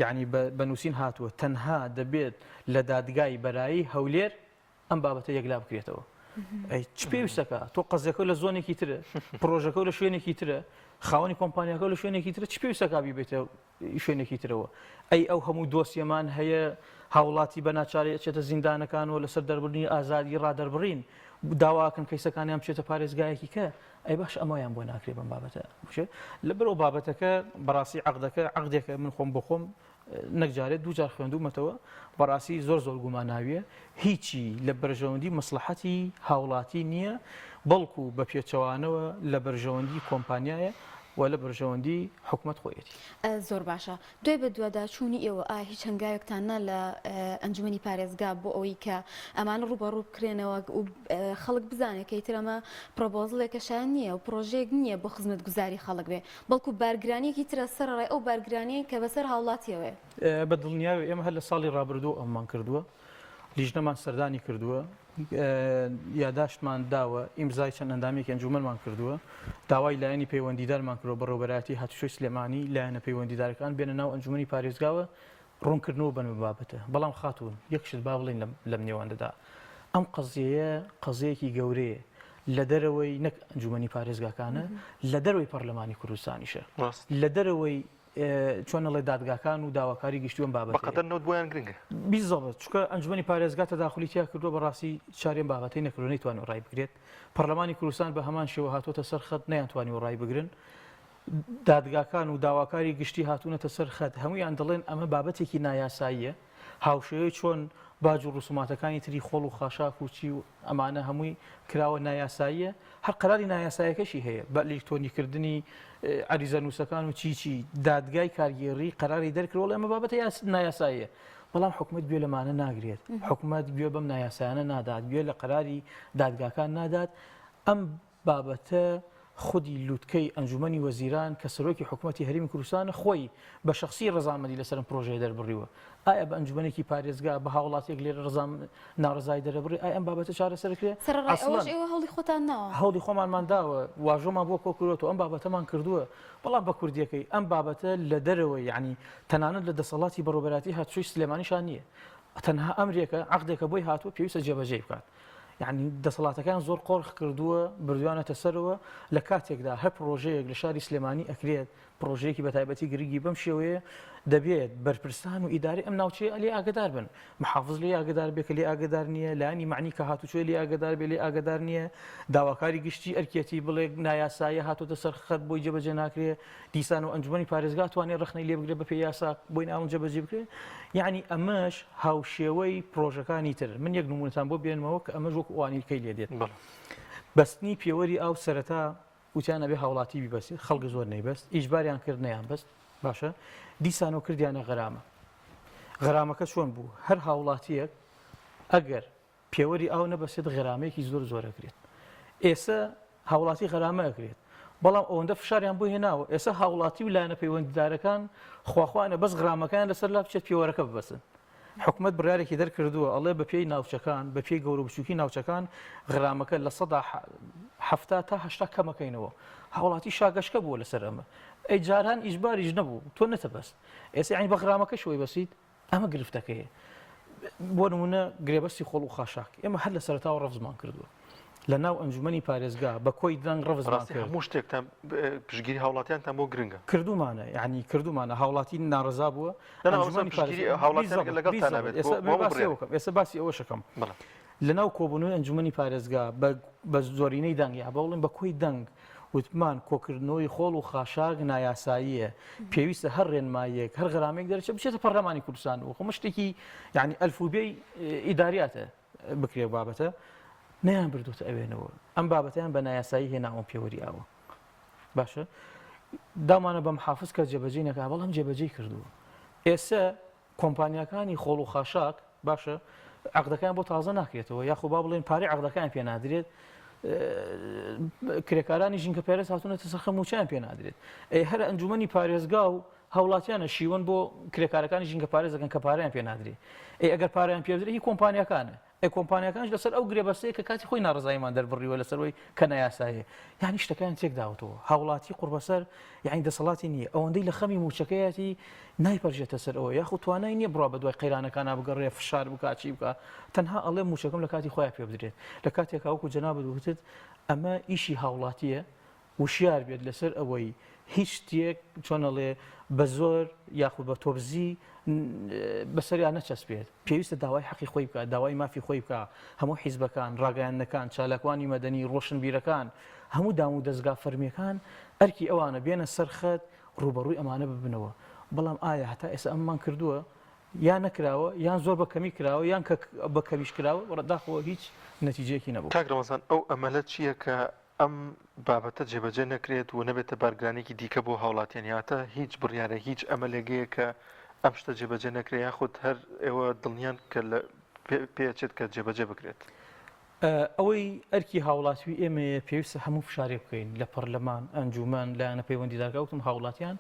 Speaker 19: ینی بە نووسین هاتووە تەنها دەبێت لە دادگای بەرایی هەولێر ئەم بابەتە یەکلا بکرێتەوە ئەی چ پێویستەکە تۆ قەزەکە لە زۆنێکی ترە پرۆژەکە لە شوێنێکی ترە خاوەنی کۆمپانیاکە لە شوێنێکی ترە چ پێویستەکە بیبێتە شوێنێکی ترەوە ئەی ئەو هەموو دۆسیەمان هەیە هاوڵاتی بە ناچاری ئەچێتە زیندانەکانەوە لەسەر دەربڕنی ئازادی ڕادەربڕین داواکەن کەیسەکانیان بچێتە پارێزگایەکی کە ئەی باش ئەمەیان بۆ ناکرێ بەم بابەتە لەبەرەوە بابەتەکە بەڕاستی عەقدێکە من خۆم بۆ خۆم نەکجارێت دووجار خوێندومەتەوە بەڕاستی زۆر گوماناویە هیچی لە بەرژەوەندی مەسلحەتی هاوڵاتی نییە بەڵکو بە پێچەوانەوە لە بەرژەوەندی کۆمپانیایە و لە بەرژەوەندی حکوومەت خۆیەتی
Speaker 2: زۆر باشە دوای بە دووەدا چوونی ئێوە ئایا هیچ هەنگاوێکتاننا لە ئەنجومەنی پارێزگا بۆ ئەوەی کە ئەمانە ڕوبەڕوو بکرێنەوە و خەڵک بزانێت کە ئیتر ئەمە پرۆپۆزڵێکەشان نییە و پرۆژەیەک نییە بۆ خزمەتگوزاری خەڵک بێ بەڵکو بارگرانیەکی ترە سەرڕای ئەو بارگرانەیە کە بەسەر هاوڵاتیەوەیە
Speaker 19: بە دڵنیاوی ئێمە هەر لە ساڵی ڕابردوو ئەممان کردووە لیژنەمان سەردانی کردووە یاداشتمان داوە ئیمزای چەند ئەندامێکی ئەنجومەنمان کردووە داوای لایەنی پەیوەندیدارمان کردووە بە ڕێوبەرایەتی هاتوچۆی سلێمانی لایەنە پەیوەندیدارەکان بێنە ناو ئەنجومەنی پارێزگاوە ڕوونکردنەوە بەم بابەتە بەڵام خاتون یەکشت با بڵێن لەم نێواندا ئەم قەزیەیە قەزەیەکی گەورەیە لە دەرەوەی نەک ئەنجومەنی پارێزگاکانە لە دەرەوەی پەرلەمانی کوردستانیشە لە دەرەوەی چۆنەڵێ دادگاکان و داواکاری گشتیوم بابەت
Speaker 1: بەقەدەر نەوت بۆیان گرنگە
Speaker 19: بیزەڵێت چکە ئەنجومەنی پارێزگا تەداخلی تیا کردووە بەڕاستی چارێن بابەتەی نەکردنەی توانێت ڕای بگرێت پەرلەمانی کوردستان بە هەمان شێوە هاتوۆتە سەر خەت نەیانتوانی و ڕای بگرن دادگاکان و داواکاری گشتی هاتوونەتە سەر خەت هەمویان دەڵێن ئەمە بابەتێکی نایاساییە هاوشێوەی چۆن باج و ڕسوماتەکانی تری خۆڵ و خاشاک و چی و ئەمانە هەمووی کراوە نایاساییە هەر قەراری نایاسایەکەشی هەیە بە ئەلکترۆنیکردنی عریزە نووسەکان و چی دادگای کارگێڕی قەراری دەرکردوڵ ئەمە بابەتە نایاساییە بەڵام حکومت گوێ لەمانە ناگرێت حکومت گوێ بەم نایاسایانە نادات گوێ لە قەراری دادگاکان نادات ئەم بابەتە خودی لووتکەی ئەنجومەنی وەزیران کە سەرۆکی حکوومەتی هەرێمی کوردستان خۆی بە شخصی ڕەزامەندی لەسەر پرۆژەیە دەربڕیوە ئایا بە ئەنجومەنێکی پارێزگا بە هاوڵاتێک لێرە ناڕزای دەرەبڕی ئایا ئەم بابەتە چارەسەرکرێ
Speaker 2: هەڵی خۆتان ناوە
Speaker 19: هەڵی خۆمانمان داوە واژۆمان بۆ کۆکرێتەوە ئەم بابەتەمان کردووە بەڵام بە کوردیەکەی ئەم بابەتە لە دەرەوەی یعنی تەنانەت لە دەسەڵاتی بەڕۆبەراتی هاتووی سلێمانیشان نییە تەنها ئەمریکا عەقدێکە بۆی هاتووە پێویستە جێبەجێ بکات یعنی دەسەڵاتەکان زۆر قۆڕخ کردووە بردوانەتە سەرەوە لە کاتێکدا هەر پرۆژەیەک لە شاری سلێمانی ئەکرێت پرۆژەیەکی بە تایبەتی گرنگی بەم شێوەیە دەبێت بەرپرسان و ئیداری ئەم ناوچەیە لێ ئاگدار بن محافظ لێ ئاگدار بێت کە لێ ئاگدار نییە لایانی معنی کە هاتوچۆی لێ ئاگدار بێ لێ ئاگدار نییە داواکاری گشتی ئەرکێتی بڵێ نایاسایە هاتوۆتە سەر خەت بۆی جێبەجێ ناکرێ دیسان و ئەنجومەنی پارێزگا توانێت ڕخنەی لێ بگرێت بە پێی یاسا بۆی ناون جێبەجێ بکرێت یعنی ئەمەش هاوشێوەی پرۆژەکانی تر من یەک نمونەتان بۆ بێنمەوە کە ئەمەش وەک ئەوانیکەی لێ دێت بەستنی پێوەری ئاو سەرەتا وتیانە بێ هاوڵاتی بیبەست خەڵک زۆر نەیبەست ئیجباریان کرد نەیان بەست باشە دیسانەوە کردیانە غەرامەکە چۆن بوو هەر هاوڵاتیەک ئەگەر پێوەری ئاو نەبەسێت غەرامەیەکی زۆر ئەکرێت ئێستا هاوڵاتی غەرامە ئەکرێت بەڵام ئەوەندە فشاریان بۆ هێناوە ئێستا هاوڵاتی و لایەنە پەیوەندیدارەکان خواخواانە بەس غرامەکان لەسەر لا بچێت پێوەرەکە ببەسن حکومت بڕارێکی دەرکردووە ئەڵێ بە پێی ناوچەکان بە پێی گەورە بچووکی ناوچەکان غرامەکە لە 170 تا 80 کەمەکەینەوە هاوڵاتی شاگەشکە بووە لەسەر ئەمە ئەی جاران ئیجباریش نەبوو تۆ نەتەبەست ئێستا یعنی بە غرامەکە شوی بەسیت ئەمە گرفتەکەیە بۆ نمونە گرێبەستی خۆڵ و خاشاک ئێمە هەر لە سەرەتاوە ڕەفزمان کردووە لە ناو ئەنجومەنی پارێزگا بە کۆی دەنگ ڕەفزمان کرد
Speaker 1: هەموو شتێکتان پشگیری هاوڵاتیانتان بۆ گرنگە
Speaker 19: کردومانە یعنی کردومانە هاوڵاتی ناڕزا بووە ئێستا باسی ئەوە شەکەم لە ناو کۆبوونەوەی ئەنجومەنی پارێزگا بە زۆرینەی دەنگ یا بەڵێن بە کۆی دەنگ وتمان کۆکردنەوەی خۆڵ و خاشاک نایاساییە پێویستە هەر ڕێنمایەک هەر غەرامێک دەرەچێت بچێتە پەرلەمانی کوردستان و خۆ شتێکی یعنی ئەلفوبێی ئیداریاتە بکرێ بابەتە نەیان بردوتە ئەوێنەوە ئەم بابەتیان بە نایاسایی هێناوە پێوەری ئاوە باشە دامانە بە محافظ کە جێبەجێ نەکا بەڵام جێبەجێ کردووە ئێستا کۆمپانیەکانی خۆڵ و خاشاک باشە عەقدەکان بۆ تازە ناکرێتەوە یاخۆ با بڵێن پارەی عەقدەکان پێ نادرێت کرێکارانی ژینکە پارێز هاتوونەتە سەر خەموچیان پێ نادرێت هەر ئەنجومەنی پارێزگا و هەوڵاتیانە شیوەن بۆ کرێکارەکانی ژینکە پارێز دەکەن کە پارەیان پێ نادرێت ئەگەر پارەیان پێ بدرێت هی کۆمپانیەکانە کۆمپانیەکانش لەسەر ئەو گرێبەستەیە کە کاتی خۆی ناڕزاییمان دەربڕیوە لەسەرەوەی کە نەیاسایە یعنی شتەکان تێک داوتەوە هاوڵاتی قوربەسەر یعنی دەسەڵاتی نییە ئەوەندەی لە خەمی موچەکەیەتی نایپەرژێتە سەر ئەوە یاخود توانای نییە بڕوا بە دوای قەیرانەکانە بگەڕێ فشار بکات چی بکە تەنها ئەڵێ موچەکەم لە کاتی خۆیان پێ بدرێت لە کاتێک وەکو جەنابەت وتت ئەمە ئیشی هاوڵاتیە وشیار بێت لەسەر ئەوەی هیچ شتێک چۆنەڵێ بە زۆر یاخود بە تۆبزی بەسەریان نەچەسبێت پێویستە داوای حەقی خۆی بکات داوای مافی خۆی بکە هەموو حیزبەکان ڕاگەیاندنەکان چالاکوانی مەدەنی ڕۆشنبیرەکان هەموو دام و دەستگا فەرمیەکان ئەرکی ئەوانە بێنە سەرخەت ڕوبەڕووی ئەمانە ببنەوە بەڵام ئایا هەتا ئێستا ئەممان کردووە یان نەکراوە یان زۆر بە کەمی کراوە یان کە بە کەویش کراوە ڕداخەوە هیچ نەتیجەیەکی نەبوو
Speaker 1: کاک ڕەمەزان ئەو ئەمەلە چییە کە ئەم بابەتە جێبەجێ نەکرێت و نەبێتە بارگرانێکی دیکە بۆ هاوڵاتیان یاتە هیچ بڕیارە هیچ ئەمەلێگەیە کە ئەم شتە جێبەجێ نەکرێت یاخود هەر ئێوە دڵنیان کە لە پێچێت کە جێبەجێ بکرێت
Speaker 19: ئەوەی ئەرکی هاوڵاتوی ئێمە پێویستە هەموو فشارێک بکەین لە پەرلەمان ئەنجومان لایەنە پەیوەندیدارگاوتم هاوڵاتیان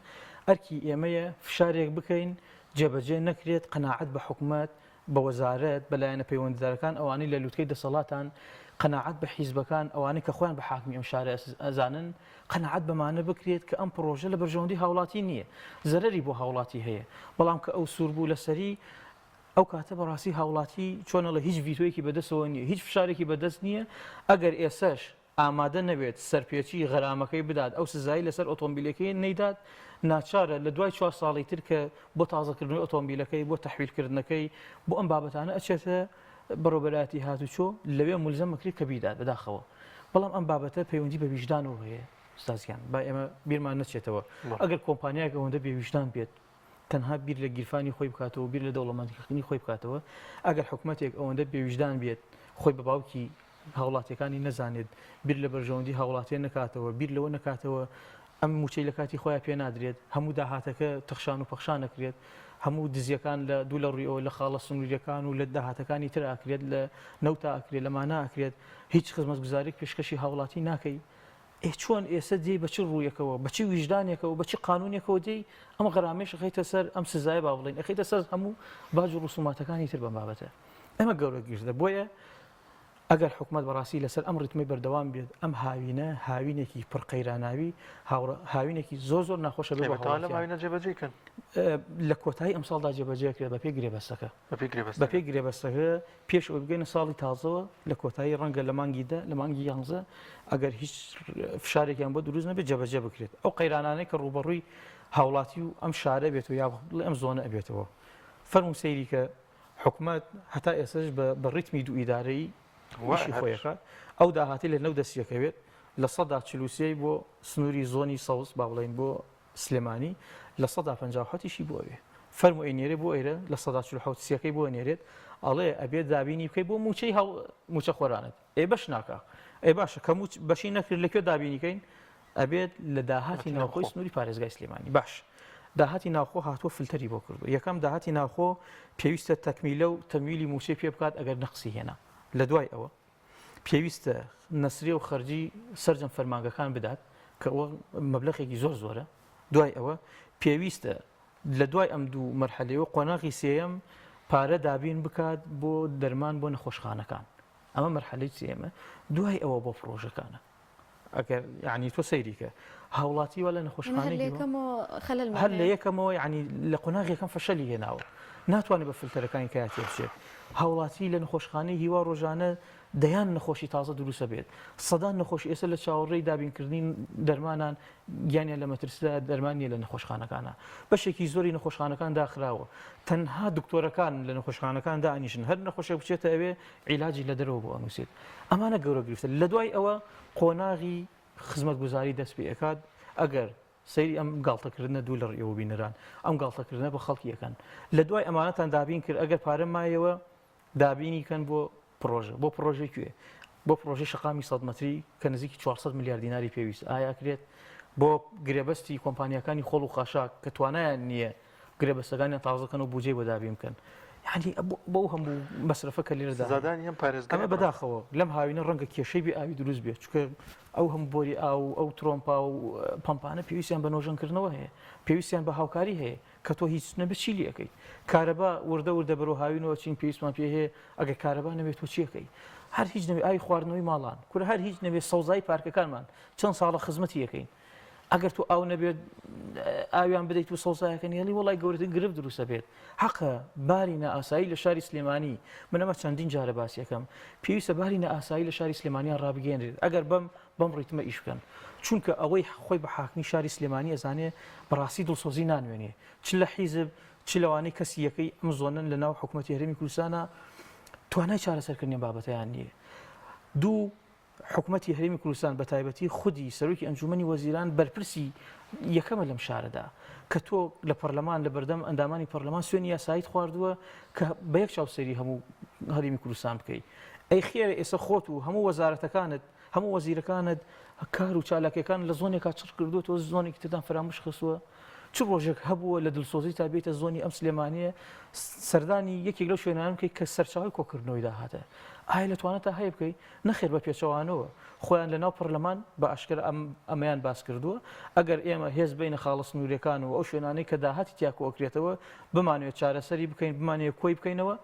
Speaker 19: ئەرکی ئێمەیە فشارێک بکەین جێبەجێ نەکرێت قەناعەت بە حکوومەت بە وەزارەت بە لایەنە پەیوەندیدارەکان ئەوانەی لە لووتکەی دەسەڵاتان قەناعەت بە حیزبەکان ئەوانەی کە خۆیان بە حاکمی ئەم شارە ئەزانن قەناعەت بەمانە بکرێت کە ئەم پرۆژە لە بەرژەوەندی هاوڵاتی نییە زەرەری بۆ هاوڵاتی هەیە بەڵام کە ئەو سوور بوو لەسەری ئەو کاتە بەڕاستی هاوڵاتی چۆنەڵە هیچ ڤیتۆیەکی بەدەستەوە نییە هیچ فشارێکی بەدەست نییە ئەگەر ئێسەش ئامادە نەبێت سەرپێچی غەرامەکەی بدات ئەو سزایی لەسەر ئۆتۆمبیلەکەی نەیدات ناچارە لە دوای 4 ساڵی تر کە بۆ تازەکردنەوەی ئۆتۆمبیلەکەی بۆ تەحویلکردنەکەی بۆ ئەم بابەتانە ئەچێتە بەڕۆبەراتی هاتوچۆ لەوێ مولزەم بکرێت کە بیدات بەداخەوە بەڵام ئەم بابەتە پەیوەندی بە ویژدانەوە هەیە ئستازیان با ئێمە بیرمان نەچێتەوە ئەگەر کۆمپانیایەک ئەوەندە بێویژدان بێت تەنها بیر لە گیرفانی خۆی بکاتەوە بیر لە دەوڵەمەندیکردنی خۆی بکاتەوە ئەگەر حکوومەتێک ئەوەندە بێویژدان بێت خۆی بە باوکی هاوڵاتیەکانی نەزانێت بیر لە بەرژەوەندی هاوڵاتیان نکاتەوە بیر لەوە نکاتەوە ئەم موچەی لە کاتی خۆیان پێ نادرێت هەموو داهاتەکە تەخشان و پەخشان نەکرێت هەموو دزیەکان لە دوو لە ڕوویەوە لە خاڵە سنووریەکان و لە داهاتەکانی تر ئاکرێت لە نەوتا ئاکرێت لەمانە ئاکرێت هیچ خزمەتگوزارێک پێشکەشی هاوڵاتی ناکەی چۆن ئێستا دێ بە چ ڕوویەکەوە بە چ ویژدانێکەوە بە چ قانونێکەوە دێی ئەمە غەرامێش خەیتە سەر ئەم سزای با بڵێن ئەخەیتە سەر هەموو باج و ڕوسوماتەکانی تر بەم بابەتە ئەمە گەورە گرتە بۆیە ئەگەر حکوومەت بەڕاستی لەسەر ئەم ڕیتمی بەردەوام بێت ئەم هاوینە هاوینێکی پڕقەیراناوی هاوینێکی زۆر ناخۆشە بێت
Speaker 1: جێبەجێکن
Speaker 19: لە کۆتایی ئەم ساڵدا جێبەجێکرێت بە پێی گرێبەستەکە بە پێی گرێبەستەکە پێش ئەوی بگەینە ساڵی تازەوە لە کۆتایی ڕەنگە لە مانگی دا لە مانگی 11 ئەگەر هیچ فشارێکیان بۆ دروست نەبێت جێبەجێ بکرێت ئەو قەیرانانەی کە ڕوبەڕووی هاوڵاتی و ئەم شارە بێت و یا ئەم زۆنە ئەبێتەوە فەرمو سەیری کە حکوومەت هەتا ئێسش بە ڕیتمی دوو ئیدارەی وشی خۆیەکە ئەو داهاتی لە نەو دەستیەکەوێت لە 140 بۆ سنووری زۆنی سەوز با بڵێن بۆ سلێمانی لە 157 بۆ ئەوێ فەرمو ئەینێرێ بۆ ئێرە لە 140 بۆ نێرێت ئەڵێ ئەبێت دابینی بکەی بۆ موچەی موچە خۆرانت بەش ناکە باشە کە بەشی نەکرد لەکوێ دابینیکەین ئەبێت لە داهاتی ناوخۆی سنووری پارێزگای سلێمانی باش داهاتی ناوخۆ هاتووە فلتەری بۆ کردو یەکەم داهاتی ناوخۆ پێویستە تەکمیلە و تەمویلی موچەی پێ بکات ئەگەر نەقسی هێنا لە دوای ئەوە پێویستە نەسرێ و خەرجی سەرجەم فەرمانگەکان بدات کە ئەوە مەبلەغێکی زۆرە دوای ئەوە پێویستە لە دوای ئەم دوو مەرحەلەوە قۆناغی سێەم پارە دابین بکات بۆ دەرمان بۆ نەخۆشخانەکان ئەمە مەرحەلەی سێمە دوای ئەوە بۆ پرۆژەکانە ئەگەر یعنی تۆ سەیریکە هاوڵاتی وە لە نەخۆشخانەی هەر لە یەکەمەوە یعنی لە قۆناغێکم فەشەلی هێناوە ناتوانێت بە فلتەرەکانی کاتی بچێت هاوڵاتی لە نەخۆشخانەی هیوا ڕۆژانە دەیان نەخۆشی تازە دروستە بێت سەدان نەخۆشی ئێستا لە چاوەڕێی دابینکردنی دەرمانان گیانیان لە مەترسدا دەرمانیە لە نەخۆشخانەکانە بەشێکی زۆری نەخۆشخانەکان داخراوە تەنها دکتۆرەکان لە نەخۆشخانەکان دانیشن هەر نەخۆشە بچێتە ئەوێ عیلاجی لە دەرەوە بۆ ئەنووسێت ئەمانە گەورە گرفتە لە دوای ئەوە قۆناغی خزمەتگوزاری دەست پێ ئەکات ئەگەر سەیری ئەم گاڵتەکردنە دوو لە ڕێوە بینەران ئەم گاڵتەکردنە بە خەڵکی یەکەن لە دوای ئەمانەتان دابین کرد ئەگەر پارە مایەوە دابینی کەن بۆ پرۆژە بۆ پرۆژەی کوێ بۆ پرۆژەی شەقامی 100 مەتری کە نزیکی 400 میلیارد دیناری پێویست ئایا کرێت بۆ گرێبەستی کۆمپانیەکانی خۆڵ و خاشاک کە توانایان نییە گرێبەستەکانیان تازەکەن و بودجێ بۆ دابین بکەن یعنی بەو هەموو مەسرفە کە لێرەدا
Speaker 1: زادانی هەم پارێزگای
Speaker 19: ئەمە بەداخەوە لەم هاوینە ڕەنگە کێشەی بێ ئاوی دروست بێت چکە ئەو هەموو بۆری ئاو ئەو ترۆمپا و پەمپانە پێویستیان بە نۆژەنکردنەوە هەیە پێویستیان بە هاوکاری هەیە کە تۆ هیچ نەبێت چی لەکەیت کارەبا وردە وردە بەرەو هاوینەوە چین پێویستمان پێ هەیە ئەگەر کارەبا نەبێت تۆ چیەکەی هەر هیچ نەبێت ئاوی خواردنەوەی ماڵان کورە هەر هیچ نەبێت سەوزای پارکەکانمان چەند ساڵە خزمەتی یەکەین ئەگەر تو ئاو نەبێت ئاویان بدەیت و سەوزایەکەنی هەڵی وڵای گەورەتر گرفت دروستە بێت حەقە باری نائاسایی لە شاری سلێمانی من ئەمە چەندین جارە باسی یەکەم پێویستە باری نائاسایی لە شاری سلێمانیان ڕابگەێنرێت ئەگەر بەم ڕیتمە ئیش بکەن چونکە ئەوەی خۆی بە حاکمی شاری سلێمانی ئەزانێ بەڕاستی دڵسۆزی نانوێنێ چ لە حیزب چ لەوانەی کەسی یەکەی ئەم زۆنن لە ناو حکوومەتی هەرێمی کوردستانە توانای چارەسەرکردنی بابەتەیان نییە دوو حکوومەتی هەرێمی کوردستان بە تایبەتی خودی سەرۆکی ئەنجومەنی وەزیران بەرپرسی یەکەمە لەم شارەدا کە تۆ لە پەرلەمان لە بەردەم ئەندامانی پەرلەمان سوێنی یاساییت خواردووە کە بە یەک چاوسەری هەموو هەرێمی کوردستان بکەیت ئەی خێرە ئێستا خۆت و هەموو وەزارەتەکانت هەموو وەزیرەکانت کار و چالاکیەکان لە زۆنێکا چڕ کردووە تۆ زۆنێکی تردان فراموش خستووە چ ڕۆژێک هەبووە لە دڵسۆزی تا بێتە زۆنی ئەم سلێمانیە سەردانی یەکێک لەو شوێنانم بکەیت کە سەرچاوی کۆکردنەوەی داهاتە ئایا لەتوانێت تا هەیە بکەیت نەخێر بە پێچەوانەوە خۆیان لە ناو پەرلەمان بە ئاشکرا ئەمەیان باس کردووە ئەگەر ئێمە هێز بینە خاڵە سنوورەکانەوە ئەو شوێنانەی کە داهاتی تیا کۆکرێتەوە بمانوێت چارەسەری بکەین بمانوێت کۆی بکەینەوە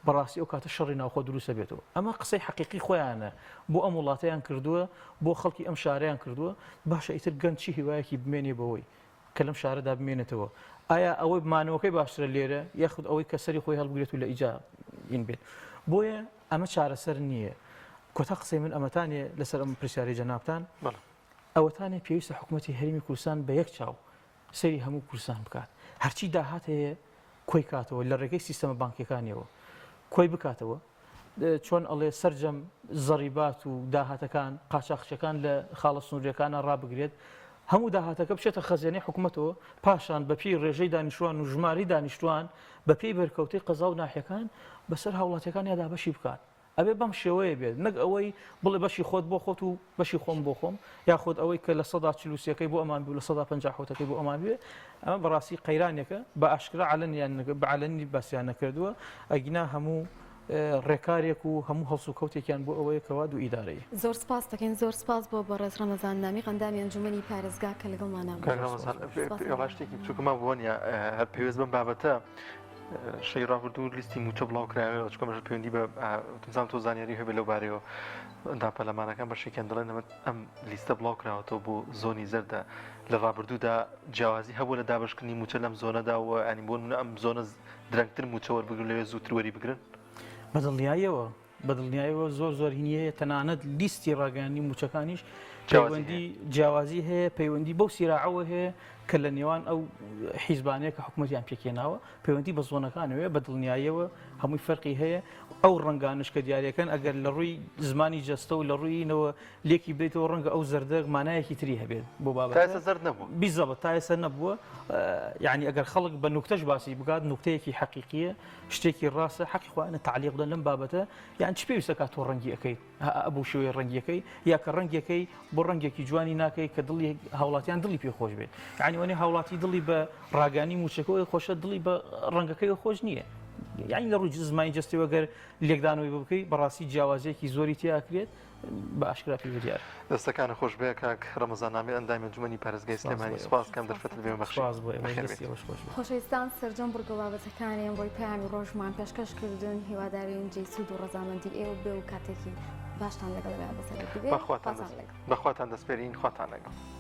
Speaker 19: بەڕاستی ئەو کاتە شەڕی ناوخۆ دروستە بێتەوە ئەمە قسەی حەقیقی خۆیانە بۆ ئەم وڵاتەیان کردووە بۆ خەڵکی ئەم شارەیان کردووە باشە ئیتر گەنج چی هیوایەکی بمێنێ بەوەی کە لەم شارەدا بمێنێتەوە ئایا ئەوەی بمانەوەکەی باشترە لێرە یاخود ئەوەی کە سەری خۆی هەڵبگرێت و لە ئیجا این بێت بۆیە ئەمە چارەسەر نییە کۆتا قسەی من ئەمەتانێ لەسەر ئەم پرسیاری جەنابتان ئەوەتانێ پێویستە حکوومەتی هەرێمی کوردستان بە یەک چاو سەری هەموو کوردستان بکات هەرچی داهات هەیە کۆی کاتەوە لە ڕێگەی سیستەمە بانکیەکانیەوە کۆی بکاتەوە چۆن ئەڵێ سەرجەم زەڕیبات و داهاتەکان قاچاقچەکان لە خاڵە سنوورەکانە ڕابگرێت هەموو داهاتەکە بچێتە خەزیێنەی حکوومەتەوە پاشان بەپی ڕێژەی دانیشتوان و ژماری دانیشتوان بەپی بەرکەوتەی قەزا و ناحیەکان بەسەر هاوڵاتیەکان یادا بەشی بکات ئەبێ بەم شێوەیە بێت نەک ئەوەی بڵێ بەشی خۆت بۆ خۆت و بەشی خۆم بۆ خۆم یاخود ئەوەی کە لە 140ەکەی بۆ ئەمان بوو لە 150ەکەی بۆ ئەمان بێ ئەمە بەڕاستی قەیرانێکە بە ئاشکرا علەنیان بەعلەنی باسییان نەکردووە ئەگینا هەموو ڕێکارێک و هەموو هەڵس و کەوتێکیان بۆ ئەوەیە کەوا دوو ئیدارەیە
Speaker 2: زۆر سپاس دەکەین زۆر سپاس بۆ بەڕێز ڕەمەزان نامی قەندامی ئەنجومەنی پارێزگا کە لەگەڵمانە
Speaker 1: شتێکی بچووکەمە بوونە هەر پێویست بم بابەتە شەی ڕابردوو لیستی موچە بڵاو کراوێت چکۆمەش پەیوەندی بە تزانام تۆ زانیاری هەبێت لەو بارەوە داپەرلەمانەکان بەشێکیان دەڵێن ئەم لیستە بڵاو کراوەتەوە بۆ زۆنی زەردە لە ڕابردوودا جیاوازی هەبوو لە دابشکردنی موچە لەم زۆنەدا و ئەنی بۆ ئەم زۆنە درەنگتر موچە وەربگرن لەوێ زووتر وەری بگرن
Speaker 19: بەدڵنیایەوە زۆر هینیەیە تەنانەت لیستی ڕاگەیاندنی موچەکانیش پەیوەندی جیاوازی هەیە پەیوەندی بەو سیراعەوە هەیە کە لە نێوان ئەو حیزبانەیە کە حکوومەتیان پێکێناوە پەیوەندی بە زۆنەکانەوە بەدڵنیایەوە هەمووی فەرقی هەیە ئەو ڕەنگانش کە دیارەکەن ئەگەر لە ڕووی زمانی جەستە و لە ڕوویینەوە لێکی بێتەوە ڕەنگە ئەو زەردە مانایەکی تری هەبێت بۆ بابەت
Speaker 1: زەرد نەبووە
Speaker 19: بیزەبە تایسە نەبووە یعنی ئەگەر خەڵک بە نوکتەش باسی بکات نوکتەیەکی حەقیقیە شتێکی ڕاستە حەقی خۆیانە تعلیق بدەن لەم بابەتە یان چ پێویستە کات تۆ ڕەنگی ئەەکەیت ئەبوو شێوەیە ڕەنگیەکەی یا کە ڕەنگیەکەی بۆ ڕەنگێکی جوانی ناکەی کە دڵی هاوڵاتیان دڵی پێخۆش بێت یعنی وەنێ هاوڵاتی دڵی بە ڕاگانی موچەکەی خۆشە دڵی بە ڕەنگەکەی خۆش نییە یعنی لە ڕووی زمانی جەستەوە گەر لێکدانەوەی بکەی بەڕاستی جیاوازیەکی زۆری تیاکرێت بە ئاشکرا پێ دیار
Speaker 1: دەستەکانە خۆش بەیە کاک ڕەمەزان نامی ئەندامی ئەنجومەنی پارێزگای سلێمانی سوپاس کەم دەرفەت بێ بەخش
Speaker 2: خۆشەویستان سەرجەم بڕگە بابەتەکانیان بۆی پەیامی ڕۆژمان پێشکەشکردن هیوادارین جێی سوود و ڕەزامەندی ئێوە بێ و کاتێکی باشتان لەگەڵ بەسەر
Speaker 1: بەخواتان دەستپێرین خواتان لەگەڵ